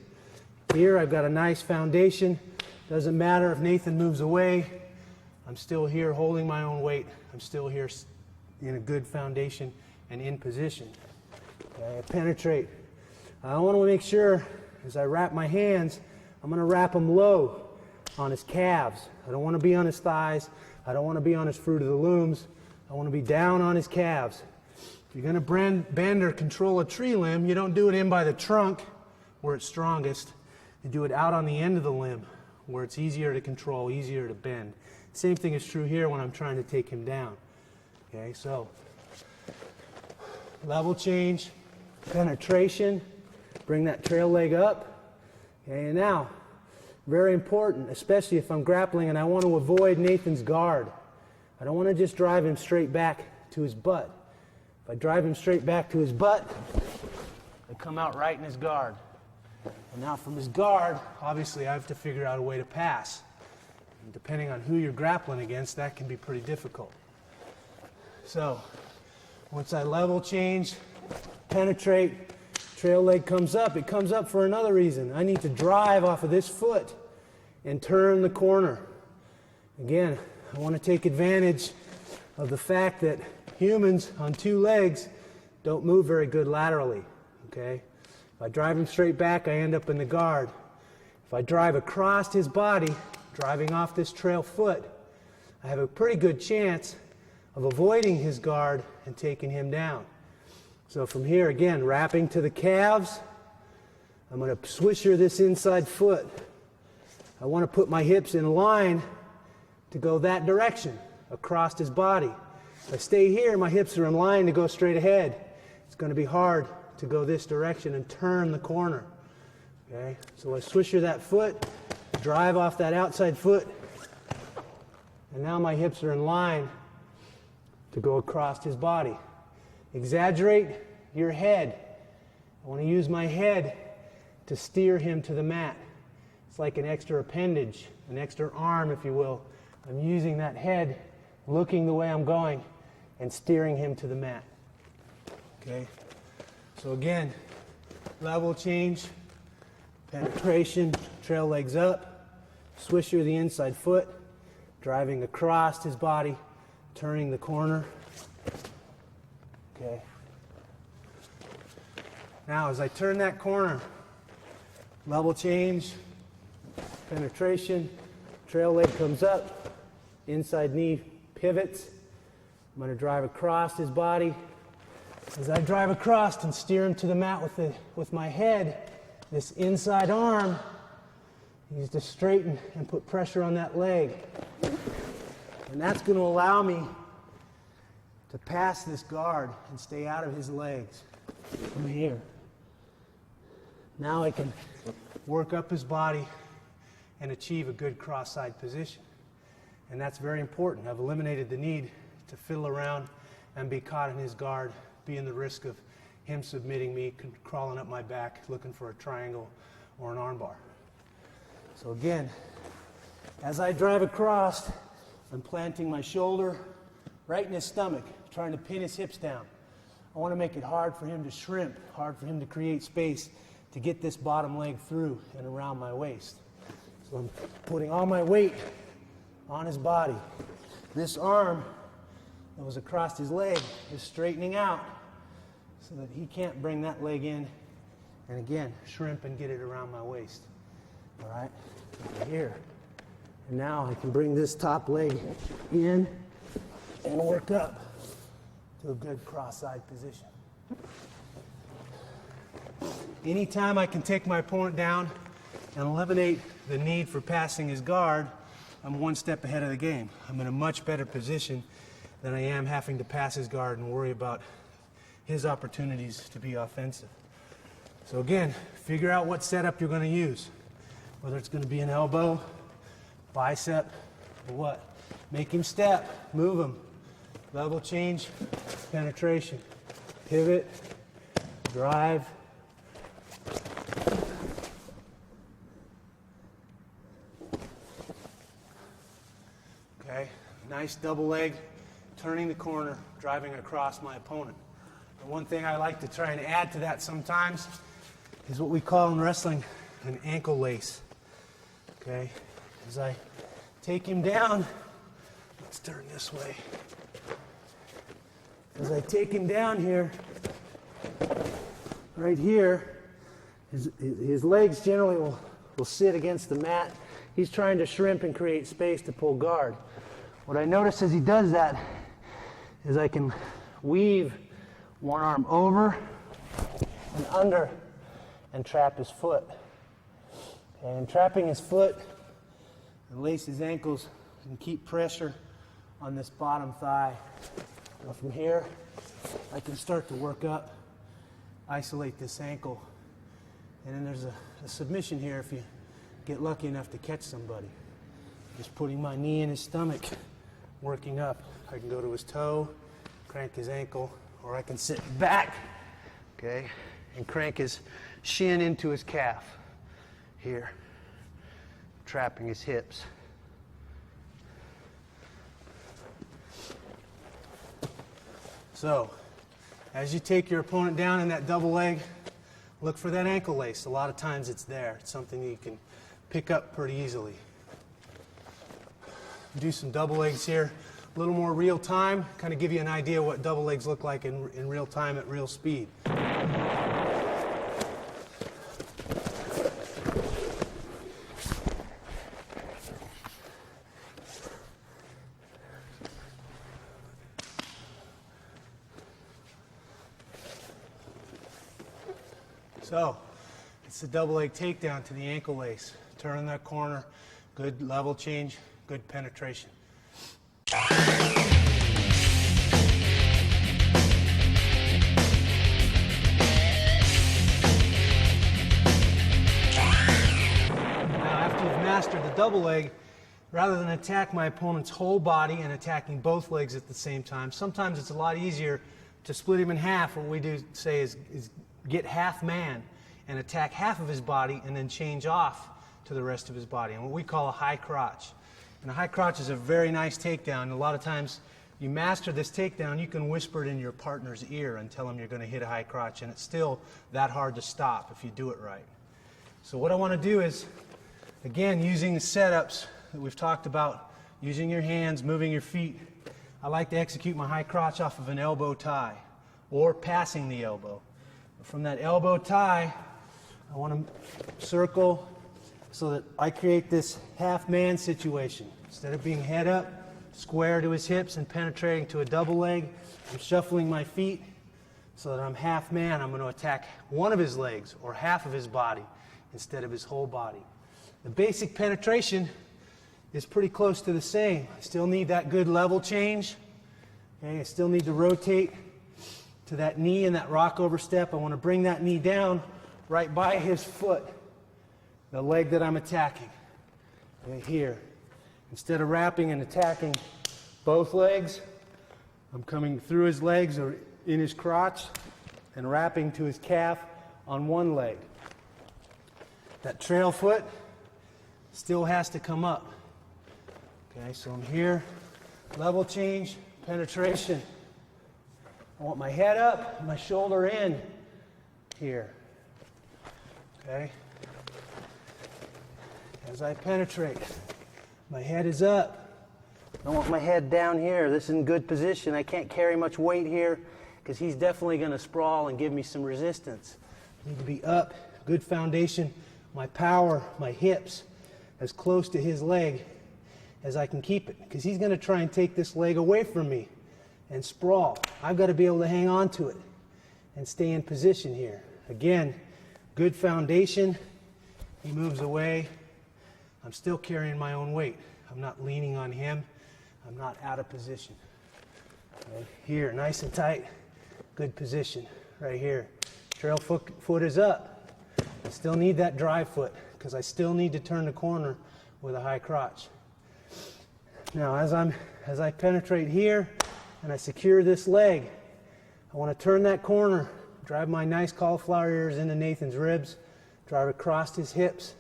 Here I've got a nice foundation. Doesn't matter if Nathan moves away. I'm still here holding my own weight. I'm still here in a good foundation and in position. Okay, I penetrate. I want to make sure as I wrap my hands, I'm going to wrap them low on his calves. I don't want to be on his thighs. I don't want to be on his fruit of the looms. I want to be down on his calves. If you're going to bend or control a tree limb, you don't do it in by the trunk where it's strongest. You do it out on the end of the limb where it's easier to control, easier to bend. Same thing is true here when I'm trying to take him down. Okay, so level change, penetration, bring that trail leg up. Okay, and now, very important, especially if I'm grappling and I want to avoid Nathan's guard. I don't want to just drive him straight back to his butt. If I drive him straight back to his butt, I come out right in his guard. And now from his guard, obviously I have to figure out a way to pass. And depending on who you're grappling against, that can be pretty difficult. So, once I level change, penetrate, trail leg comes up. It comes up for another reason. I need to drive off of this foot and turn the corner. Again, I want to take advantage of the fact that humans on two legs don't move very good laterally, okay? If I drive him straight back, I end up in the guard. If I drive across his body, driving off this trail foot, I have a pretty good chance of avoiding his guard and taking him down. So from here, again, wrapping to the calves, I'm going to swisher this inside foot. I want to put my hips in line to go that direction, across his body. If I stay here, my hips are in line to go straight ahead. It's going to be hard to go this direction and turn the corner. Okay, so I swisher that foot, drive off that outside foot, and now my hips are in line to go across his body. Exaggerate your head. I want to use my head to steer him to the mat. It's like an extra appendage, an extra arm, if you will. I'm using that head, looking the way I'm going, and steering him to the mat. Okay? So again, level change, penetration, trail legs up, swisher the inside foot, driving across his body, turning the corner. Okay. Now as I turn that corner, level change, penetration, trail leg comes up, inside knee pivots. I'm going to drive across his body. As I drive across and steer him to the mat with my head, this inside arm needs to straighten and put pressure on that leg. And that's going to allow me to pass this guard and stay out of his legs from here. Now I can work up his body and achieve a good cross-side position. And that's very important. I've eliminated the need to fiddle around and be caught in his guard, being the risk of him submitting me, crawling up my back, looking for a triangle or an armbar. So again, as I drive across, I'm planting my shoulder right in his stomach, trying to pin his hips down. I want to make it hard for him to shrimp, hard for him to create space to get this bottom leg through and around my waist. So I'm putting all my weight on his body. This arm that was across his leg is straightening out so that he can't bring that leg in and again shrimp and get it around my waist. All right, here. And now I can bring this top leg in and work up to a good cross-side position. Anytime I can take my opponent down and eliminate the need for passing his guard, I'm one step ahead of the game. I'm in a much better position than I am having to pass his guard and worry about his opportunities to be offensive. So again, figure out what setup you're going to use, whether it's going to be an elbow, bicep, or what. Make him step, move him. Level change, penetration, pivot, drive. Okay, nice double leg, turning the corner, driving across my opponent. And one thing I like to try and add to that sometimes is what we call in wrestling an ankle lace. Okay, as I take him down, let's turn this way. As I take him down here, right here, his legs generally will sit against the mat. He's trying to shrimp and create space to pull guard. What I notice as he does that is I can weave one arm over and under and trap his foot. And trapping his foot and lace his ankles and keep pressure on this bottom thigh. Now from here, I can start to work up, isolate this ankle, and then there's a submission here if you get lucky enough to catch somebody. Just putting my knee in his stomach, working up. I can go to his toe, crank his ankle, or I can sit back, okay, and crank his shin into his calf here, trapping his hips. So, as you take your opponent down in that double leg, look for that ankle lace. A lot of times it's there. It's something that you can pick up pretty easily. do some double legs here. A little more real time, kind of give you an idea what double legs look like in real time at real speed. So, it's the double leg takedown to the ankle lace. Turn in that corner, good level change, good penetration. Now, after you've mastered the double leg, rather than attack my opponent's whole body and attacking both legs at the same time, sometimes it's a lot easier to split him in half. What we do say is get half man and attack half of his body and then change off to the rest of his body, and what we call a high crotch. And a high crotch is a very nice takedown. A lot of times you master this takedown, you can whisper it in your partner's ear and tell him you're going to hit a high crotch, and it's still that hard to stop if you do it right. So what I want to do is, again, using the setups that we've talked about, using your hands, moving your feet, I like to execute my high crotch off of an elbow tie or passing the elbow. From that elbow tie, I want to circle so that I create this half-man situation. Instead of being head up, square to his hips and penetrating to a double leg, I'm shuffling my feet so that I'm half-man. I'm going to attack one of his legs or half of his body instead of his whole body. The basic penetration is pretty close to the same. I still need that good level change. Okay, I still need to rotate to that knee and that rock over step. I want to bring that knee down right by his foot, the leg that I'm attacking. Right here. Instead of wrapping and attacking both legs, I'm coming through his legs or in his crotch and wrapping to his calf on one leg. That trail foot still has to come up. Okay, so I'm here, level change, penetration. I want my head up, my shoulder in here. Okay? As I penetrate, my head is up. I want my head down here. This is in good position. I can't carry much weight here because he's definitely going to sprawl and give me some resistance. I need to be up, good foundation, my power, my hips, as close to his leg as I can keep it, because he's going to try and take this leg away from me and sprawl. I've got to be able to hang on to it and stay in position here. Again, good foundation. He moves away. I'm still carrying my own weight. I'm not leaning on him. I'm not out of position. Okay. Here, nice and tight. Good position right here. Trail foot is up. I still need that drive foot because I still need to turn the corner with a high crotch. Now, as I penetrate here and I secure this leg, I want to turn that corner, drive my nice cauliflower ears into Nathan's ribs, drive across his hips,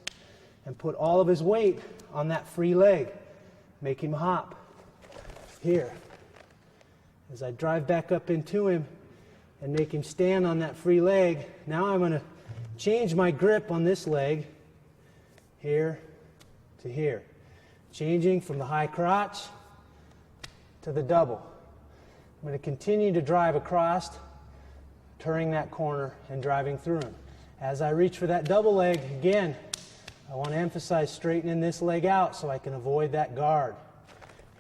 and put all of his weight on that free leg. Make him hop. Here. As I drive back up into him and make him stand on that free leg, now I'm going to change my grip on this leg, here to here. Changing from the high crotch to the double. I'm going to continue to drive across, turning that corner and driving through him. As I reach for that double leg, again, I want to emphasize straightening this leg out so I can avoid that guard.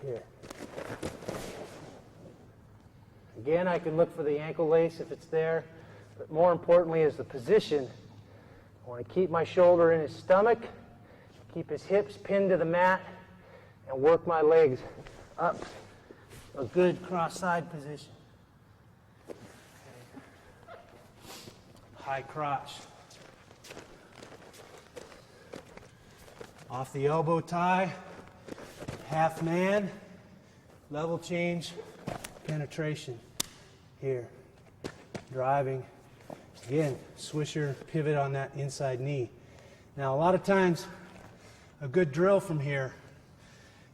Here. Again, I can look for the ankle lace if it's there, but more importantly is the position. I want to keep my shoulder in his stomach, keep his hips pinned to the mat, and work my legs up. A good cross-side position. Okay. High crotch. Off the elbow tie, half man, level change, penetration. Here. Driving. Again, swisher, pivot on that inside knee. Now, a lot of times, a good drill from here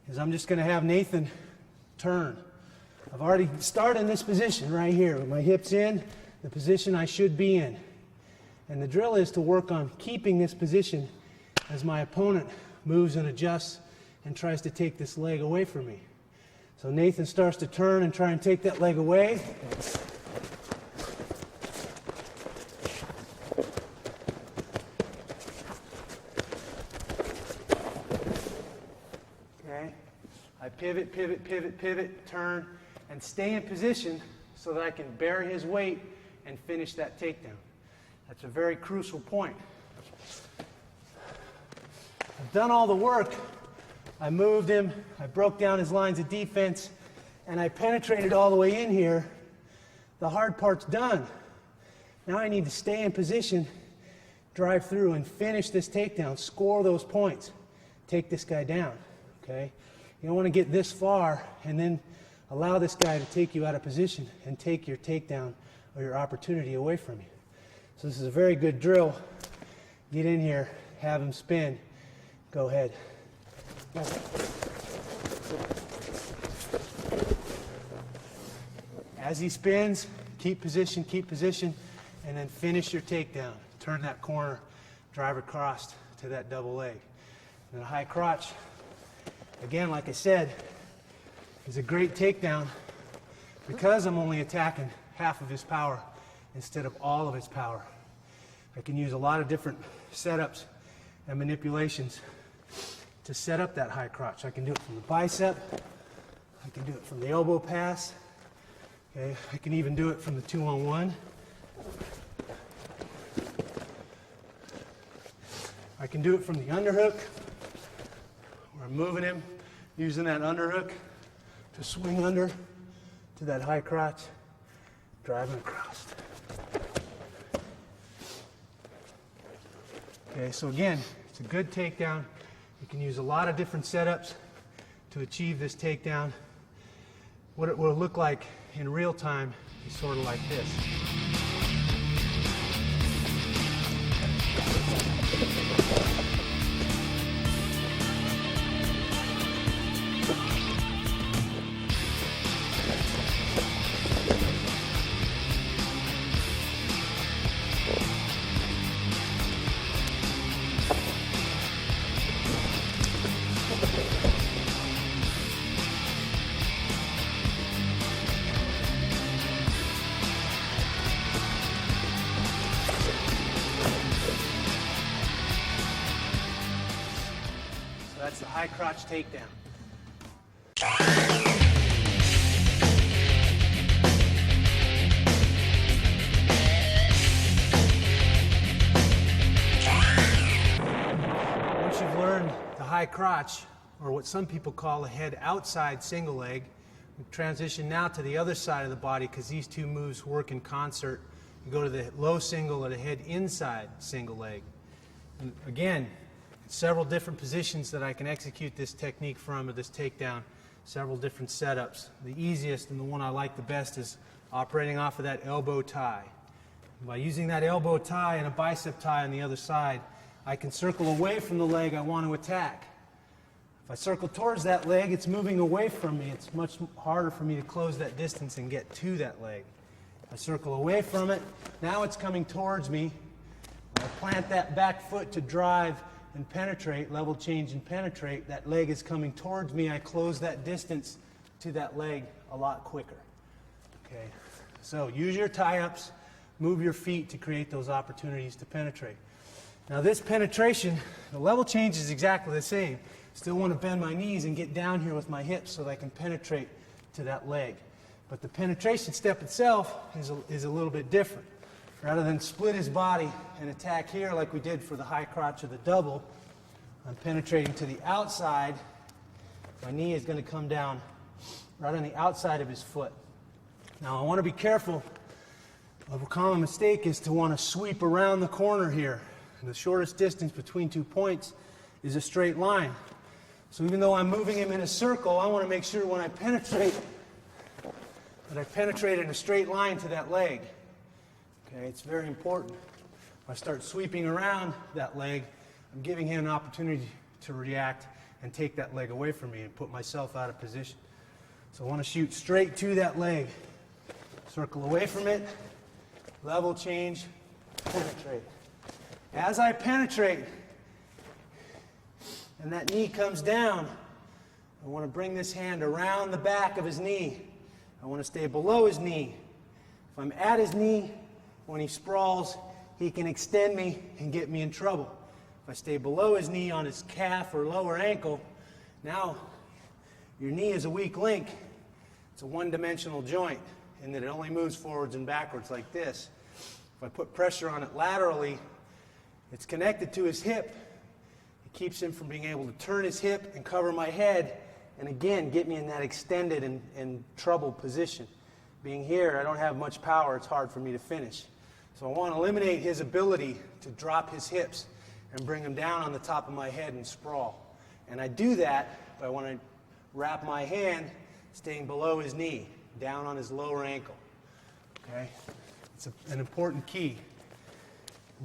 is I'm just going to have Nathan turn. I've already started in this position right here with my hips in, the position I should be in. And the drill is to work on keeping this position as my opponent moves and adjusts and tries to take this leg away from me. So Nathan starts to turn and try and take that leg away. Okay, I pivot, pivot, pivot, pivot, turn, and stay in position so that I can bear his weight and finish that takedown. That's a very crucial point. I've done all the work. I moved him, I broke down his lines of defense, and I penetrated all the way in here. The hard part's done. Now I need to stay in position, drive through, and finish this takedown, score those points, take this guy down, okay? You don't want to get this far and then allow this guy to take you out of position and take your takedown or your opportunity away from you. So this is a very good drill. Get in here, have him spin, go ahead. As he spins, keep position, and then finish your takedown. Turn that corner, drive across to that double leg. And the high crotch, again, like I said, is a great takedown because I'm only attacking half of his power instead of all of his power. I can use a lot of different setups and manipulations to set up that high crotch. I can do it from the bicep, I can do it from the elbow pass, okay? I can even do it from the 2-on-1. I can do it from the underhook, where I'm moving him, using that underhook to swing under to that high crotch, driving across. Okay, so again, it's a good takedown. You can use a lot of different setups to achieve this takedown. What it will look like in real time is sort of like this. That's the high crotch takedown. Once you've learned the high crotch, or what some people call a head outside single leg, we transition now to the other side of the body because these two moves work in concert. You go to the low single or the head inside single leg. And again, several different positions that I can execute this technique from, or this takedown, several different setups. The easiest and the one I like the best is operating off of that elbow tie. And by using that elbow tie and a bicep tie on the other side, I can circle away from the leg I want to attack. If I circle towards that leg, it's moving away from me. It's much harder for me to close that distance and get to that leg. I circle away from it, now it's coming towards me. I plant that back foot to drive and penetrate, level change and penetrate. That leg is coming towards me. I close that distance to that leg a lot quicker. Okay, so use your tie-ups, move your feet to create those opportunities to penetrate. Now this penetration, the level change is exactly the same. Still want to bend my knees and get down here with my hips so that I can penetrate to that leg. But the penetration step itself is a little bit different. Rather than split his body and attack here like we did for the high crotch or the double, I'm penetrating to the outside. My knee is going to come down right on the outside of his foot. Now I want to be careful. A common mistake is to want to sweep around the corner here. And the shortest distance between 2 points is a straight line. So even though I'm moving him in a circle, I want to make sure when I penetrate that I penetrate in a straight line to that leg. Okay, it's very important. If I start sweeping around that leg, I'm giving him an opportunity to react and take that leg away from me and put myself out of position. So I want to shoot straight to that leg. Circle away from it, level change, penetrate. As I penetrate and that knee comes down, I want to bring this hand around the back of his knee. I want to stay below his knee. If I'm at his knee, when he sprawls, he can extend me and get me in trouble. If I stay below his knee on his calf or lower ankle, now your knee is a weak link. It's a one-dimensional joint in that it only moves forwards and backwards like this. If I put pressure on it laterally, it's connected to his hip. It keeps him from being able to turn his hip and cover my head and again get me in that extended and troubled position. Being here, I don't have much power. It's hard for me to finish. So I want to eliminate his ability to drop his hips and bring him down on the top of my head and sprawl. And I do that by when I wrap my hand staying below his knee, down on his lower ankle. Okay? It's an important key.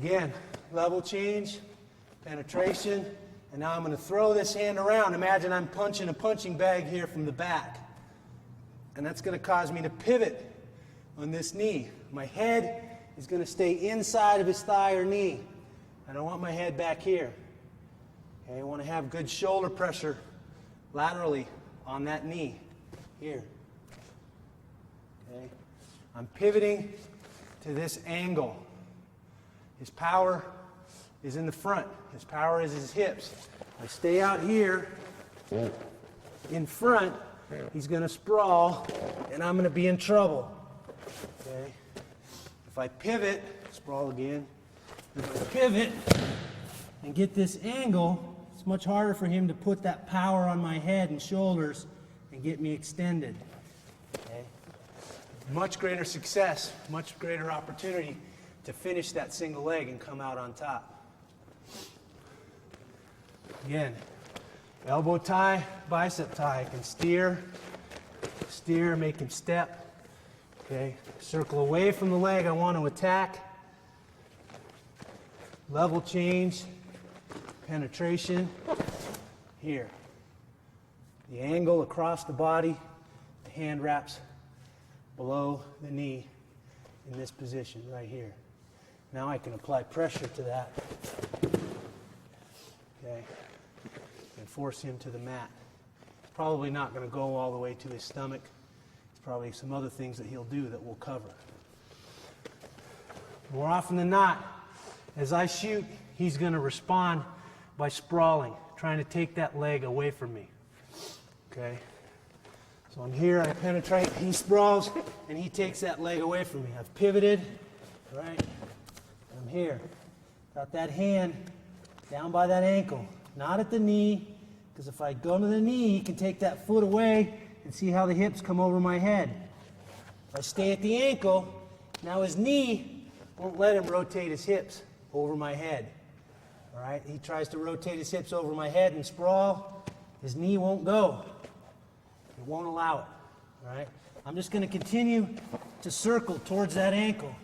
Again, level change, penetration, and now I'm going to throw this hand around. Imagine I'm punching a punching bag here from the back. And that's going to cause me to pivot on this knee. My head is going to stay inside of his thigh or knee. I don't want my head back here. Okay, I want to have good shoulder pressure laterally on that knee here. Okay, I'm pivoting to this angle. His power is in the front. His power is his hips. I stay out here in front, he's going to sprawl, and I'm going to be in trouble. Okay? If I pivot, sprawl again, if I pivot and get this angle, it's much harder for him to put that power on my head and shoulders and get me extended. Okay? Much greater success, much greater opportunity to finish that single leg and come out on top. Again, elbow tie, bicep tie. I can steer, make him step. Okay, circle away from the leg I want to attack. Level change, penetration. Here. The angle across the body, the hand wraps below the knee in this position right here. Now I can apply pressure to that. Okay. And force him to the mat. Probably not going to go all the way to his stomach. There's probably some other things that he'll do that we'll cover. More often than not, as I shoot, he's going to respond by sprawling, trying to take that leg away from me. Okay? So I'm here, I penetrate, he sprawls, and he takes that leg away from me. I've pivoted, right? I'm here. Got that hand down by that ankle, not at the knee, because if I go to the knee, he can take that foot away and see how the hips come over my head. If I stay at the ankle, now his knee won't let him rotate his hips over my head. All right? He tries to rotate his hips over my head and sprawl. His knee won't go. It won't allow it. All right? I'm just going to continue to circle towards that ankle.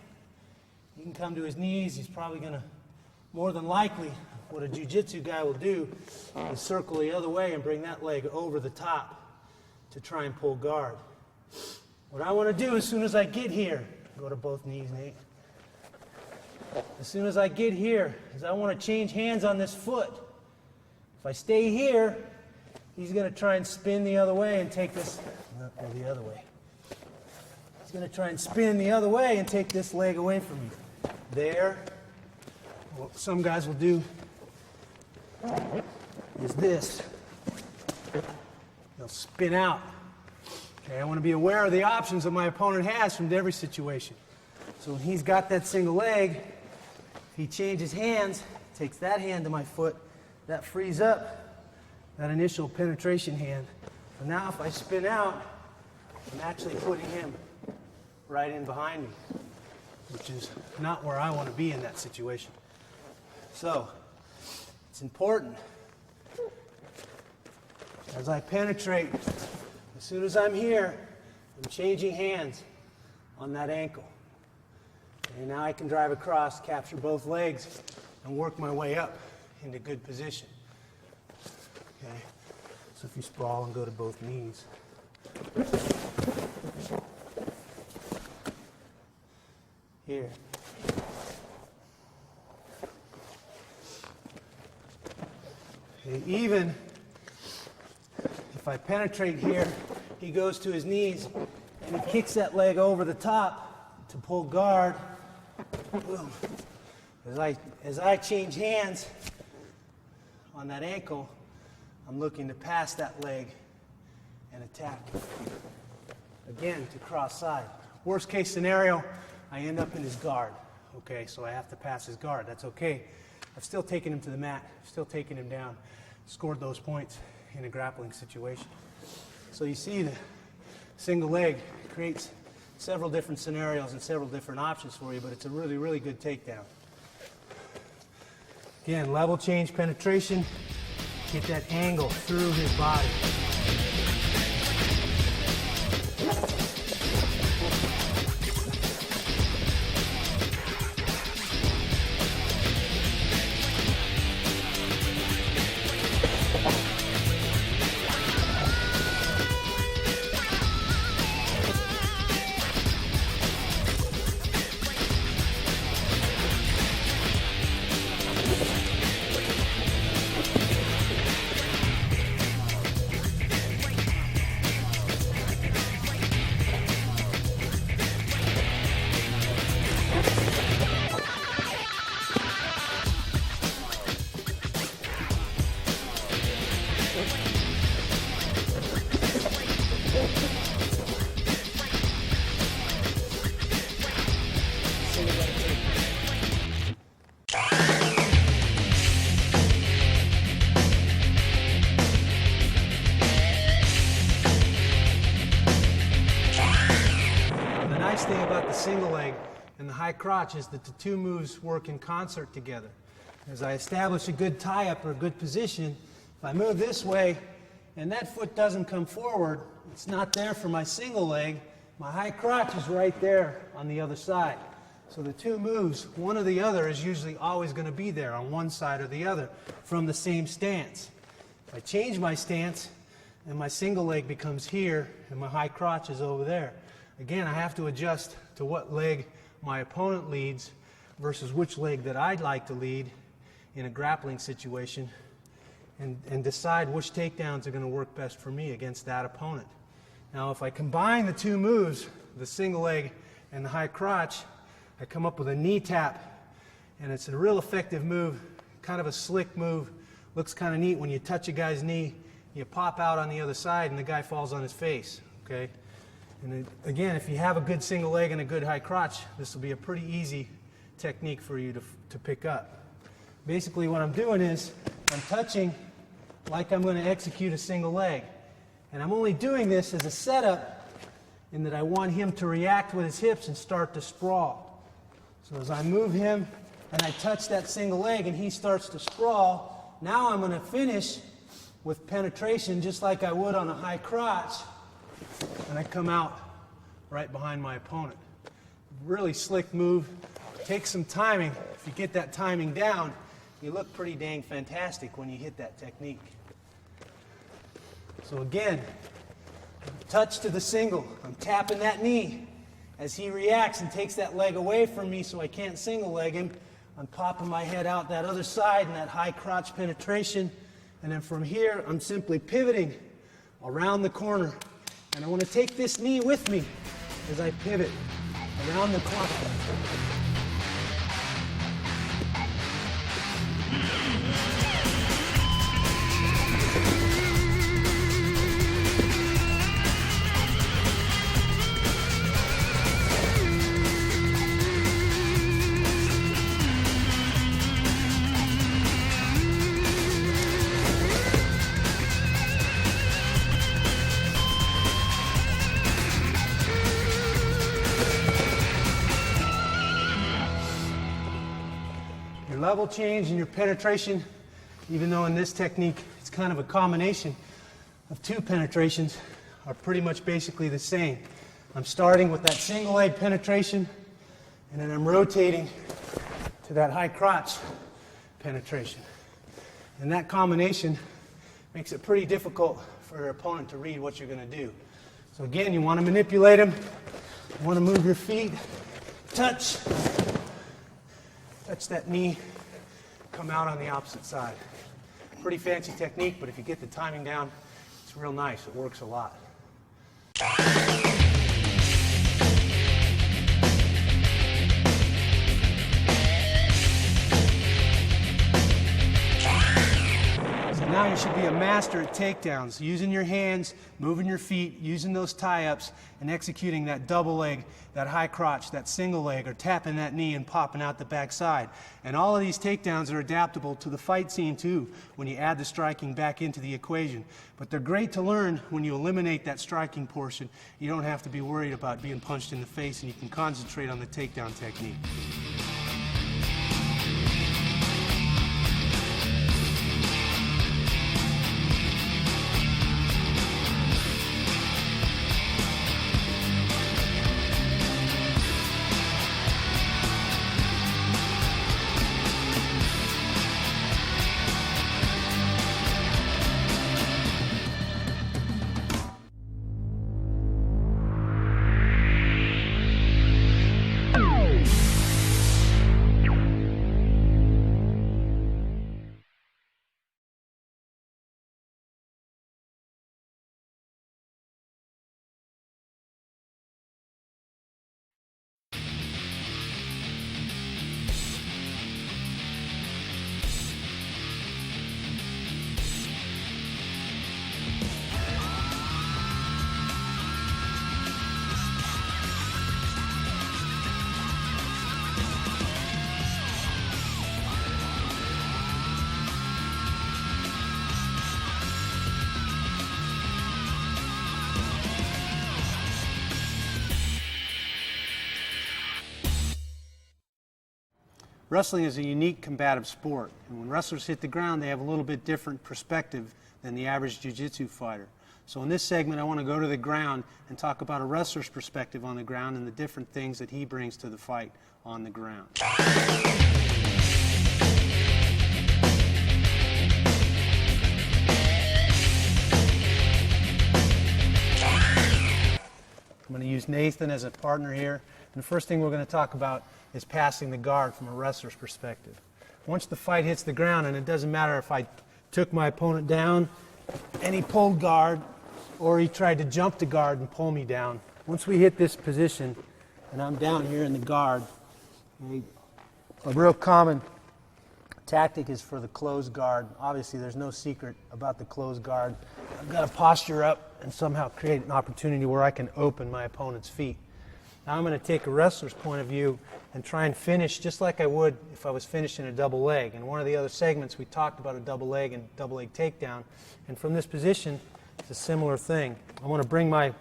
He can come to his knees. He's probably going to, more than likely, what a jiu-jitsu guy will do is circle the other way and bring that leg over the top to try and pull guard. What I want to do as soon as I get here, go to both knees, Nate. As soon as I get here, is I want to change hands on this foot. If I stay here, he's going to try and spin the other way and take this, or the other way. He's going to try and spin the other way and take this leg away from me. There. What some guys will do is this. They'll spin out. Okay, I want to be aware of the options that my opponent has from every situation. So when he's got that single leg, if he changes hands, takes that hand to my foot, that frees up that initial penetration hand. So now if I spin out, I'm actually putting him right in behind me, which is not where I want to be in that situation. So, it's important. As I penetrate, as soon as I'm here, I'm changing hands on that ankle. And now I can drive across, capture both legs, and work my way up into good position. Okay? So if you sprawl and go to both knees. Here. Okay, even if if I penetrate here, he goes to his knees and he kicks that leg over the top to pull guard. Boom. As I change hands on that ankle, I'm looking to pass that leg and attack. Again, to cross side. Worst case scenario, I end up in his guard. Okay, so I have to pass his guard. That's okay. I've still taken him to the mat, still taken him down, scored those points in a grappling situation. So you see the single leg creates several different scenarios and several different options for you, but it's a really, really good takedown. Again, level change penetration, get that angle through his body. Thing about the single leg and the high crotch is that the two moves work in concert together. As I establish a good tie-up or a good position, if I move this way and that foot doesn't come forward, it's not there for my single leg, my high crotch is right there on the other side. So the two moves, one or the other, is usually always going to be there on one side or the other from the same stance. If I change my stance and my single leg becomes here and my high crotch is over there, again, I have to adjust to what leg my opponent leads versus which leg that I'd like to lead in a grappling situation and decide which takedowns are going to work best for me against that opponent. Now, if I combine the two moves, the single leg and the high crotch, I come up with a knee tap, and it's a real effective move, kind of a slick move. Looks kind of neat when you touch a guy's knee, you pop out on the other side, and the guy falls on his face, okay? And again, if you have a good single leg and a good high crotch, this will be a pretty easy technique for you to pick up. Basically what I'm doing is I'm touching like I'm going to execute a single leg. And I'm only doing this as a setup in that I want him to react with his hips and start to sprawl. So as I move him and I touch that single leg and he starts to sprawl, now I'm going to finish with penetration just like I would on a high crotch. And I come out right behind my opponent. Really slick move. Takes some timing. If you get that timing down, you look pretty dang fantastic when you hit that technique. So again, touch to the single. I'm tapping that knee. As he reacts and takes that leg away from me so I can't single leg him, I'm popping my head out that other side and that high crotch penetration. And then from here, I'm simply pivoting around the corner. And I want to take this knee with me as I pivot around the corner. Level change and your penetration, even though in this technique it's kind of a combination of two penetrations, are pretty much basically the same. I'm starting with that single leg penetration and then I'm rotating to that high crotch penetration. And that combination makes it pretty difficult for your opponent to read what you're going to do. So again, you want to manipulate him, you want to move your feet, touch that knee, come out on the opposite side. Pretty fancy technique, but if you get the timing down, it's It's real nice. It works a lot. Now you should be a master at takedowns, using your hands, moving your feet, using those tie-ups, and executing that double leg, that high crotch, that single leg, or tapping that knee and popping out the backside. And all of these takedowns are adaptable to the fight scene too, when you add the striking back into the equation. But they're great to learn when you eliminate that striking portion. You don't have to be worried about being punched in the face, and you can concentrate on the takedown technique. Wrestling is a unique combative sport, and when wrestlers hit the ground, they have a little bit different perspective than the average jiu-jitsu fighter. So in this segment, I want to go to the ground and talk about a wrestler's perspective on the ground and the different things that he brings to the fight on the ground. I'm going to use Nathan as a partner here, and the first thing we're going to talk about is passing the guard from a wrestler's perspective. Once the fight hits the ground, and it doesn't matter if I took my opponent down and he pulled guard, or he tried to jump the guard and pull me down. Once we hit this position, and I'm down here in the guard, a real common tactic is for the closed guard. Obviously, there's no secret about the closed guard. I've got to posture up and somehow create an opportunity where I can open my opponent's feet. Now I'm going to take a wrestler's point of view and try and finish just like I would if I was finishing a double leg. In one of the other segments, we talked about a double leg and double leg takedown. And from this position, it's a similar thing. I want to bring my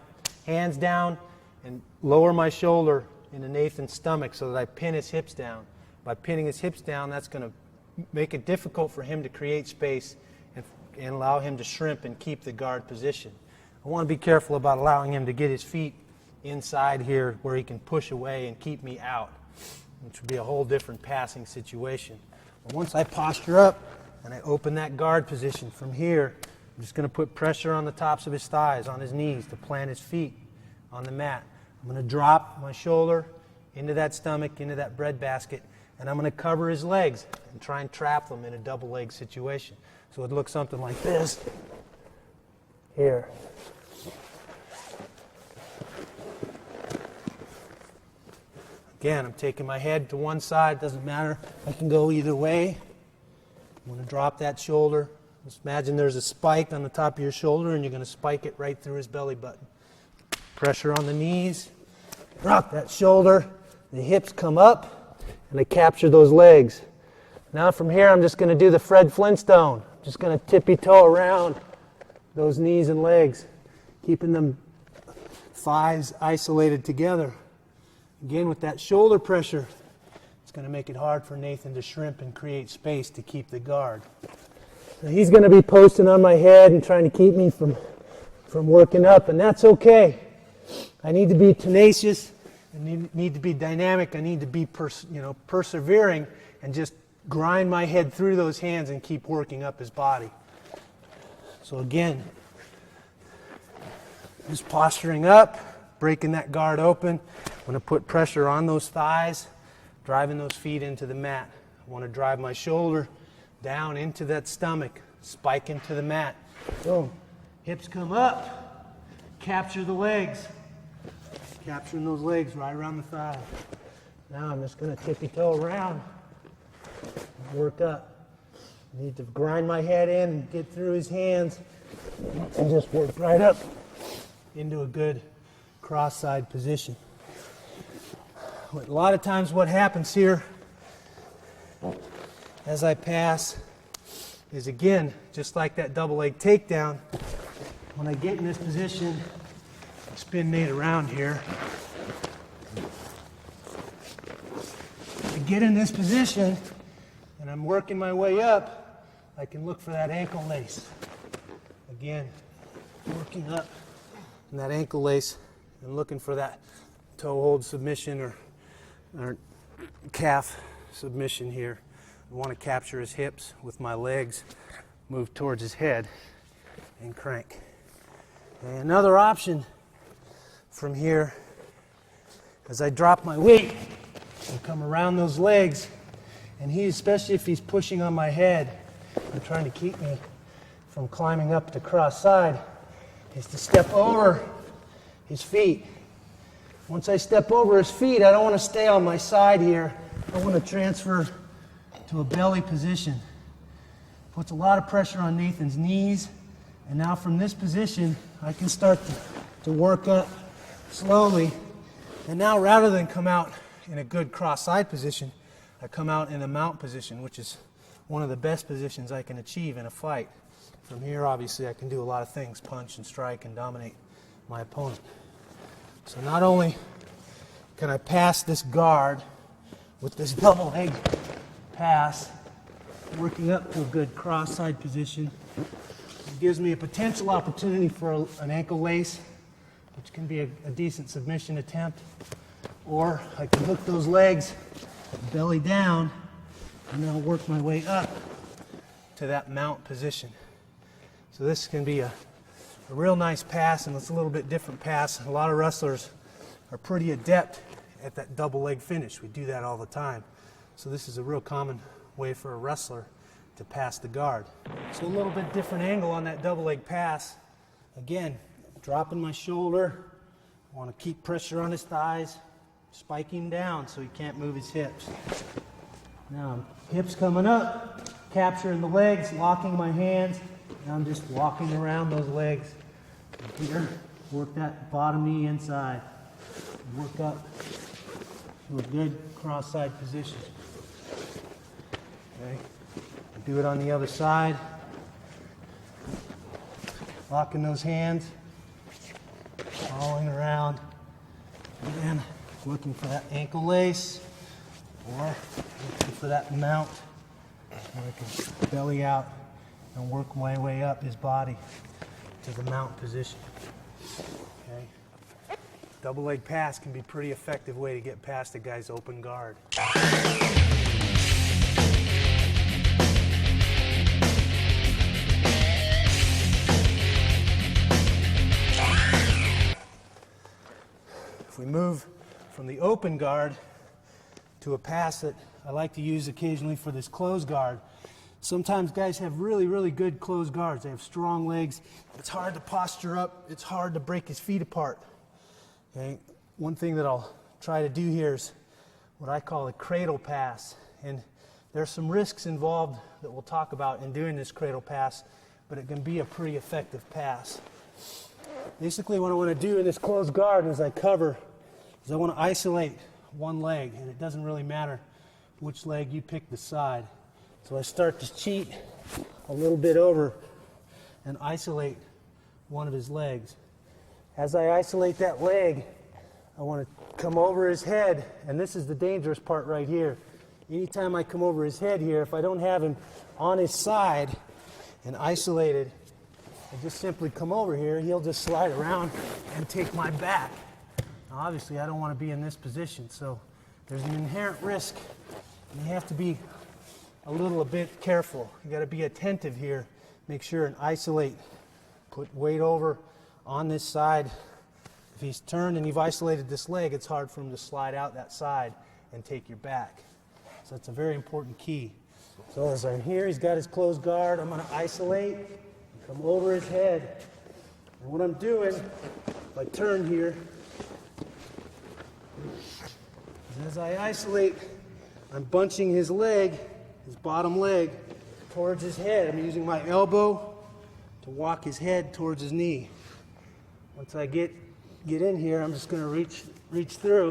hands down and lower my shoulder into Nathan's stomach so that I pin his hips down. By pinning his hips down, that's going to make it difficult for him to create space and allow him to shrimp and keep the guard position. I want to be careful about allowing him to get his feet inside here where he can push away and keep me out, which would be a whole different passing situation. But once I posture up and I open that guard position from here, I'm just going to put pressure on the tops of his thighs, on his knees, to plant his feet on the mat. I'm going to drop my shoulder into that stomach, into that breadbasket, and I'm going to cover his legs and try and trap them in a double leg situation. So it looks something like this here. Again, I'm taking my head to one side. Doesn't matter. I can go either way. I'm going to drop that shoulder. Just imagine there's a spike on the top of your shoulder, and you're going to spike it right through his belly button. Pressure on the knees. Drop that shoulder. The hips come up, and I capture those legs. Now from here, I'm just going to do the Fred Flintstone. I'm just going to tippy-toe around those knees and legs, keeping them thighs isolated together. Again, with that shoulder pressure, it's going to make it hard for Nathan to shrimp and create space to keep the guard. Now he's going to be posting on my head and trying to keep me from working up, and that's okay. I need to be tenacious. I need to be dynamic. I need to be persevering and just grind my head through those hands and keep working up his body. So again, just posturing up, breaking that guard open. I'm going to put pressure on those thighs, driving those feet into the mat. I want to drive my shoulder down into that stomach, spike into the mat. Boom. Hips come up, capture the legs. Capturing those legs right around the thigh. Now I'm just going to tippy toe around and work up. Need to grind my head in and get through his hands and just work right up into a good cross-side position. A lot of times what happens here as I pass is, again, just like that double leg takedown, when I get in this position, spin Nate around here. To get in this position, and I'm working my way up, I can look for that ankle lace. Again, working up in that ankle lace and looking for that toe hold submission or calf submission here. I want to capture his hips with my legs, move towards his head, and crank. And another option from here, as I drop my weight and come around those legs, and especially if he's pushing on my head and trying to keep me from climbing up to cross side, is to step over his feet. Once I step over his feet, I don't want to stay on my side here. I want to transfer to a belly position. Puts a lot of pressure on Nathan's knees, and now from this position, I can start to work up slowly. And now rather than come out in a good cross-side position, I come out in a mount position, which is one of the best positions I can achieve in a fight. From here, obviously, I can do a lot of things, punch and strike and dominate my opponent. So not only can I pass this guard with this double leg pass, working up to a good cross-side position, it gives me a potential opportunity for an ankle lace, which can be a decent submission attempt, or I can hook those legs belly down and then I'll work my way up to that mount position. So this can be a real nice pass, and it's a little bit different pass. A lot of wrestlers are pretty adept at that double leg finish. We do that all the time. So this is a real common way for a wrestler to pass the guard. So a little bit different angle on that double leg pass. Again, dropping my shoulder. I want to keep pressure on his thighs, spiking down so he can't move his hips. Now, hips coming up, capturing the legs, locking my hands. Now I'm just walking around those legs. Here, work that bottom knee inside. Work up to a good cross-side position. Okay. Do it on the other side. Locking those hands. Following around. Again, looking for that ankle lace. Or looking for that mount. Where I can belly out and work my way up his body to the mount position. Okay. Double leg pass can be a pretty effective way to get past a guy's open guard. If we move from the open guard to a pass that I like to use occasionally for this closed guard. Sometimes guys have really, really good closed guards. They have strong legs. It's hard to posture up. It's hard to break his feet apart. Okay? One thing that I'll try to do here is what I call a cradle pass. And there's some risks involved that we'll talk about in doing this cradle pass, but it can be a pretty effective pass. Basically what I want to do in this closed guard as I cover is I want to isolate one leg, and it doesn't really matter which leg you pick the side. So I start to cheat a little bit over and isolate one of his legs. As I isolate that leg, I want to come over his head, and this is the dangerous part right here. Anytime I come over his head here, if I don't have him on his side and isolated, I just simply come over here, he'll just slide around and take my back. Now obviously I don't want to be in this position, so there's an inherent risk, and you have to be a bit careful. You got to be attentive here. Make sure and isolate. Put weight over on this side. If he's turned and you've isolated this leg, it's hard for him to slide out that side and take your back. So that's a very important key. So as I'm here, he's got his closed guard. I'm going to isolate, come over his head, And what I'm doing, if I turn here, is as I isolate, I'm bunching his leg, his bottom leg, towards his head. I'm using my elbow to walk his head towards his knee. Once I get in here, I'm just going to reach through.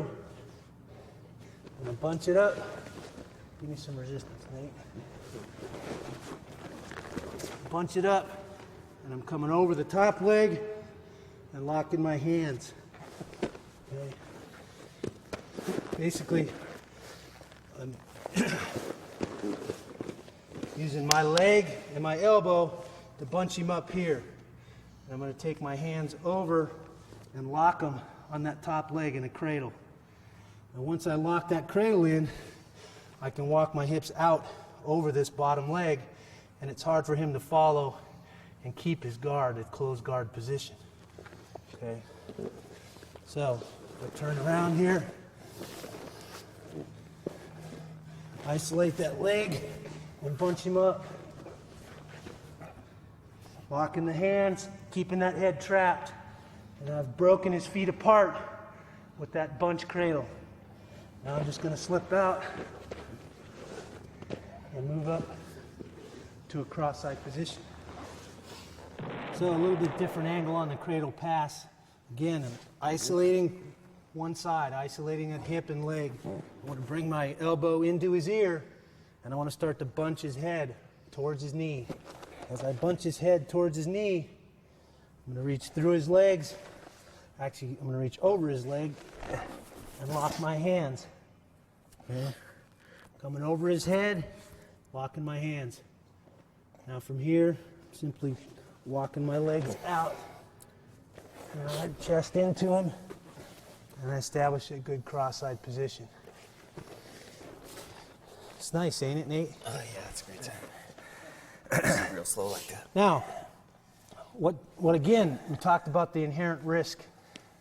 I'm going to bunch it up. Give me some resistance, Nate. Bunch it up, and I'm coming over the top leg and locking my hands. Okay. Basically, I'm using my leg and my elbow to bunch him up here. And I'm going to take my hands over and lock them on that top leg in a cradle. And once I lock that cradle in, I can walk my hips out over this bottom leg, and it's hard for him to follow and keep his guard at closed guard position. Okay. So, I turn around here, isolate that leg, and bunch him up. Locking the hands, keeping that head trapped. And I've broken his feet apart with that bunch cradle. Now I'm just going to slip out and move up to a cross-side position. So a little bit different angle on the cradle pass. Again, I'm isolating one side, isolating that hip and leg. I want to bring my elbow into his ear, and I want to start to bunch his head towards his knee. As I bunch his head towards his knee, I'm going to reach through his legs. Actually, I'm going to reach over his leg and lock my hands. Okay. Coming over his head, locking my hands. Now from here, simply walking my legs out. And I chest into him, and I establish a good cross-side position. It's nice, ain't it, Nate? Oh yeah, it's a great time. Real slow like that. Now, what again, we talked about the inherent risk,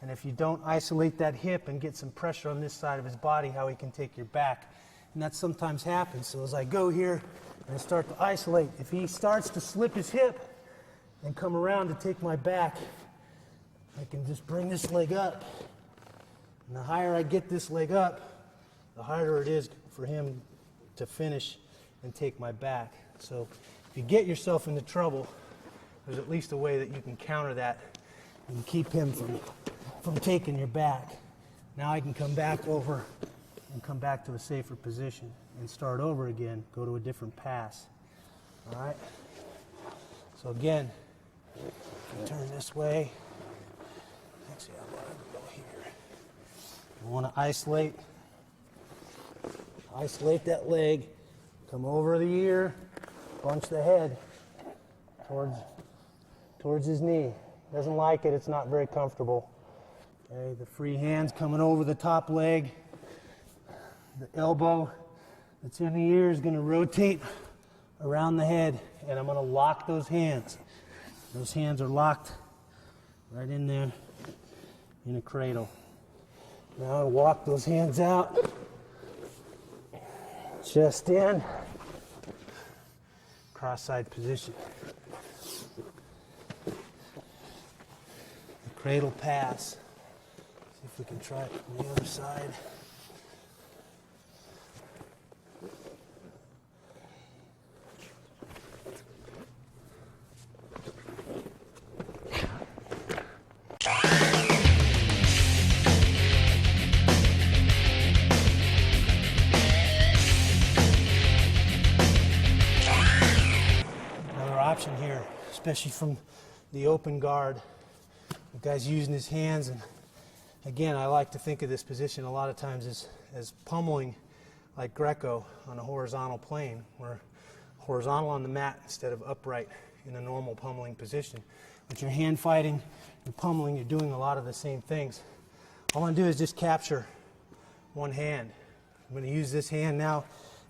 and if you don't isolate that hip and get some pressure on this side of his body, how he can take your back. And that sometimes happens. So as I go here and I start to isolate, if he starts to slip his hip and come around to take my back, I can just bring this leg up. And the higher I get this leg up, the harder it is for him to finish and take my back. So if you get yourself into trouble, there's at least a way that you can counter that and keep him from taking your back. Now I can come back over and come back to a safer position and start over again, go to a different pass. All right? So again, turn this way. Actually, I want to go here. I want to isolate that leg, come over the ear, bunch the head towards his knee. Doesn't like it, it's not very comfortable. Okay, the free hands coming over the top leg. The elbow that's in the ear is going to rotate around the head, and I'm going to lock those hands. Those hands are locked right in there in a cradle. Now I walk those hands out, chest in, cross-side position. The cradle pass. See if we can try it on the other side. Option here, especially from the open guard. The guy's using his hands, and again, I like to think of this position a lot of times as pummeling like Greco on a horizontal plane. We're horizontal on the mat instead of upright in a normal pummeling position. But you're hand fighting, you're pummeling, you're doing a lot of the same things. All I'm going to do is just capture one hand. I'm going to use this hand now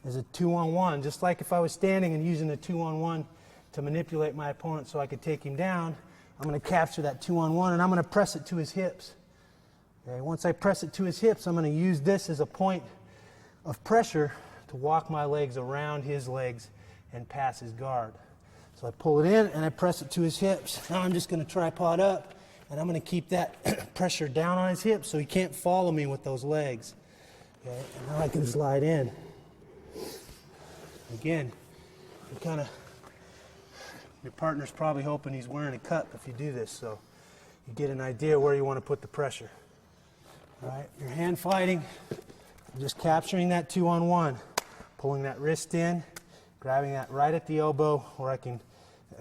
as a 2-on-1, just like if I was standing and using a 2-on-1 to manipulate my opponent so I could take him down. I'm going to capture that 2-on-1, and I'm going to press it to his hips. Okay, once I press it to his hips, I'm going to use this as a point of pressure to walk my legs around his legs and pass his guard. So I pull it in and I press it to his hips. Now I'm just going to tripod up, and I'm going to keep that pressure down on his hips so he can't follow me with those legs. Okay, and now I can slide in. Again, your partner's probably hoping he's wearing a cup if you do this, so you get an idea where you want to put the pressure. All right, you're hand fighting, just capturing that 2-on-1, pulling that wrist in, grabbing that right at the elbow, where I can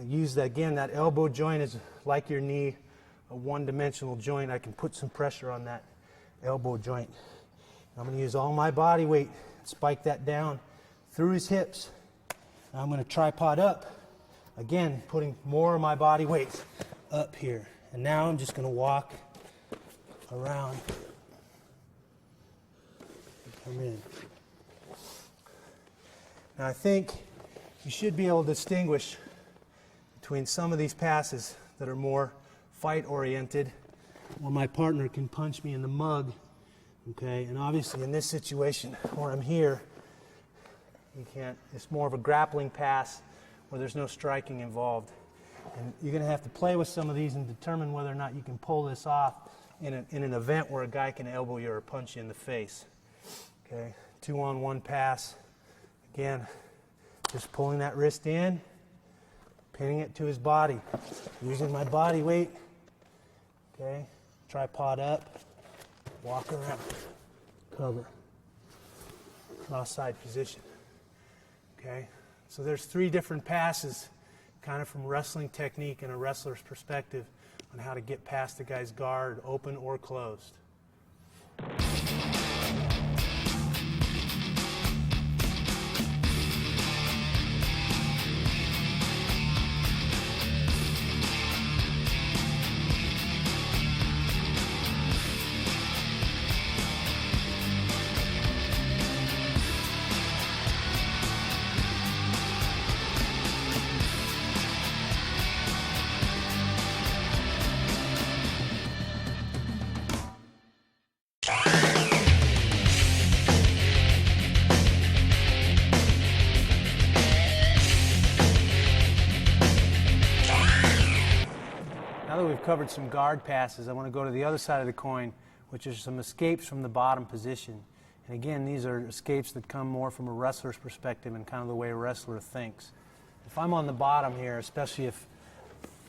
use that again. That elbow joint is like your knee, a one-dimensional joint. I can put some pressure on that elbow joint. I'm going to use all my body weight, spike that down through his hips. Now I'm going to tripod up, again putting more of my body weight up here. And now I'm just going to walk around and come in. Now I think you should be able to distinguish between some of these passes that are more fight-oriented, where my partner can punch me in the mug, okay? And obviously in this situation where I'm here, you can't. It's more of a grappling pass where there's no striking involved. And you're going to have to play with some of these and determine whether or not you can pull this off in an event where a guy can elbow you or punch you in the face. Okay, 2-on-1 pass. Again, just pulling that wrist in, pinning it to his body, using my body weight. Okay, tripod up, walk around, cover, cross-side position. Okay, so there's 3 different passes, kind of from wrestling technique and a wrestler's perspective on how to get past the guy's guard, open or closed. Now that we've covered some guard passes, I want to go to the other side of the coin, which is some escapes from the bottom position. And again, these are escapes that come more from a wrestler's perspective and kind of the way a wrestler thinks. If I'm on the bottom here, especially if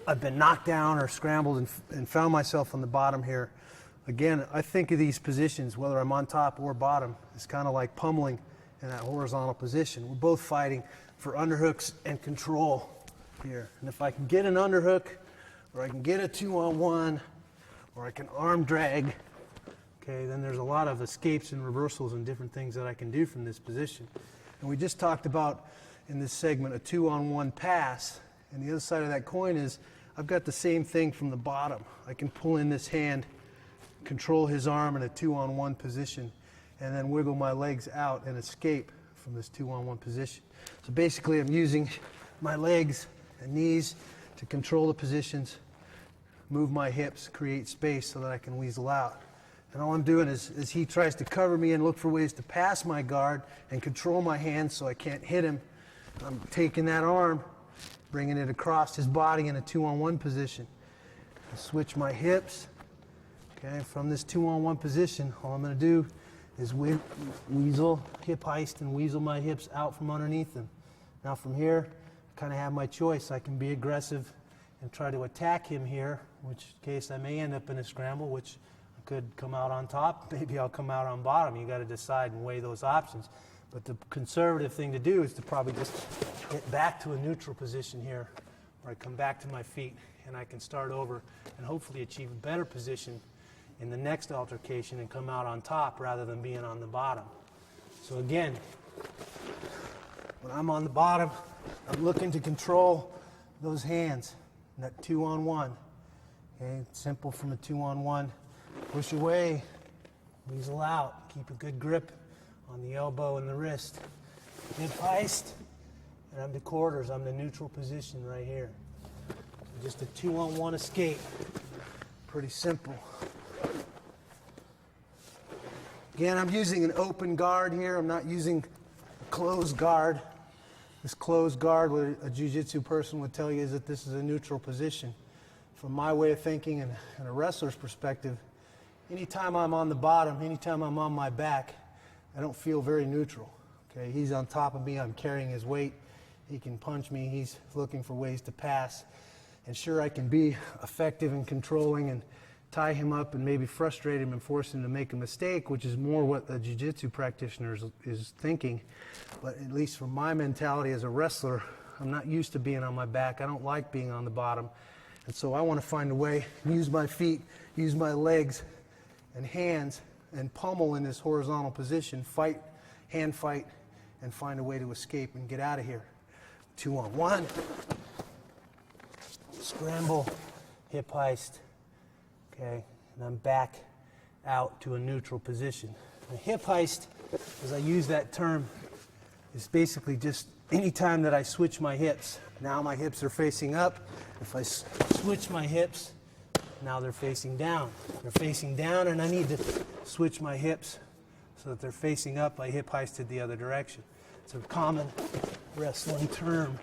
I've been knocked down or scrambled and found myself on the bottom here, again, I think of these positions, whether I'm on top or bottom, it's kind of like pummeling in that horizontal position. We're both fighting for underhooks and control here. And if I can get an underhook, or I can get a 2-on-1, or I can arm drag, okay, then there's a lot of escapes and reversals and different things that I can do from this position. And we just talked about, in this segment, a 2-on-1 pass. And the other side of that coin is I've got the same thing from the bottom. I can pull in this hand, control his arm in a 2-on-1 position, and then wiggle my legs out and escape from this 2-on-1 position. So basically I'm using my legs and knees to control the positions, move my hips, create space so that I can weasel out. And all I'm doing is he tries to cover me and look for ways to pass my guard and control my hands so I can't hit him. I'm taking that arm, bringing it across his body in a 2-on-1 position. I switch my hips. Okay, from this 2-on-1 position, all I'm going to do is weasel, hip heist, and weasel my hips out from underneath him. Now from here, I kind of have my choice. I can be aggressive and try to attack him here, which case I may end up in a scramble, which I could come out on top. Maybe I'll come out on bottom. You got to decide and weigh those options. But the conservative thing to do is to probably just get back to a neutral position here, where I come back to my feet and I can start over and hopefully achieve a better position in the next altercation and come out on top rather than being on the bottom. So again, when I'm on the bottom, I'm looking to control those hands, that 2-on-1. Okay, it's simple from a 2-on-1. Push away, weasel out, keep a good grip on the elbow and the wrist. Hip heist, and I'm the quarters. I'm the neutral position right here. So just a 2-on-1 escape. Pretty simple. Again, I'm using an open guard here. I'm not using a closed guard. This closed guard, what a jiu-jitsu person would tell you is that this is a neutral position. From my way of thinking and a wrestler's perspective, anytime I'm on the bottom, anytime I'm on my back, I don't feel very neutral. Okay, he's on top of me, I'm carrying his weight, he can punch me, he's looking for ways to pass. And sure, I can be effective and controlling and tie him up and maybe frustrate him and force him to make a mistake, which is more what a jiu-jitsu practitioner is thinking. But at least from my mentality as a wrestler, I'm not used to being on my back. I don't like being on the bottom. And so I want to find a way, use my feet, use my legs and hands, and pummel in this horizontal position, fight, hand fight, and find a way to escape and get out of here. 2-on-1, scramble, hip heist. Okay, and I'm back out to a neutral position. The hip heist, as I use that term, is basically just any time that I switch my hips. Now my hips are facing up. If I switch my hips, now they're facing down. They're facing down, and I need to switch my hips so that they're facing up. I hip heisted the other direction. It's a common wrestling term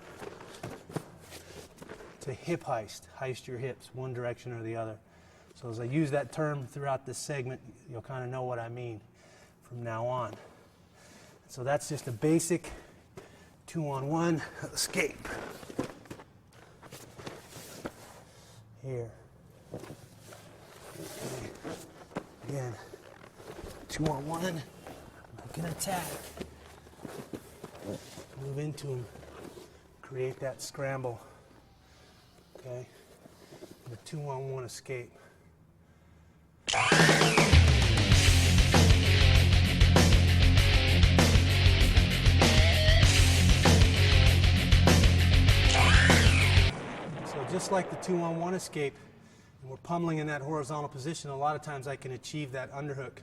to hip heist. Heist your hips, one direction or the other. So as I use that term throughout this segment, you'll kind of know what I mean from now on. So that's just a basic 2-on-1 escape. Here. Okay. Again, 2-on-1. I can attack. Move into him. Create that scramble. Okay. The 2-on-1 escape. So just like the 2-on-1 escape, and we're pummeling in that horizontal position, a lot of times I can achieve that underhook.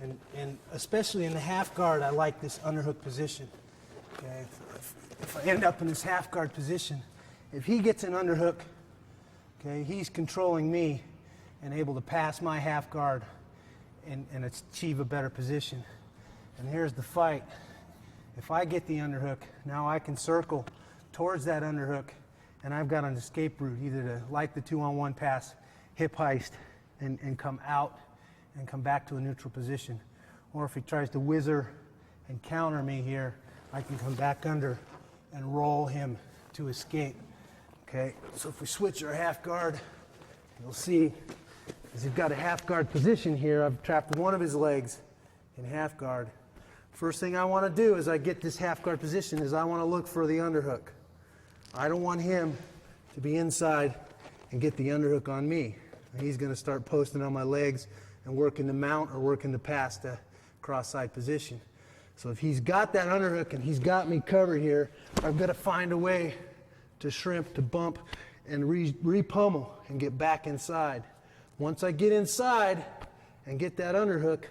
And especially in the half guard, I like this underhook position. Okay? If I end up in this half guard position, if he gets an underhook, okay, he's controlling me and able to pass my half guard and achieve a better position. And here's the fight. If I get the underhook, now I can circle towards that underhook, and I've got an escape route, either to, like the 2-on-1 pass, hip heist, and come out and come back to a neutral position. Or if he tries to whizzer and counter me here, I can come back under and roll him to escape. Okay, so if we switch our half guard, you'll see as you've got a half guard position here, I've trapped one of his legs in half guard. First thing I want to do as I get this half guard position is I want to look for the underhook. I don't want him to be inside and get the underhook on me. He's going to start posting on my legs and working to mount or working to pass the cross-side position. So if he's got that underhook and he's got me covered here, I've got to find a way to shrimp, to bump, and re-pummel and get back inside. Once I get inside and get that underhook,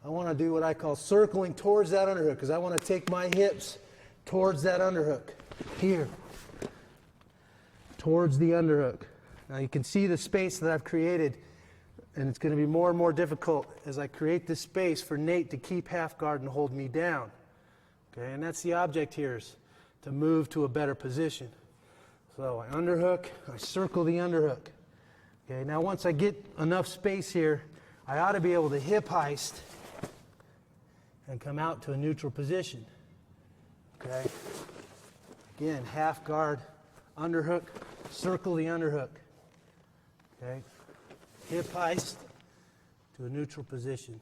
I want to do what I call circling towards that underhook, because I want to take my hips towards that underhook. Here. Towards the underhook. Now you can see the space that I've created, and it's going to be more and more difficult as I create this space for Nate to keep half guard and hold me down. Okay, and that's the object here, is to move to a better position. So I underhook, I circle the underhook. Okay, now once I get enough space here, I ought to be able to hip heist and come out to a neutral position. Okay, again, half guard, underhook, circle the underhook. Okay, hip heist to a neutral position.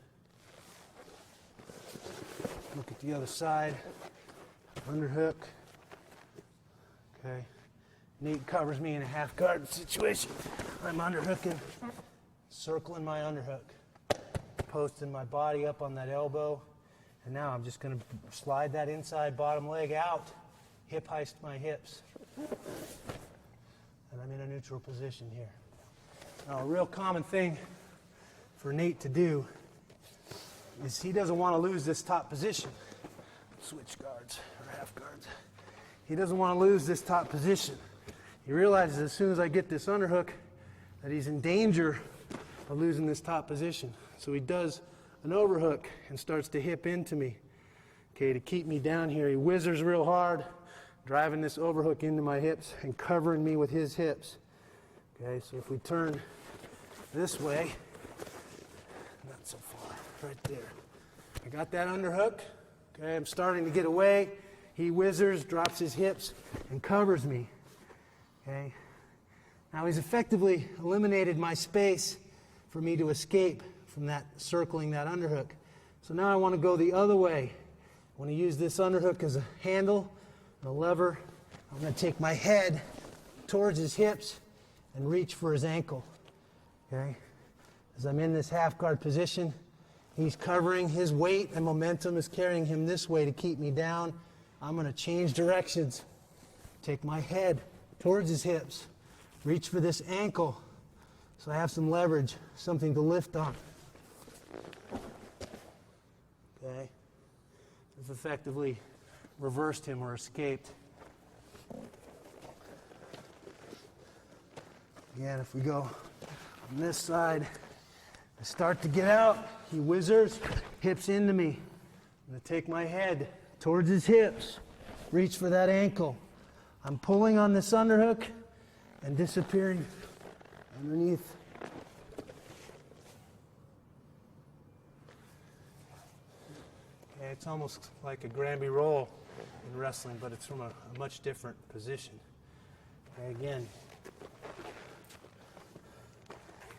Look at the other side, underhook. Okay, Nate covers me in a half guard situation. I'm underhooking, circling my underhook, posting my body up on that elbow, and now I'm just going to slide that inside bottom leg out, hip heist my hips, and I'm in a neutral position here. Now, a real common thing for Nate to do is he doesn't want to lose this top position. Switch guards or half guards. He doesn't want to lose this top position. He realizes as soon as I get this underhook that he's in danger of losing this top position. So he does an overhook and starts to hip into me, okay, to keep me down here. He whizzers real hard, driving this overhook into my hips and covering me with his hips. Okay, so if we turn this way, not so far, right there. I got that underhook. Okay, I'm starting to get away. He whizzers, drops his hips, and covers me. Okay. Now he's effectively eliminated my space for me to escape from that circling that underhook. So now I want to go the other way. I want to use this underhook as a handle, and a lever. I'm going to take my head towards his hips and reach for his ankle. Okay. As I'm in this half guard position, he's covering, his weight and momentum is carrying him this way to keep me down. I'm going to change directions. Take my head towards his hips. Reach for this ankle so I have some leverage, something to lift on. Okay? I've effectively reversed him or escaped. Again, if we go on this side, I start to get out. He whizzers, hips into me. I'm going to take my head towards his hips, reach for that ankle. I'm pulling on this underhook and disappearing underneath. Okay, it's almost like a Granby roll in wrestling, but it's from a much different position. Okay, again,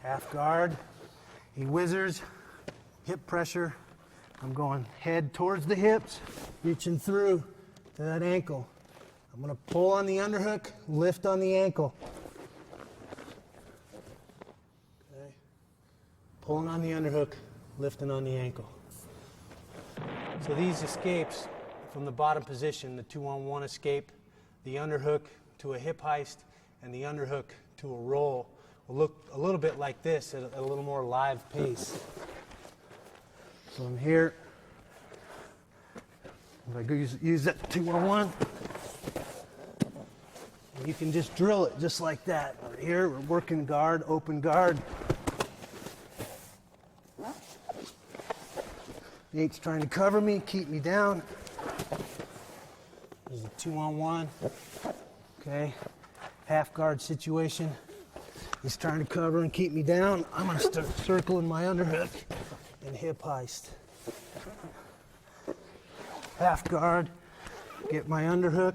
half guard. He whizzers, hip pressure. I'm going head towards the hips, reaching through to that ankle. I'm going to pull on the underhook, lift on the ankle. Okay. Pulling on the underhook, lifting on the ankle. So these escapes from the bottom position, the 2-on-1 escape, the underhook to a hip heist, and the underhook to a roll, will look a little bit like this at a little more live pace. So I'm here. If I use that 2-on-1, you can just drill it just like that. Here we're working guard, open guard. Nate's trying to cover me, keep me down. There's a 2-on-1. Okay, half guard situation. He's trying to cover and keep me down. I'm going to start circling my underhook and hip heist. Half guard, get my underhook.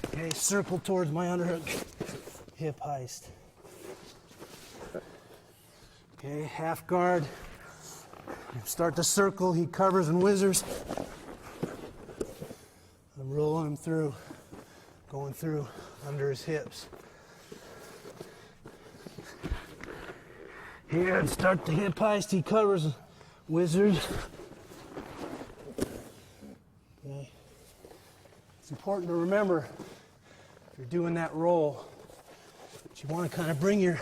Okay, circle towards my underhook, hip heist. Okay, half guard. Start to circle, he covers and whizzers. I'm rolling him through, going through under his hips. Here, and start the hip heist, he covers, whizzers. Okay. It's important to remember, if you're doing that roll, that you want to kind of bring your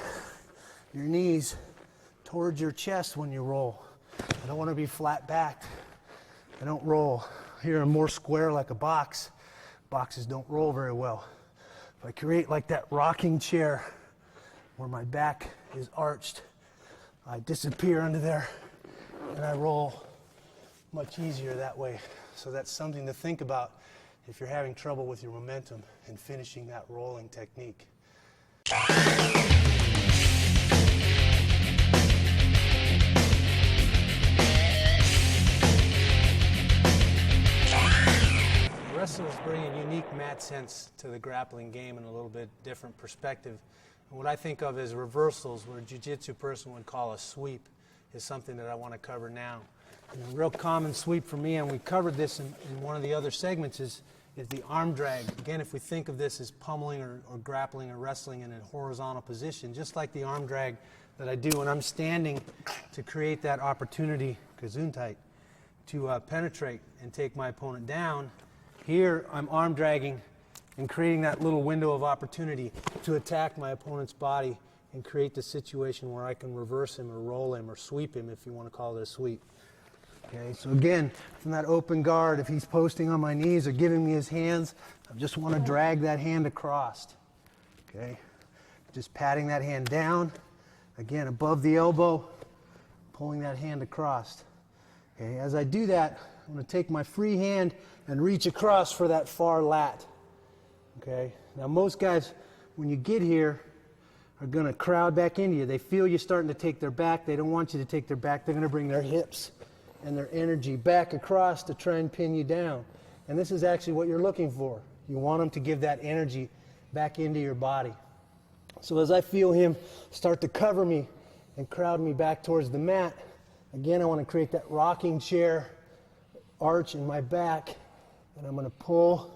knees towards your chest when you roll. I don't want to be flat backed. I don't roll. Here I'm more square like a box. Boxes don't roll very well. If I create like that rocking chair where my back is arched, I disappear under there and I roll much easier that way. So that's something to think about if you're having trouble with your momentum and finishing that rolling technique. Wrestlers bring a unique mat sense to the grappling game and a little bit different perspective. And what I think of as reversals, what a jiu-jitsu person would call a sweep, is something that I want to cover now. And a real common sweep for me, and we covered this in one of the other segments, is the arm drag. Again, if we think of this as pummeling or grappling or wrestling in a horizontal position, just like the arm drag that I do when I'm standing to create that opportunity, Gesundheit, to penetrate and take my opponent down. Here, I'm arm dragging and creating that little window of opportunity to attack my opponent's body and create the situation where I can reverse him or roll him or sweep him, if you want to call it a sweep. Okay, so again, from that open guard, if he's posting on my knees or giving me his hands, I just want to drag that hand across. Okay, just patting that hand down, again, above the elbow, pulling that hand across. Okay, as I do that, I'm going to take my free hand and reach across for that far lat. Okay? Now most guys, when you get here, are gonna crowd back into you. They feel you starting to take their back. They don't want you to take their back. They're gonna bring their hips and their energy back across to try and pin you down. And this is actually what you're looking for. You want them to give that energy back into your body. So as I feel him start to cover me and crowd me back towards the mat, again, I want to create that rocking chair arch in my back, and I'm going to pull.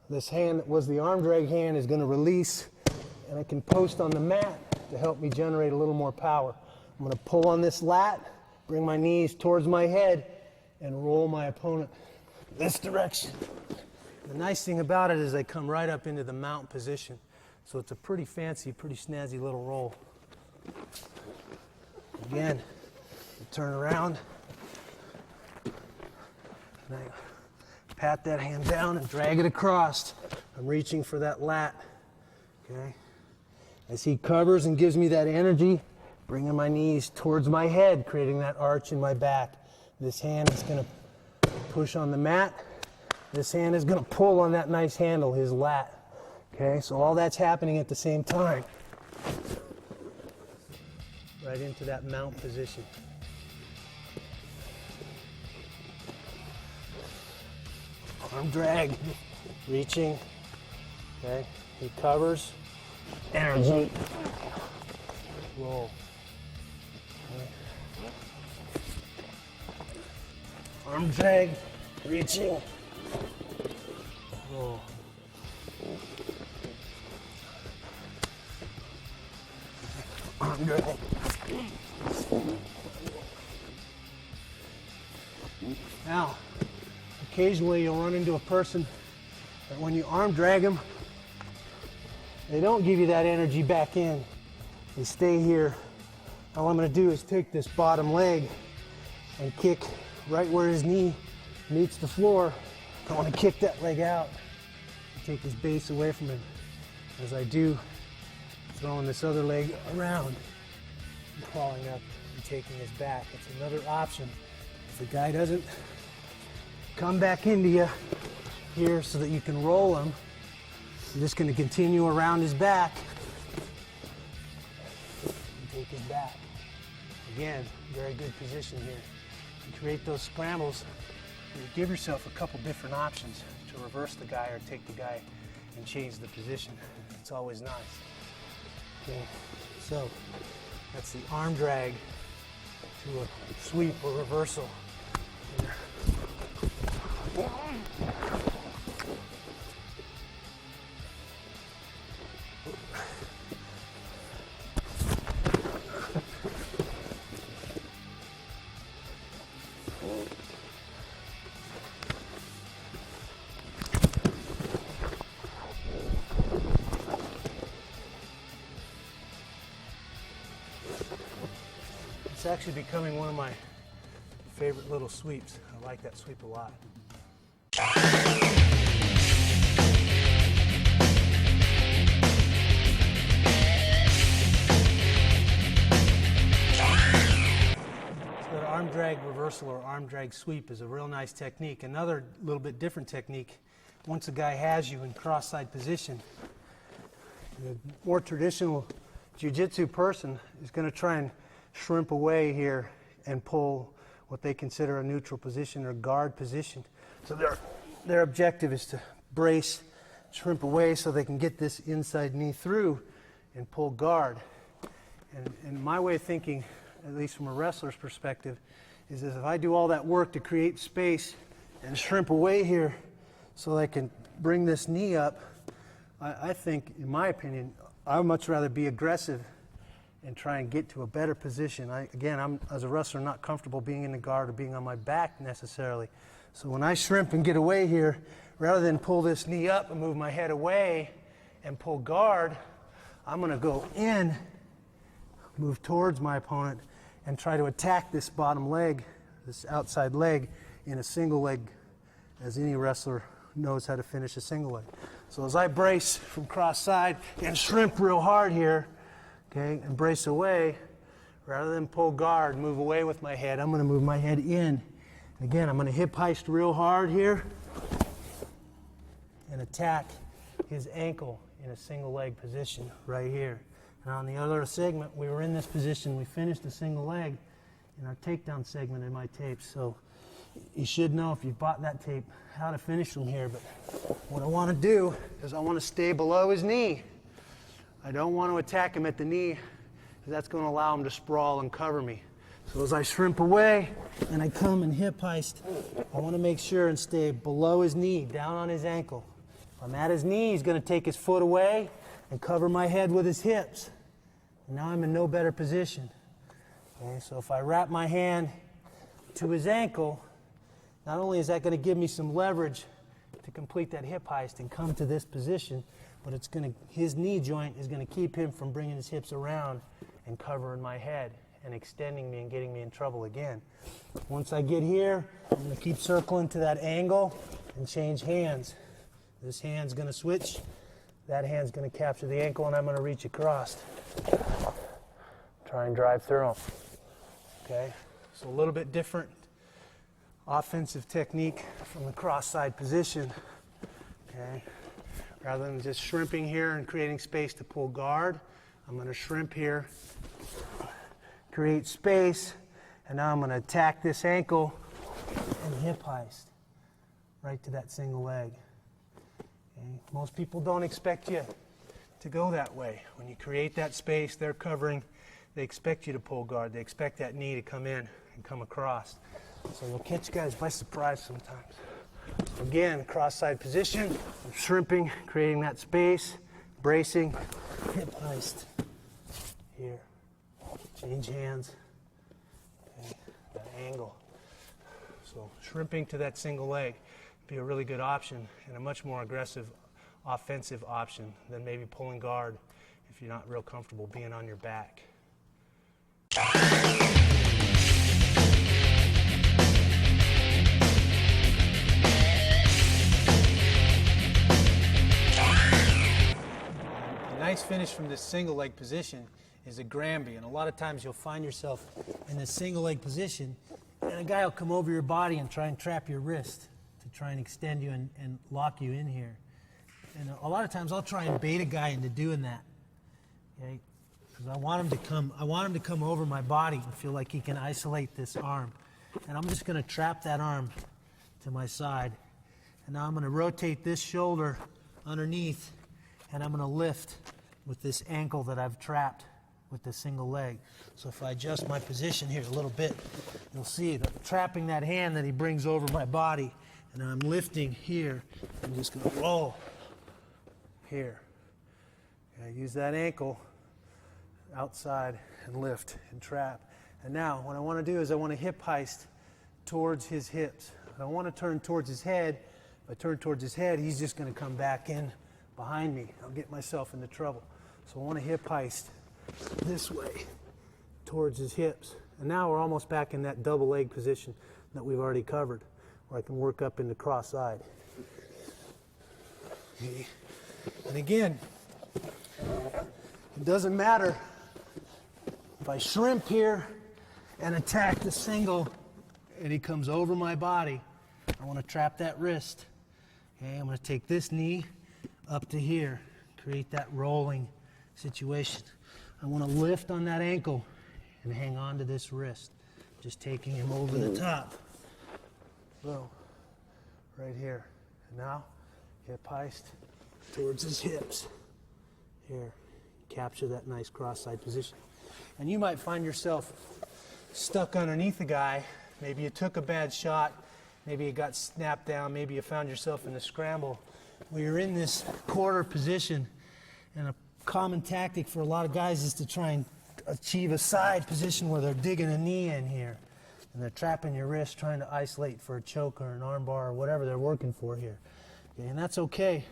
This hand that was the arm drag hand is going to release, and I can post on the mat to help me generate a little more power. I'm going to pull on this lat, bring my knees towards my head, and roll my opponent this direction. The nice thing about it is I come right up into the mount position. So it's a pretty fancy, pretty snazzy little roll. Again, turn around, and I pat that hand down and drag it across. I'm reaching for that lat, okay? As he covers and gives me that energy, bringing my knees towards my head, creating that arch in my back. This hand is gonna push on the mat. This hand is gonna pull on that nice handle, his lat. Okay, so all that's happening at the same time. Right into that mount position. Arm drag, reaching. Okay, he covers. Energy. Roll. Okay. Arm drag, reaching. Roll. Arm drag. Now, occasionally you'll run into a person that when you arm drag them, they don't give you that energy back in. They stay here. All I'm going to do is take this bottom leg and kick right where his knee meets the floor. I want to kick that leg out and take his base away from him. As I do, throwing this other leg around and crawling up and taking his back. It's another option. If the guy doesn't come back into you here so that you can roll him, you're just going to continue around his back and take his back. Again, very good position here. You create those scrambles, and you give yourself a couple different options to reverse the guy or take the guy and change the position. It's always nice. Okay, so that's the arm drag to a sweep or reversal. It's actually becoming one of my favorite little sweeps. I like that sweep a lot. So the arm drag reversal or arm drag sweep is a real nice technique. Another little bit different technique, once a guy has you in cross-side position, the more traditional jiu-jitsu person is going to try and shrimp away here and pull what they consider a neutral position or guard position. So their objective is to brace, shrimp away so they can get this inside knee through and pull guard. And my way of thinking, at least from a wrestler's perspective, is that if I do all that work to create space and shrimp away here so I can bring this knee up, I think, in my opinion, I would much rather be aggressive and try and get to a better position. I'm, as a wrestler, not comfortable being in the guard or being on my back necessarily. So when I shrimp and get away here, rather than pull this knee up and move my head away and pull guard, I'm going to go in, move towards my opponent, and try to attack this bottom leg, this outside leg, in a single leg, as any wrestler knows how to finish a single leg. So as I brace from cross side and shrimp real hard here, okay, and brace away, rather than pull guard, move away with my head, I'm going to move my head in. Again, I'm going to hip heist real hard here and attack his ankle in a single leg position right here. And on the other segment, we were in this position. We finished the single leg in our takedown segment in my tapes. So you should know, if you've bought that tape, how to finish from here. But what I want to do is I want to stay below his knee. I don't want to attack him at the knee, because that's going to allow him to sprawl and cover me. So as I shrimp away and I come and hip heist, I want to make sure and stay below his knee, down on his ankle. If I'm at his knee, he's going to take his foot away and cover my head with his hips. And now I'm in no better position. Okay, so if I wrap my hand to his ankle, not only is that going to give me some leverage to complete that hip heist and come to this position, but it's going to, his knee joint is going to keep him from bringing his hips around and covering my head and extending me and getting me in trouble again. Once I get here, I'm going to keep circling to that angle and change hands. This hand's going to switch. That hand's going to capture the ankle, and I'm going to reach across. Try and drive through him. Okay? So a little bit different offensive technique from the cross-side position. Okay? Rather than just shrimping here and creating space to pull guard, I'm going to shrimp here, create space, and now I'm going to attack this ankle and hip heist right to that single leg. Okay? Most people don't expect you to go that way. When you create that space, they're covering, they expect you to pull guard. They expect that knee to come in and come across. So you'll catch guys by surprise sometimes. So again, cross-side position, I'm shrimping, creating that space, bracing, hip heist. Here, change hands, okay, that angle. So shrimping to that single leg would be a really good option and a much more aggressive offensive option than maybe pulling guard if you're not real comfortable being on your back. Nice finish from this single leg position is a Granby, and a lot of times you'll find yourself in this single leg position and a guy will come over your body and try and trap your wrist to try and extend you and lock you in here. And a lot of times I'll try and bait a guy into doing that, okay? Because I want him to come over my body and feel like he can isolate this arm. And I'm just going to trap that arm to my side. And now I'm going to rotate this shoulder underneath, and I'm going to lift with this ankle that I've trapped with the single leg. So if I adjust my position here a little bit, you'll see that I'm trapping that hand that he brings over my body, and I'm lifting here. I'm just going to roll here. I use that ankle outside and lift and trap. And now what I want to do is I want to hip heist towards his hips. I don't want to turn towards his head. If I turn towards his head, he's just going to come back in behind me. I'll get myself into trouble. So I want to hip heist this way towards his hips. And now we're almost back in that double leg position that we've already covered, where I can work up into cross-side. Okay. And again, it doesn't matter if I shrimp here and attack the single and he comes over my body. I want to trap that wrist. Okay, I'm going to take this knee up to here, create that rolling situation. I want to lift on that ankle and hang on to this wrist, just taking him over the top. So, right here. And now, hip heist towards his hips. Here, capture that nice cross-side position. And you might find yourself stuck underneath the guy. Maybe you took a bad shot, maybe you got snapped down, maybe you found yourself in a scramble. Where you're in this quarter position, and a common tactic for a lot of guys is to try and achieve a side position where they're digging a knee in here, and they're trapping your wrist, trying to isolate for a choke or an arm bar or whatever they're working for here. Okay, and that's okay.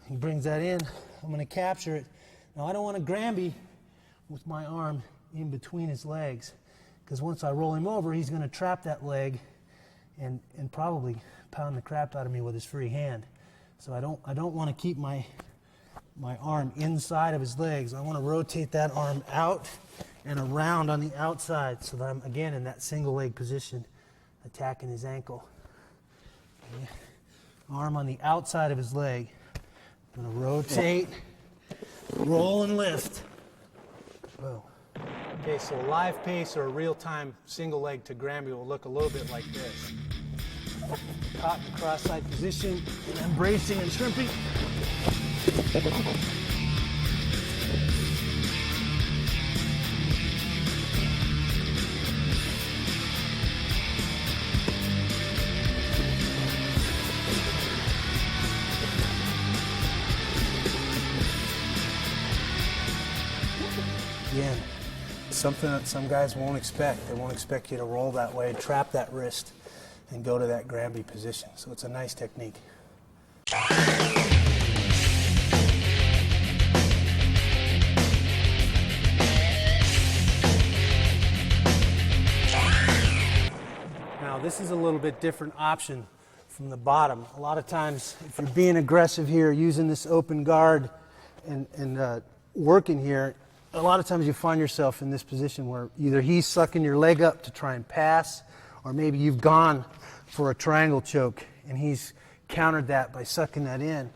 He brings that in. I'm going to capture it. Now I don't want to Granby with my arm in between his legs, because once I roll him over, he's going to trap that leg and probably pound the crap out of me with his free hand. So I don't want to keep my arm inside of his legs. I want to rotate that arm out and around on the outside so that I'm again in that single leg position, attacking his ankle. Okay. Arm on the outside of his leg. I'm gonna rotate, roll and lift. Boom. Okay, so a live pace or a real-time single leg to Granby will look a little bit like this. Caught in the cross-side position, and then bracing and shrimping. Again, something that some guys won't expect. They won't expect you to roll that way, trap that wrist, and go to that Granby position. So it's a nice technique. Now this is a little bit different option from the bottom. A lot of times, if you're being aggressive here, using this open guard and working here, a lot of times you find yourself in this position where either he's sucking your leg up to try and pass, or maybe you've gone for a triangle choke and he's countered that by sucking that in.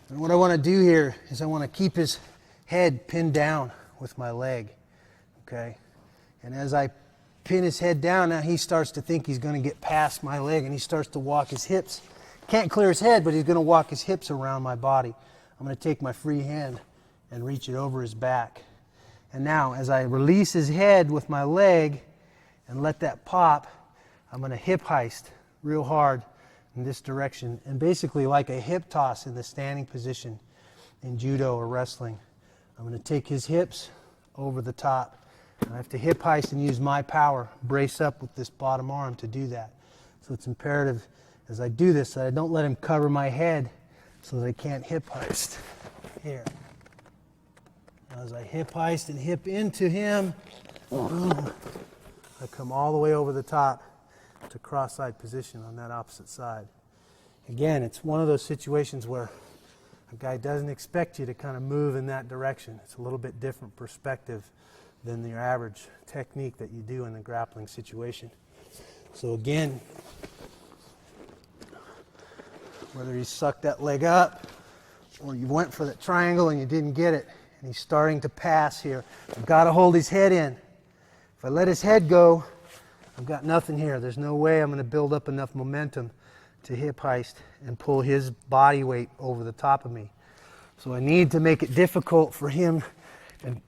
And what I want to do here is I want to keep his head pinned down with my leg, okay? And as I pin his head down, now he starts to think he's going to get past my leg, and he starts to walk his hips. Can't clear his head, but he's going to walk his hips around my body. I'm going to take my free hand and reach it over his back. And now, as I release his head with my leg and let that pop, I'm going to hip heist real hard in this direction. And basically like a hip toss in the standing position in judo or wrestling. I'm going to take his hips over the top. And I have to hip heist and use my power, brace up with this bottom arm to do that. So it's imperative as I do this that I don't let him cover my head so that I can't hip heist. Here. As I hip heist and hip into him, boom, I come all the way over the top to cross-side position on that opposite side. Again, it's one of those situations where a guy doesn't expect you to kind of move in that direction. It's a little bit different perspective than your average technique that you do in the grappling situation. So again, whether you sucked that leg up or you went for that triangle and you didn't get it, and he's starting to pass here. I've got to hold his head in. If I let his head go, I've got nothing here. There's no way I'm going to build up enough momentum to hip heist and pull his body weight over the top of me. So I need to make it difficult for him and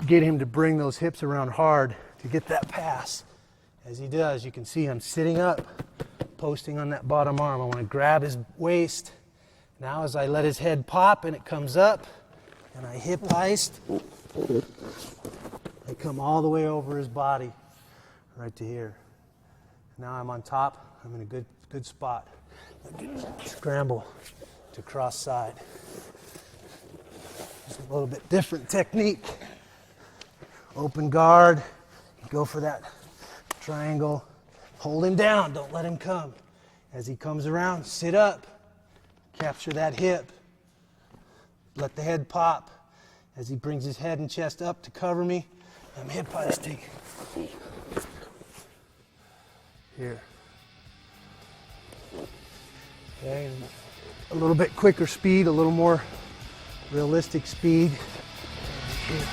get him to bring those hips around hard to get that pass. As he does, you can see I'm sitting up, posting on that bottom arm. I want to grab his waist. Now as I let his head pop and it comes up, and I hip heist, I come all the way over his body, right to here. Now I'm on top, I'm in a good spot. Scramble to cross side. It's a little bit different technique. Open guard, go for that triangle. Hold him down, don't let him come. As he comes around, sit up, capture that hip. Let the head pop. As he brings his head and chest up to cover me, I'm hip heisting. Here. Okay, and a little bit quicker speed, a little more realistic speed. Here.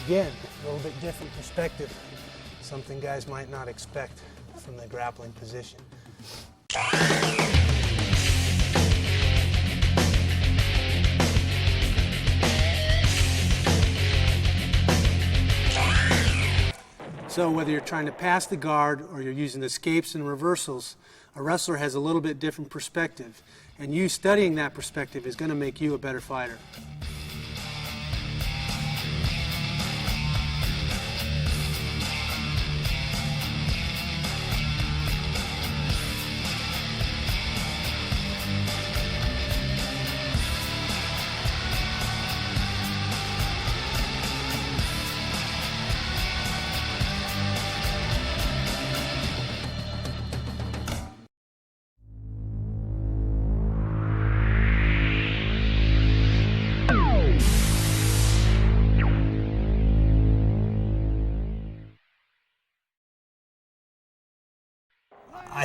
Again, a little bit different perspective, something guys might not expect from the grappling position. So whether you're trying to pass the guard or you're using escapes and reversals, a wrestler has a little bit different perspective, and you studying that perspective is going to make you a better fighter.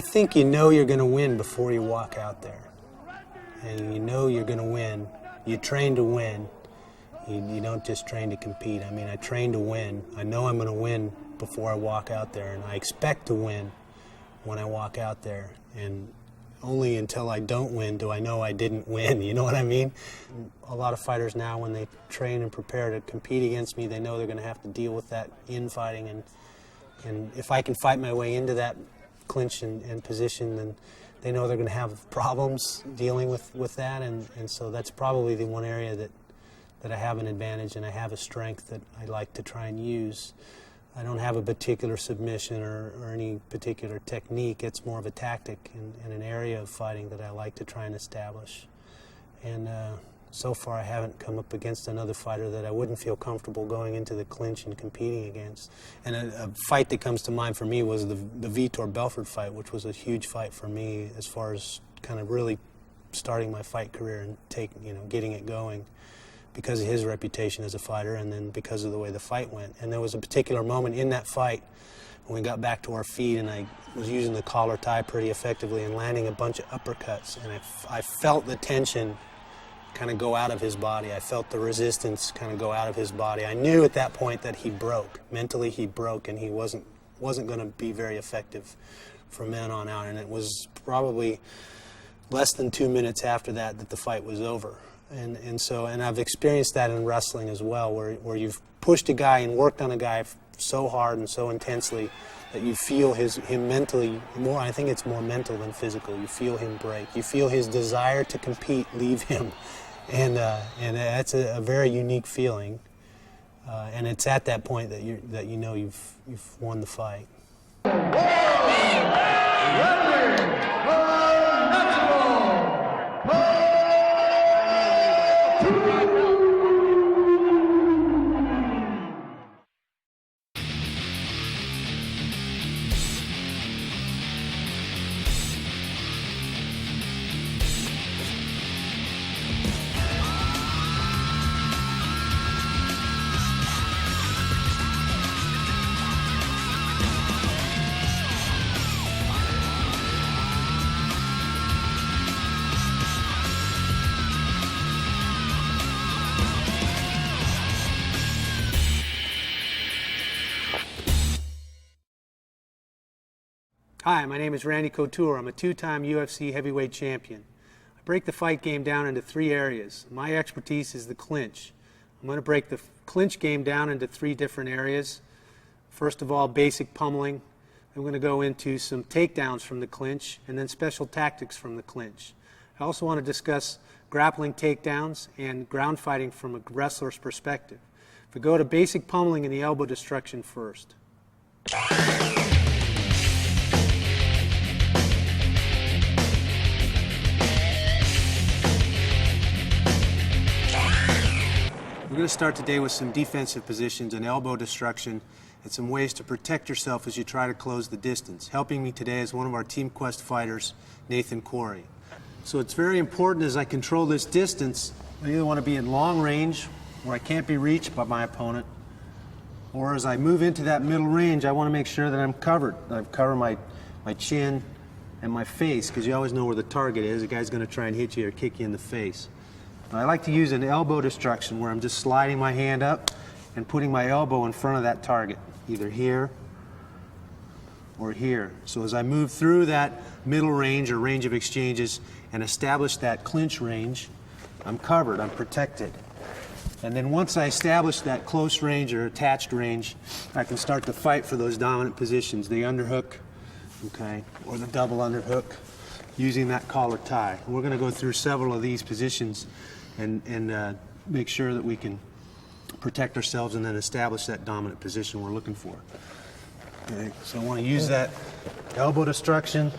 think you know you're going to win before you walk out there. And you know you're going to win. You train to win. You don't just train to compete. I mean, I train to win. I know I'm going to win before I walk out there, and I expect to win when I walk out there. And only until I don't win do I know I didn't win, you know what I mean? A lot of fighters now, when they train and prepare to compete against me, they know they're going to have to deal with that infighting. And if I can fight my way into that clinch and position, then they know they're going to have problems dealing with that. And so that's probably the one area that I have an advantage, and I have a strength that I like to try and use. I don't have a particular submission or any particular technique. It's more of a tactic and an area of fighting that I like to try and establish. And so far I haven't come up against another fighter that I wouldn't feel comfortable going into the clinch and competing against. And a fight that comes to mind for me was the Vitor Belfort fight, which was a huge fight for me as far as kind of really starting my fight career and getting it going, because of his reputation as a fighter and then because of the way the fight went. And there was a particular moment in that fight when we got back to our feet, and I was using the collar tie pretty effectively and landing a bunch of uppercuts, and I felt the tension kind of go out of his body. I felt the resistance kind of go out of his body. I knew at that point that he broke. Mentally he broke, and he wasn't going to be very effective from then on out. And it was probably less than 2 minutes after that the fight was over. And I've experienced that in wrestling as well, where you've pushed a guy and worked on a guy so hard and so intensely that you feel him mentally more. I think it's more mental than physical. You feel him break. You feel his desire to compete leave him, and that's a very unique feeling. And it's at that point that you know you've won the fight. Hi, my name is Randy Couture. I'm a two-time UFC heavyweight champion. I break the fight game down into 3 areas. My expertise is the clinch. I'm going to break the clinch game down into 3 different areas. First of all, basic pummeling. I'm going to go into some takedowns from the clinch, and then special tactics from the clinch. I also want to discuss grappling takedowns and ground fighting from a wrestler's perspective. If we go to basic pummeling and the elbow destruction first. We're going to start today with some defensive positions and elbow destruction and some ways to protect yourself as you try to close the distance. Helping me today is one of our Team Quest fighters, Nathan Corey. So it's very important as I control this distance, I either want to be in long range where I can't be reached by my opponent, or as I move into that middle range, I want to make sure that I'm covered. I've covered my chin and my face, because you always know where the target is. The guy's going to try and hit you or kick you in the face. I like to use an elbow destruction where I'm just sliding my hand up and putting my elbow in front of that target, either here or here. So as I move through that middle range or range of exchanges and establish that clinch range, I'm covered, I'm protected. And then once I establish that close range or attached range, I can start to fight for those dominant positions, the underhook, okay, or the double underhook, using that collar tie. We're going to go through several of these positions and make sure that we can protect ourselves and then establish that dominant position we're looking for. Okay, so I want to use that elbow destruction,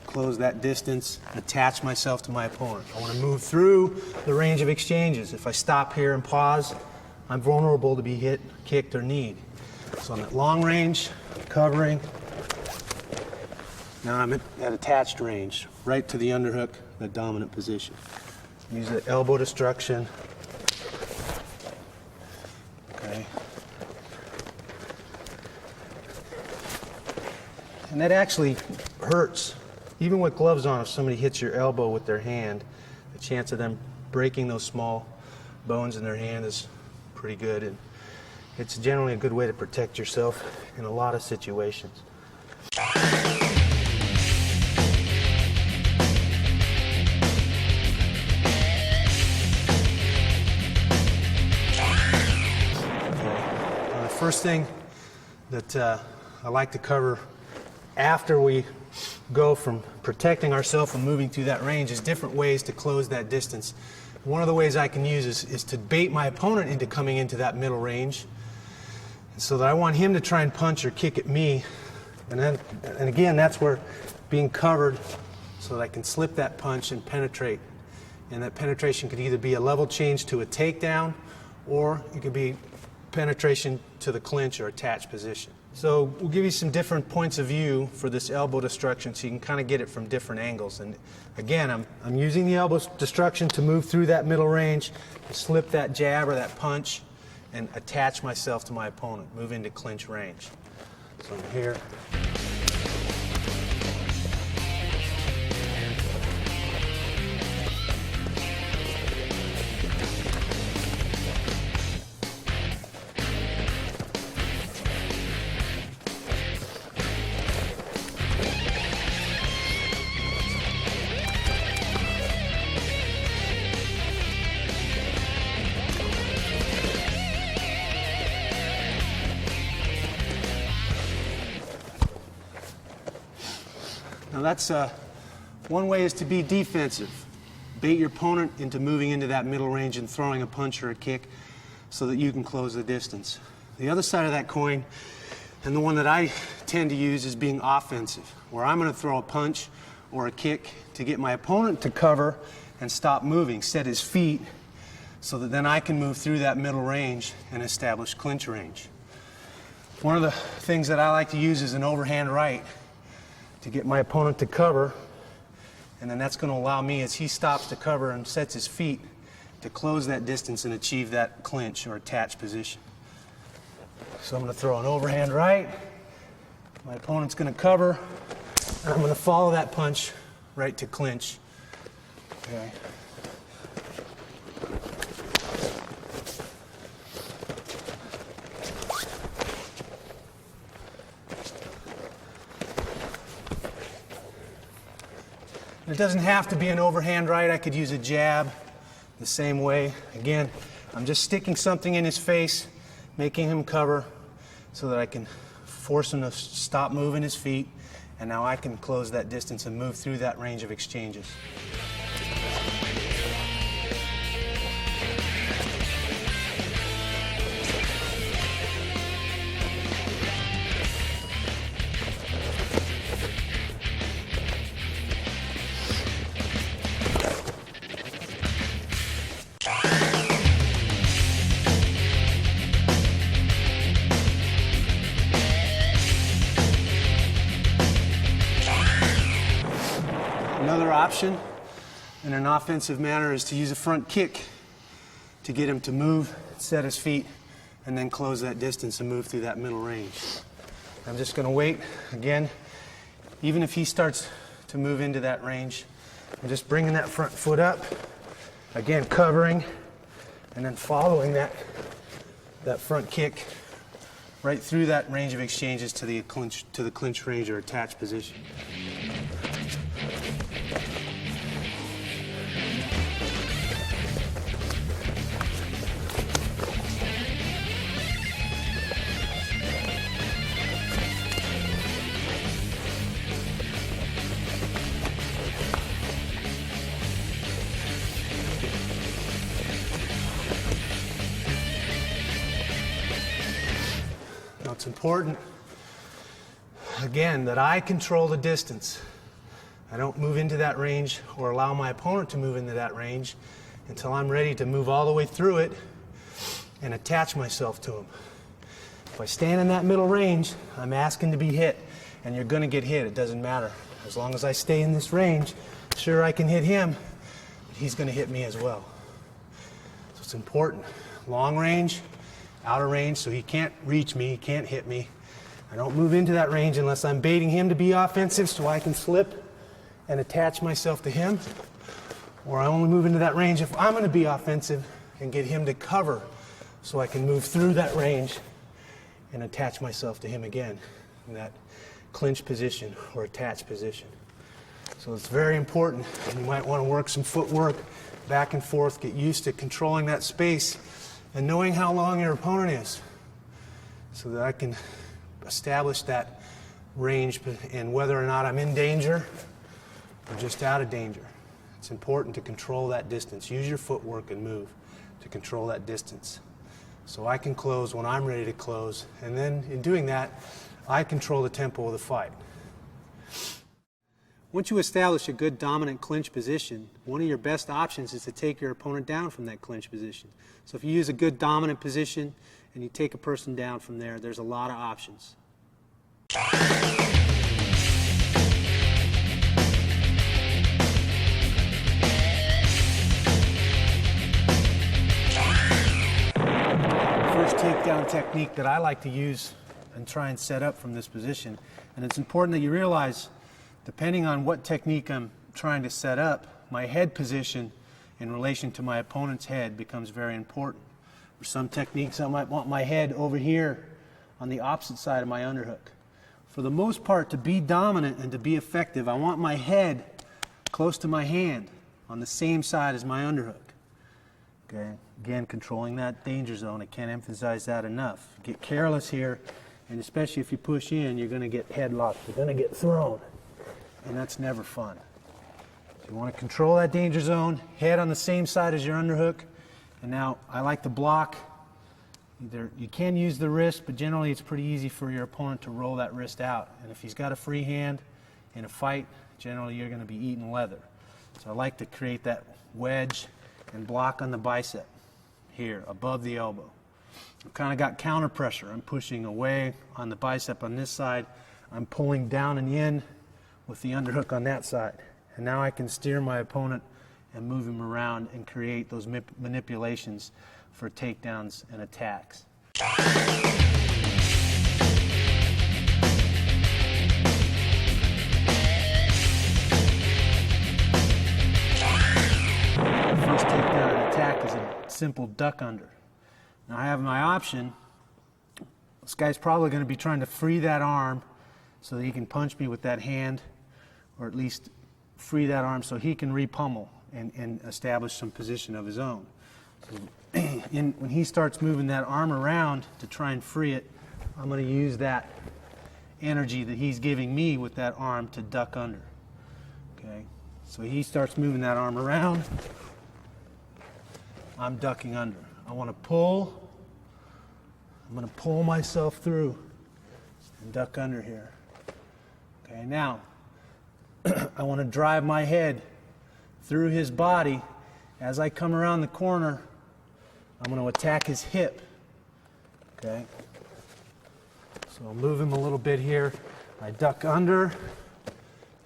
close that distance, attach myself to my opponent. I want to move through the range of exchanges. If I stop here and pause, I'm vulnerable to be hit, kicked, or kneed. So I'm at long range, covering. Now I'm at attached range, right to the underhook, the dominant position. Use the elbow destruction. Okay. And that actually hurts. Even with gloves on, if somebody hits your elbow with their hand, the chance of them breaking those small bones in their hand is pretty good. And it's generally a good way to protect yourself in a lot of situations. The first thing that I like to cover after we go from protecting ourselves and moving through that range is different ways to close that distance. One of the ways I can use is to bait my opponent into coming into that middle range, so that I want him to try and punch or kick at me. And again, that's where being covered so that I can slip that punch and penetrate. And that penetration could either be a level change to a takedown, or it could be penetration to the clinch or attached position. So we'll give you some different points of view for this elbow destruction so you can kind of get it from different angles. And again, I'm using the elbow destruction to move through that middle range, to slip that jab or that punch, and attach myself to my opponent, move into clinch range. So I'm here. Now that's one way is to be defensive. Bait your opponent into moving into that middle range and throwing a punch or a kick so that you can close the distance. The other side of that coin, and the one that I tend to use, is being offensive, where I'm going to throw a punch or a kick to get my opponent to cover and stop moving, set his feet, so that then I can move through that middle range and establish clinch range. One of the things that I like to use is an overhand right to get my opponent to cover, and then that's going to allow me, as he stops to cover and sets his feet, to close that distance and achieve that clinch or attached position. So I'm going to throw an overhand right, my opponent's going to cover, and I'm going to follow that punch right to clinch. Okay. It doesn't have to be an overhand right. I could use a jab the same way. Again, I'm just sticking something in his face, making him cover so that I can force him to stop moving his feet, and now I can close that distance and move through that range of exchanges. Another option in an offensive manner is to use a front kick to get him to move, set his feet, and then close that distance and move through that middle range. I'm just going to wait. Again, even if he starts to move into that range, I'm just bringing that front foot up, again covering, and then following that front kick right through that range of exchanges to the clinch range or attached position. Now it's important, again, that I control the distance. I don't move into that range or allow my opponent to move into that range until I'm ready to move all the way through it and attach myself to him. If I stand in that middle range, I'm asking to be hit, and you're going to get hit. It doesn't matter. As long as I stay in this range, sure, I can hit him, but he's going to hit me as well. So it's important. Long range, outer range, so he can't reach me, he can't hit me. I don't move into that range unless I'm baiting him to be offensive so I can slip and attach myself to him. Or I only move into that range if I'm going to be offensive and get him to cover so I can move through that range and attach myself to him again in that clinch position or attached position. So it's very important. You might want to work some footwork back and forth, get used to controlling that space and knowing how long your opponent is so that I can establish that range and whether or not I'm in danger or just out of danger. It's important to control that distance. Use your footwork and move to control that distance. So I can close when I'm ready to close, and then in doing that, I control the tempo of the fight. Once you establish a good dominant clinch position, one of your best options is to take your opponent down from that clinch position. So if you use a good dominant position and you take a person down from there, there's a lot of options. First takedown technique that I like to use and try and set up from this position, and it's important that you realize, depending on what technique I'm trying to set up, my head position in relation to my opponent's head becomes very important. For some techniques, I might want my head over here on the opposite side of my underhook. For the most part, to be dominant and to be effective, I want my head close to my hand on the same side as my underhook. Okay? Again, controlling that danger zone. I can't emphasize that enough. Get careless here, and especially if you push in, you're going to get headlocked. You're going to get thrown, and that's never fun. So you want to control that danger zone, head on the same side as your underhook. And now I like to block. You can use the wrist, but generally it's pretty easy for your opponent to roll that wrist out. And if he's got a free hand in a fight, generally you're going to be eating leather. So I like to create that wedge and block on the bicep here, above the elbow. I've kind of got counter pressure. I'm pushing away on the bicep on this side. I'm pulling down and in with the underhook on that side. And now I can steer my opponent and move him around and create those manipulations for takedowns and attacks. First takedown and attack is a simple duck under. Now I have my option. This guy's probably going to be trying to free that arm so that he can punch me with that hand, or at least free that arm so he can re-pummel and establish some position of his own. So when he starts moving that arm around to try and free it, I'm going to use that energy that he's giving me with that arm to duck under. Okay? So he starts moving that arm around. I'm ducking under. I want to pull. I'm going to pull myself through and duck under here. Okay, now I want to drive my head through his body. As I come around the corner, I'm going to attack his hip. Okay? So I'll move him a little bit here. I duck under,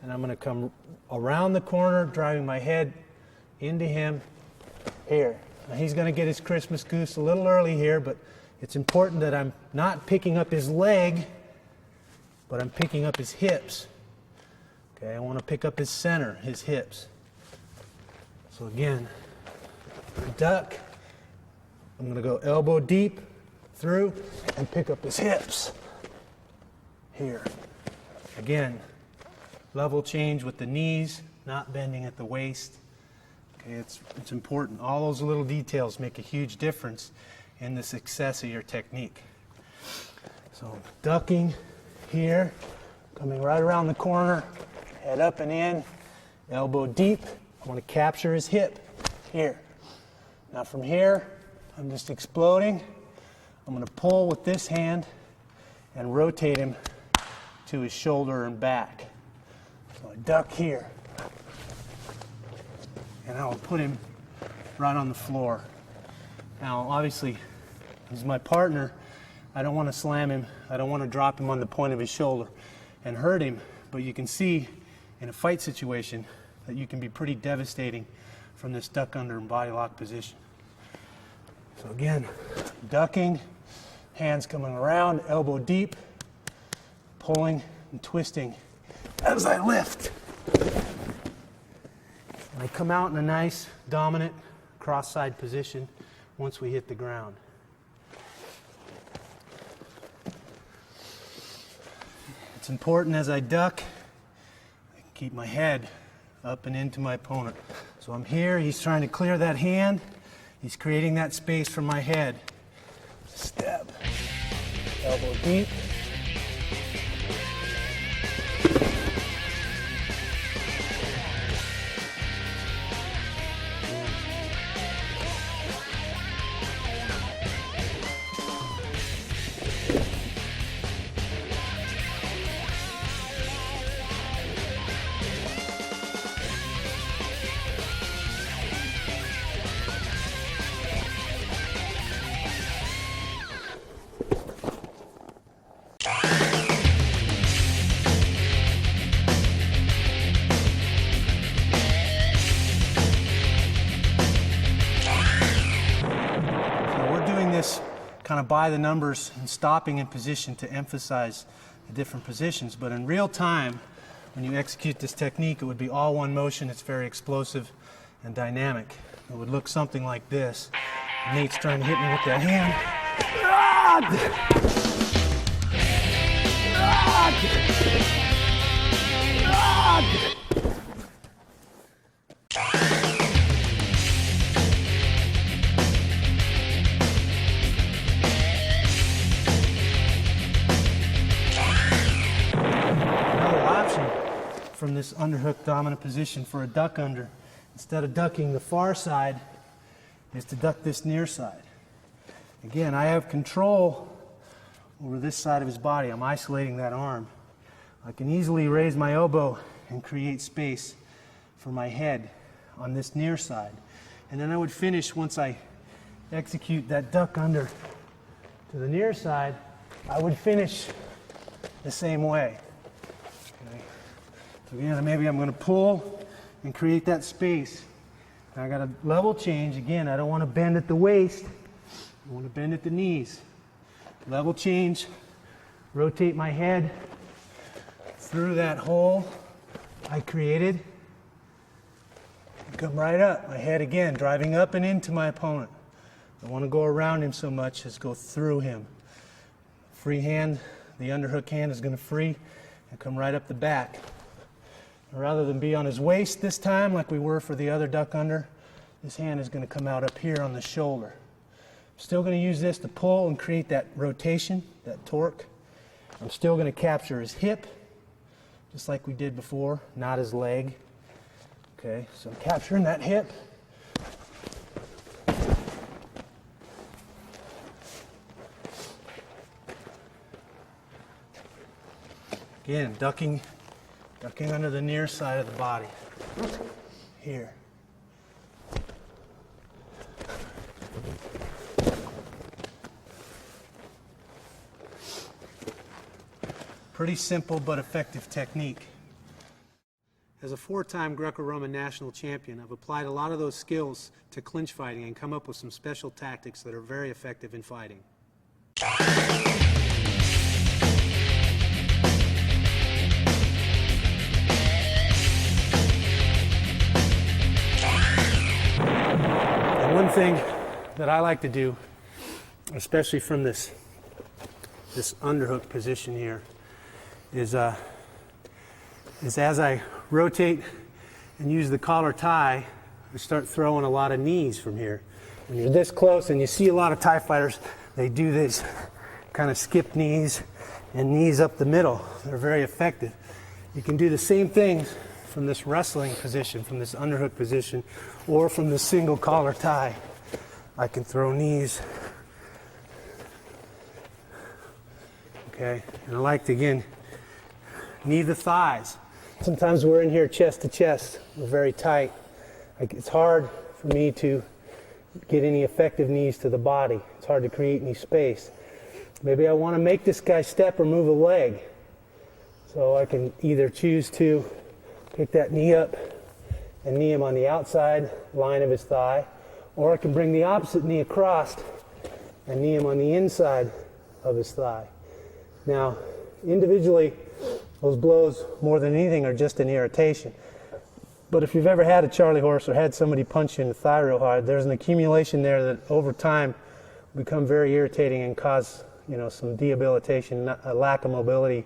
and I'm going to come around the corner, driving my head into him here. Now he's going to get his Christmas goose a little early here, but it's important that I'm not picking up his leg, but I'm picking up his hips. Okay, I want to pick up his center, his hips. So again, duck. I'm going to go elbow deep through and pick up his hips here. Again, level change with the knees, not bending at the waist. Okay, it's important. All those little details make a huge difference in the success of your technique. So ducking here, coming right around the corner, head up and in, elbow deep. I want to capture his hip here. Now from here, I'm just exploding. I'm going to pull with this hand and rotate him to his shoulder and back. So I duck here. And I'll put him right on the floor. Now, obviously, he's my partner. I don't want to slam him. I don't want to drop him on the point of his shoulder and hurt him. But you can see in a fight situation that you can be pretty devastating from this duck under and body lock position. So again, ducking, hands coming around, elbow deep, pulling and twisting as I lift. And I come out in a nice, dominant, cross-side position once we hit the ground. It's important as I duck, I keep my head up and into my opponent. So I'm here, he's trying to clear that hand, he's creating that space for my head. Step, elbow deep. Kind of by the numbers and stopping in position to emphasize the different positions. But in real time, when you execute this technique, it would be all one motion. It's very explosive and dynamic. It would look something like this. Nate's trying to hit me with that hand. From this underhook dominant position for a duck under, instead of ducking the far side, is to duck this near side. Again, I have control over this side of his body. I'm isolating that arm. I can easily raise my elbow and create space for my head on this near side. And then I would finish, once I execute that duck under to the near side, I would finish the same way. So again, maybe I'm going to pull and create that space. Now I got a level change. Again, I don't want to bend at the waist. I want to bend at the knees. Level change. Rotate my head through that hole I created. Come right up. My head again, driving up and into my opponent. I don't want to go around him so much as go through him. Free hand, the underhook hand is going to free and come right up the back. Rather than be on his waist this time, like we were for the other duck under, this hand is going to come out up here on the shoulder. I'm still going to use this to pull and create that rotation, that torque. I'm still going to capture his hip, just like we did before, not his leg. Okay, so I'm capturing that hip. Again, ducking under the near side of the body. Here. Pretty simple but effective technique. As a 4-time Greco Roman national champion, I've applied a lot of those skills to clinch fighting and come up with some special tactics that are very effective in fighting. One thing that I like to do, especially from this underhook position here, is as I rotate and use the collar tie, I start throwing a lot of knees from here. When you're this close, and you see a lot of Thai fighters, they do this kind of skip knees and knees up the middle. They're very effective. You can do the same thing from this wrestling position, from this underhook position, or from the single collar tie. I can throw knees. Okay, and I like to, again, knee the thighs. Sometimes we're in here chest to chest. We're very tight. It's hard for me to get any effective knees to the body. It's hard to create any space. Maybe I want to make this guy step or move a leg. So I can either choose to pick that knee up and knee him on the outside line of his thigh, or I can bring the opposite knee across and knee him on the inside of his thigh. Now, individually, those blows more than anything are just an irritation. But if you've ever had a Charlie horse or had somebody punch you in the thigh real hard, there's an accumulation there that over time become very irritating and cause, you know, some debilitation, a lack of mobility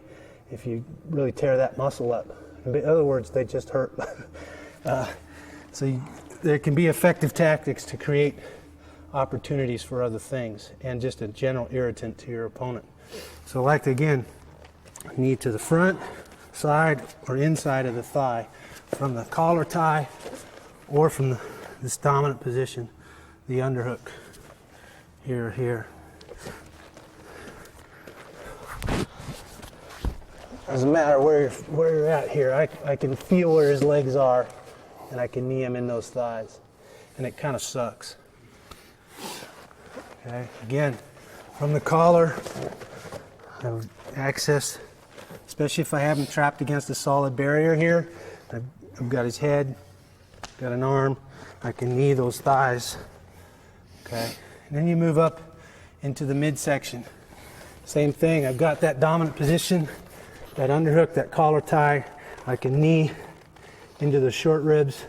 if you really tear that muscle up. In other words, they just hurt. There can be effective tactics to create opportunities for other things and just a general irritant to your opponent. So like again, knee to the front, side, or inside of the thigh from the collar tie or from this dominant position, the underhook, here. Doesn't matter where you're at here. I can feel where his legs are, and I can knee him in those thighs, and it kind of sucks. Okay, again, from the collar, I have access, especially if I have him trapped against a solid barrier here. I've got his head, got an arm, I can knee those thighs. Okay, and then you move up into the midsection. Same thing, I've got that dominant position, that underhook, that collar tie. I can knee into the short ribs.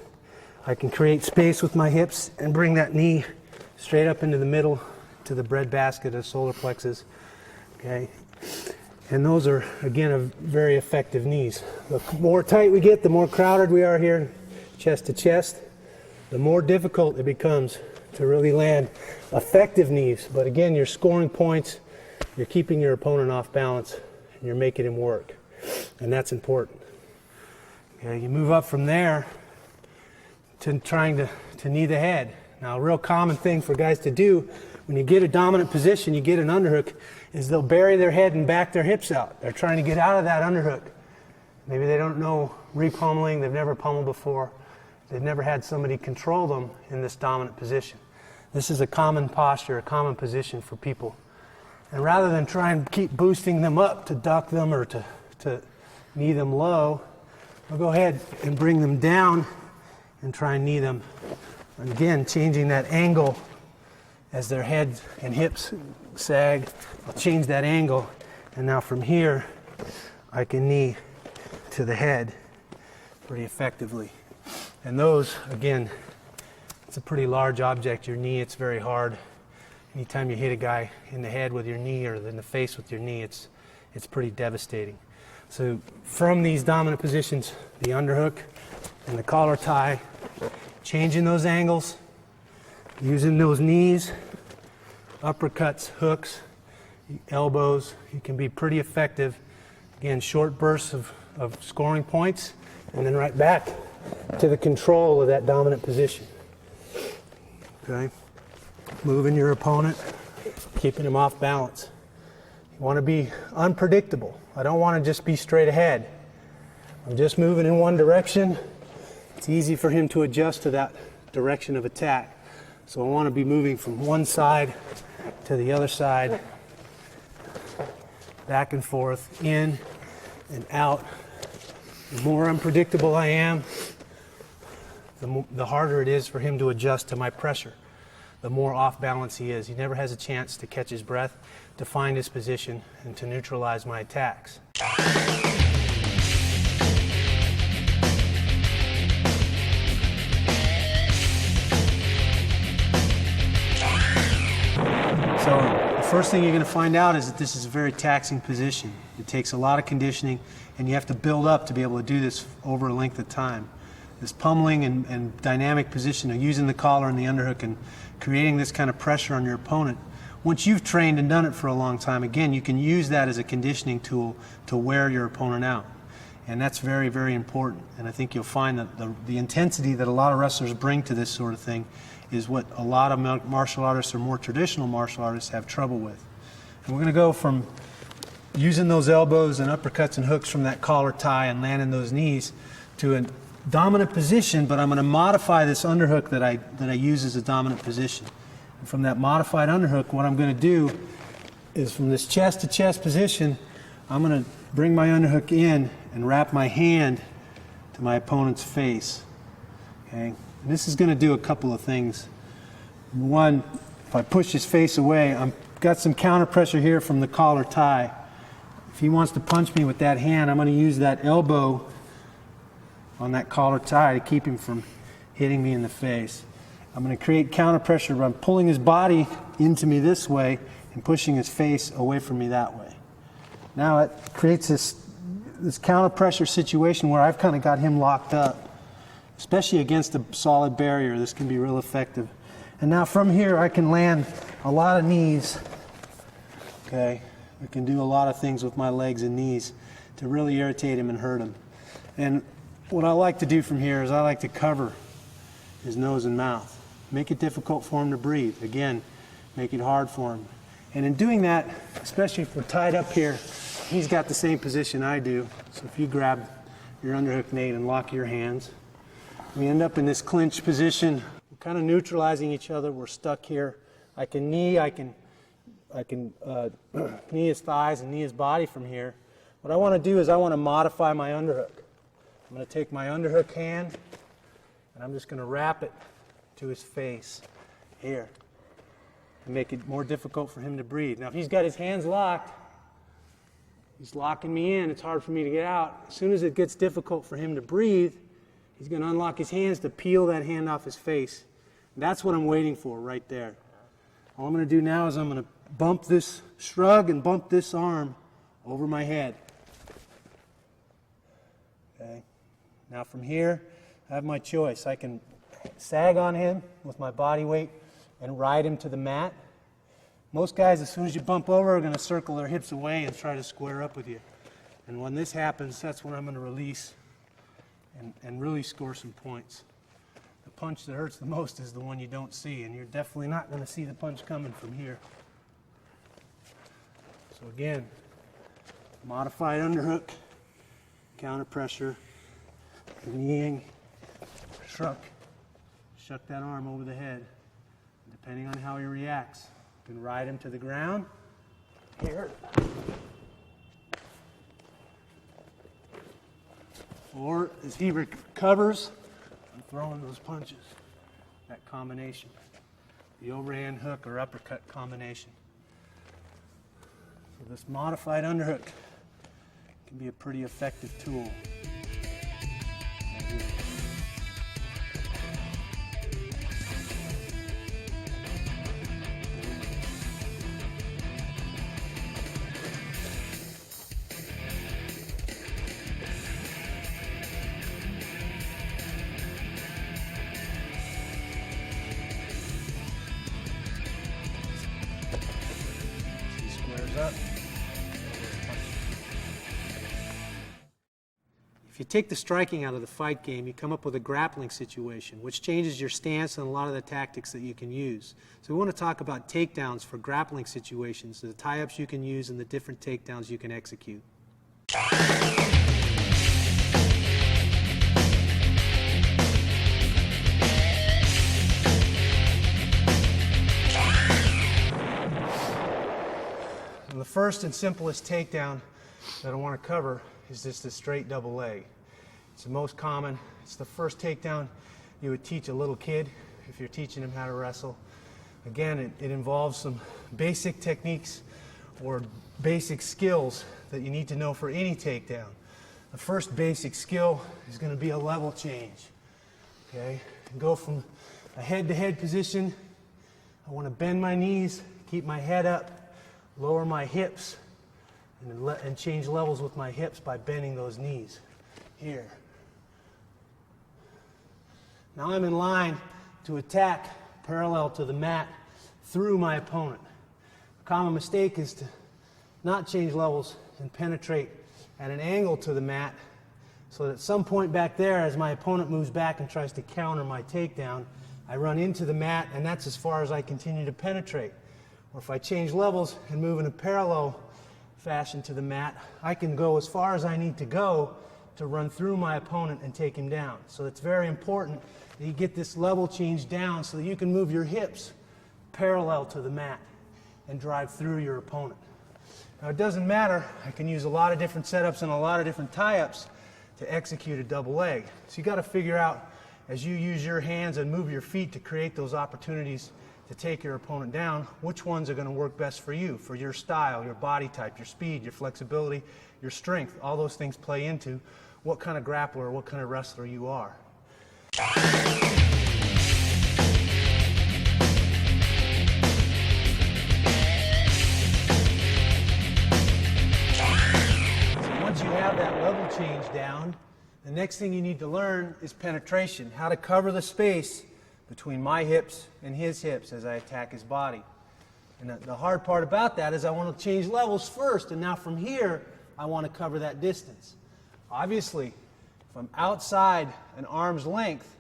I can create space with my hips and bring that knee straight up into the middle to the breadbasket of solar plexus. Okay, and those are, again, very effective knees. The more tight we get, the more crowded we are here, chest to chest, the more difficult it becomes to really land effective knees. But again, you're scoring points, you're keeping your opponent off balance, and you're making him work. And that's important. Okay, you move up from there to trying to knee the head. Now, a real common thing for guys to do when you get a dominant position, you get an underhook, is they'll bury their head and back their hips out. They're trying to get out of that underhook. Maybe they don't know repummeling, they've never pummeled before, they've never had somebody control them in this dominant position. This is a common posture, a common position for people. And rather than try and keep boosting them up to duck them or to knee them low, we'll go ahead and bring them down and try and knee them. And again, changing that angle as their head and hips sag. I'll change that angle, and now from here I can knee to the head pretty effectively. And those, again, it's a pretty large object, your knee, it's very hard. Anytime you hit a guy in the head with your knee or in the face with your knee, it's pretty devastating. So from these dominant positions, the underhook and the collar tie, changing those angles, using those knees, uppercuts, hooks, elbows, you can be pretty effective. Again, short bursts of scoring points, and then right back to the control of that dominant position. Okay? Moving your opponent, keeping him off balance. You want to be unpredictable. I don't want to just be straight ahead. I'm just moving in one direction. It's easy for him to adjust to that direction of attack. So I want to be moving from one side to the other side, back and forth, in and out. The more unpredictable I am, the harder it is for him to adjust to my pressure. The more off balance he is. He never has a chance to catch his breath, to find his position, and to neutralize my attacks. So the first thing you're going to find out is that this is a very taxing position. It takes a lot of conditioning, and you have to build up to be able to do this over a length of time. This pummeling and dynamic position of using the collar and the underhook and creating this kind of pressure on your opponent. Once you've trained and done it for a long time, again, you can use that as a conditioning tool to wear your opponent out. And that's very, very important. And I think you'll find that the intensity that a lot of wrestlers bring to this sort of thing is what a lot of martial artists or more traditional martial artists have trouble with. And we're going to go from using those elbows and uppercuts and hooks from that collar tie and landing those knees to a dominant position, but I'm going to modify this underhook that I use as a dominant position. And from that modified underhook, what I'm going to do is from this chest to chest position, I'm going to bring my underhook in and wrap my hand to my opponent's face. Okay? And this is going to do a couple of things. One, if I push his face away, I've got some counter pressure here from the collar tie. if he wants to punch me with that hand, I'm going to use that elbow on that collar tie to keep him from hitting me in the face. I'm going to create counter pressure by pulling his body into me this way and pushing his face away from me that way. Now it creates this counter pressure situation where I've kind of got him locked up, especially against a solid barrier. This can be real effective. And now from here I can land a lot of knees. Okay, I can do a lot of things with my legs and knees to really irritate him and hurt him. And what I like to do from here is I like to cover his nose and mouth. Make it difficult for him to breathe. Again, make it hard for him. And in doing that, especially if we're tied up here, he's got the same position I do. So if you grab your underhook, Nate, and lock your hands, we end up in this clinch position. We're kind of neutralizing each other. We're stuck here. I can knee his thighs and knee his body from here. What I want to do is I want to modify my underhook. I'm going to take my underhook hand and I'm just going to wrap it to his face here and make it more difficult for him to breathe. Now if he's got his hands locked, he's locking me in, it's hard for me to get out. As soon as it gets difficult for him to breathe, he's going to unlock his hands to peel that hand off his face. And that's what I'm waiting for right there. All I'm going to do now is I'm going to bump this, shrug and bump this arm over my head. Okay. Now from here, I have my choice. I can sag on him with my body weight and ride him to the mat. Most guys, as soon as you bump over, are going to circle their hips away and try to square up with you. And when this happens, that's when I'm going to release and really score some points. The punch that hurts the most is the one you don't see, and you're definitely not going to see the punch coming from here. So again, modified underhook, counter pressure, kneeing, shuck that arm over the head. Depending on how he reacts, you can ride him to the ground, here, or as he recovers, I'm throwing those punches, that combination, the overhand hook or uppercut combination. So this modified underhook can be a pretty effective tool. Up. If you take the striking out of the fight game, you come up with a grappling situation, which changes your stance and a lot of the tactics that you can use. So we want to talk about takedowns for grappling situations, the tie-ups you can use and the different takedowns you can execute. The first and simplest takedown that I want to cover is just a straight double leg. It's the most common. It's the first takedown you would teach a little kid if you're teaching him how to wrestle. Again, it involves some basic techniques or basic skills that you need to know for any takedown. The first basic skill is going to be a level change. Okay? Go from a head-to-head position. I want to bend my knees, keep my head up, lower my hips, and change levels with my hips by bending those knees. Here. Now I'm in line to attack parallel to the mat through my opponent. A common mistake is to not change levels and penetrate at an angle to the mat, so that at some point back there, as my opponent moves back and tries to counter my takedown, I run into the mat, and that's as far as I continue to penetrate. Or if I change levels and move in a parallel fashion to the mat, I can go as far as I need to go to run through my opponent and take him down. So it's very important that you get this level change down so that you can move your hips parallel to the mat and drive through your opponent. Now it doesn't matter, I can use a lot of different setups and a lot of different tie-ups to execute a double leg. So you got to figure out, as you use your hands and move your feet to create those opportunities to take your opponent down, which ones are going to work best for you, for your style, your body type, your speed, your flexibility, your strength. All those things play into what kind of grappler, what kind of wrestler you are. Once you have that level change down, the next thing you need to learn is penetration, how to cover the space between my hips and his hips as I attack his body. And the hard part about that is I want to change levels first, and now from here, I want to cover that distance. Obviously, if I'm outside an arm's length,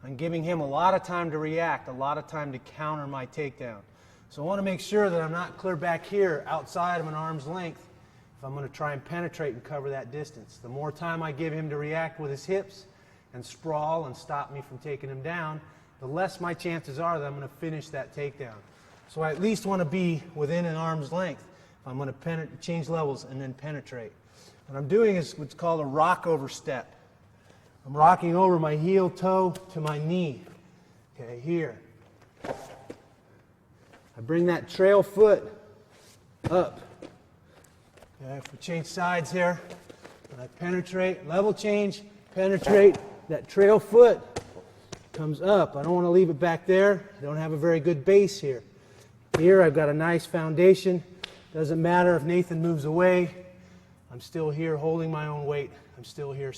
I'm giving him a lot of time to react, a lot of time to counter my takedown. So I want to make sure that I'm not clear back here outside of an arm's length if I'm going to try and penetrate and cover that distance. The more time I give him to react with his hips and sprawl and stop me from taking him down, the less my chances are that I'm going to finish that takedown. So I at least want to be within an arm's length if I'm going to change levels and then penetrate. What I'm doing is what's called a rock over step. I'm rocking over my heel toe to my knee. Okay, here. I bring that trail foot up. Okay, if we change sides here, and I penetrate, level change, penetrate, that trail foot comes up. I don't want to leave it back there. I don't have a very good base here. Here I've got a nice foundation. Doesn't matter if Nathan moves away. I'm still here holding my own weight. I'm still here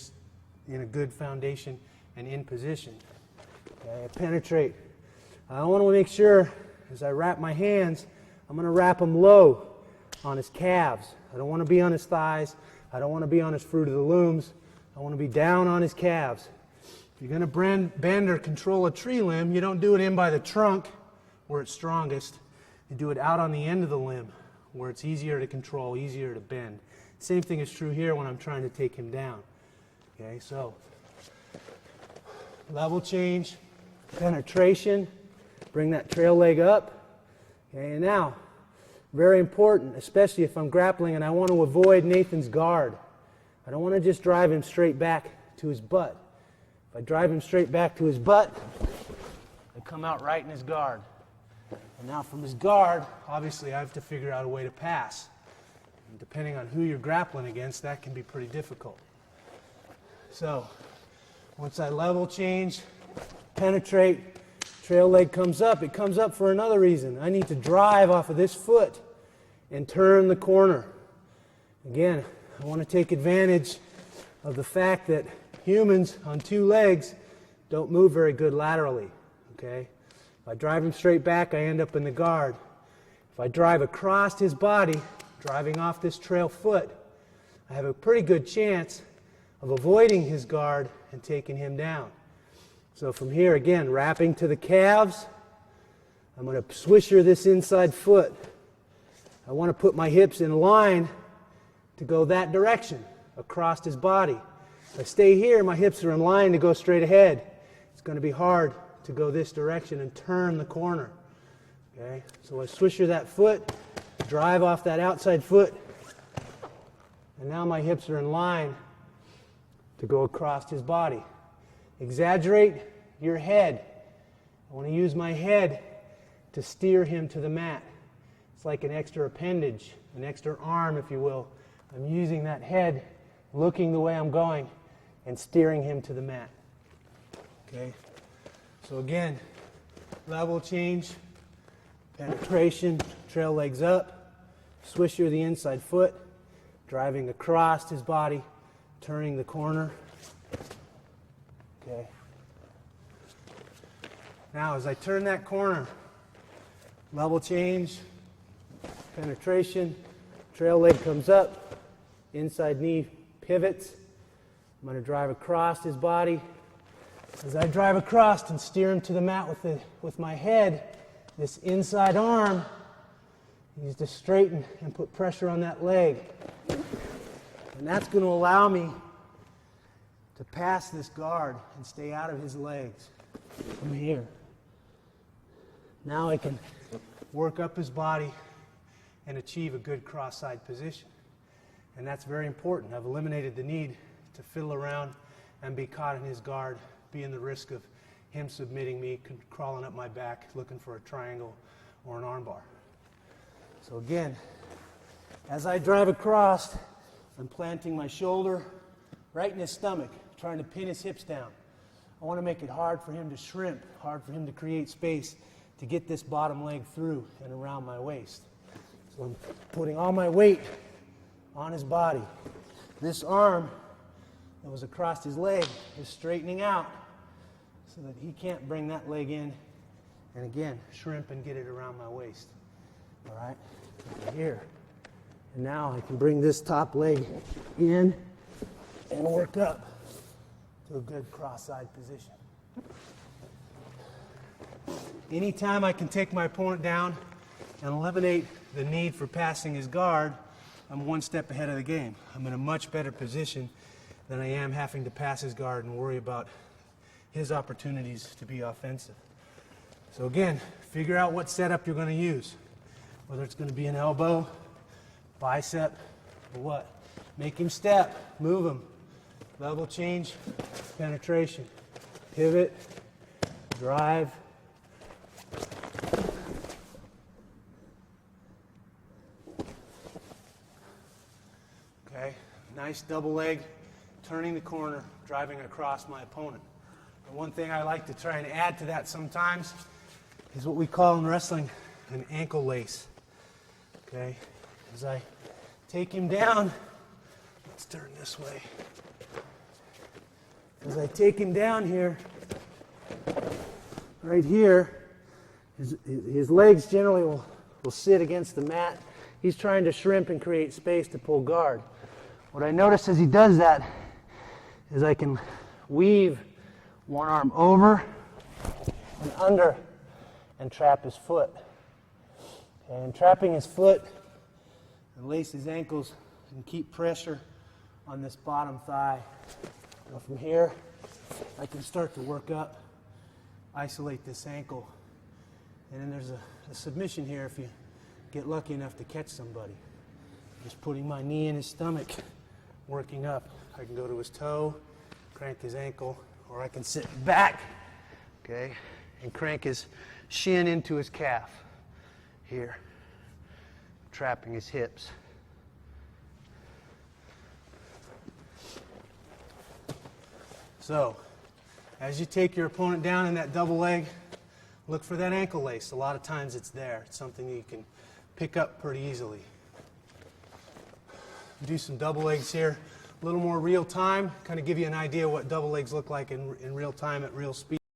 in a good foundation and in position. Okay, I penetrate. I want to make sure as I wrap my hands, I'm going to wrap them low on his calves. I don't want to be on his thighs. I don't want to be on his fruit of the looms. I want to be down on his calves. If you're going to bend or control a tree limb, you don't do it in by the trunk where it's strongest. You do it out on the end of the limb where it's easier to control, easier to bend. Same thing is true here when I'm trying to take him down. Okay, so level change, penetration, bring that trail leg up. Okay, and now, very important, especially if I'm grappling and I want to avoid Nathan's guard. I don't want to just drive him straight back to his butt. If I drive him straight back to his butt, I come out right in his guard. And now from his guard, obviously I have to figure out a way to pass. And depending on who you're grappling against, that can be pretty difficult. So, once I level change, penetrate, trail leg comes up. It comes up for another reason. I need to drive off of this foot and turn the corner. Again, I want to take advantage of the fact that humans on two legs don't move very good laterally. Okay? If I drive him straight back, I end up in the guard. If I drive across his body, driving off this trail foot, I have a pretty good chance of avoiding his guard and taking him down. So from here, again, wrapping to the calves, I'm going to swisher this inside foot. I want to put my hips in line to go that direction, across his body. If I stay here, my hips are in line to go straight ahead. It's going to be hard to go this direction and turn the corner. Okay? So I swisher that foot, drive off that outside foot, and now my hips are in line to go across his body. Exaggerate your head. I want to use my head to steer him to the mat. It's like an extra appendage, an extra arm, if you will. I'm using that head, looking the way I'm going, and steering him to the mat. Okay? So again, level change, penetration, trail legs up, swisher the inside foot, driving across his body, turning the corner. Okay. Now as I turn that corner, level change, penetration, trail leg comes up, inside knee pivots. I'm going to drive across his body. As I drive across and steer him to the mat with my head, this inside arm needs to straighten and put pressure on that leg. And that's going to allow me to pass this guard and stay out of his legs from here. Now I can work up his body and achieve a good cross-side position. And that's very important. I've eliminated the need to fiddle around and be caught in his guard, be in the risk of him submitting me, crawling up my back, looking for a triangle or an armbar. So again, as I drive across, I'm planting my shoulder right in his stomach, trying to pin his hips down. I want to make it hard for him to shrimp, hard for him to create space to get this bottom leg through and around my waist. So I'm putting all my weight on his body. This arm that was across his leg is straightening out so that he can't bring that leg in and again shrimp and get it around my waist. All right, here. And now I can bring this top leg in and work up to a good cross-side position. Anytime I can take my opponent down and eliminate the need for passing his guard, I'm one step ahead of the game. I'm in a much better position than I am having to pass his guard and worry about his opportunities to be offensive. So again, figure out what setup you're going to use, whether it's going to be an elbow, bicep, or what. Make him step, move him. Level change, penetration, pivot, drive. Okay, nice double leg, turning the corner, driving across my opponent. And one thing I like to try and add to that sometimes is what we call in wrestling an ankle lace. Okay, as I take him down, let's turn this way. As I take him down here, right here, his legs generally will sit against the mat. He's trying to shrimp and create space to pull guard. What I notice as he does that is I can weave one arm over and under and trap his foot. And trapping his foot and lace his ankles and keep pressure on this bottom thigh. Now from here, I can start to work up, isolate this ankle, and then there's a submission here if you get lucky enough to catch somebody. Just putting my knee in his stomach, working up. I can go to his toe, crank his ankle, or I can sit back, okay, and crank his shin into his calf. Here, trapping his hips. So, as you take your opponent down in that double leg, look for that ankle lace. A lot of times it's there. It's something that you can pick up pretty easily. Do some double legs here. A little more real time, kind of give you an idea what double legs look like in real time at real speed.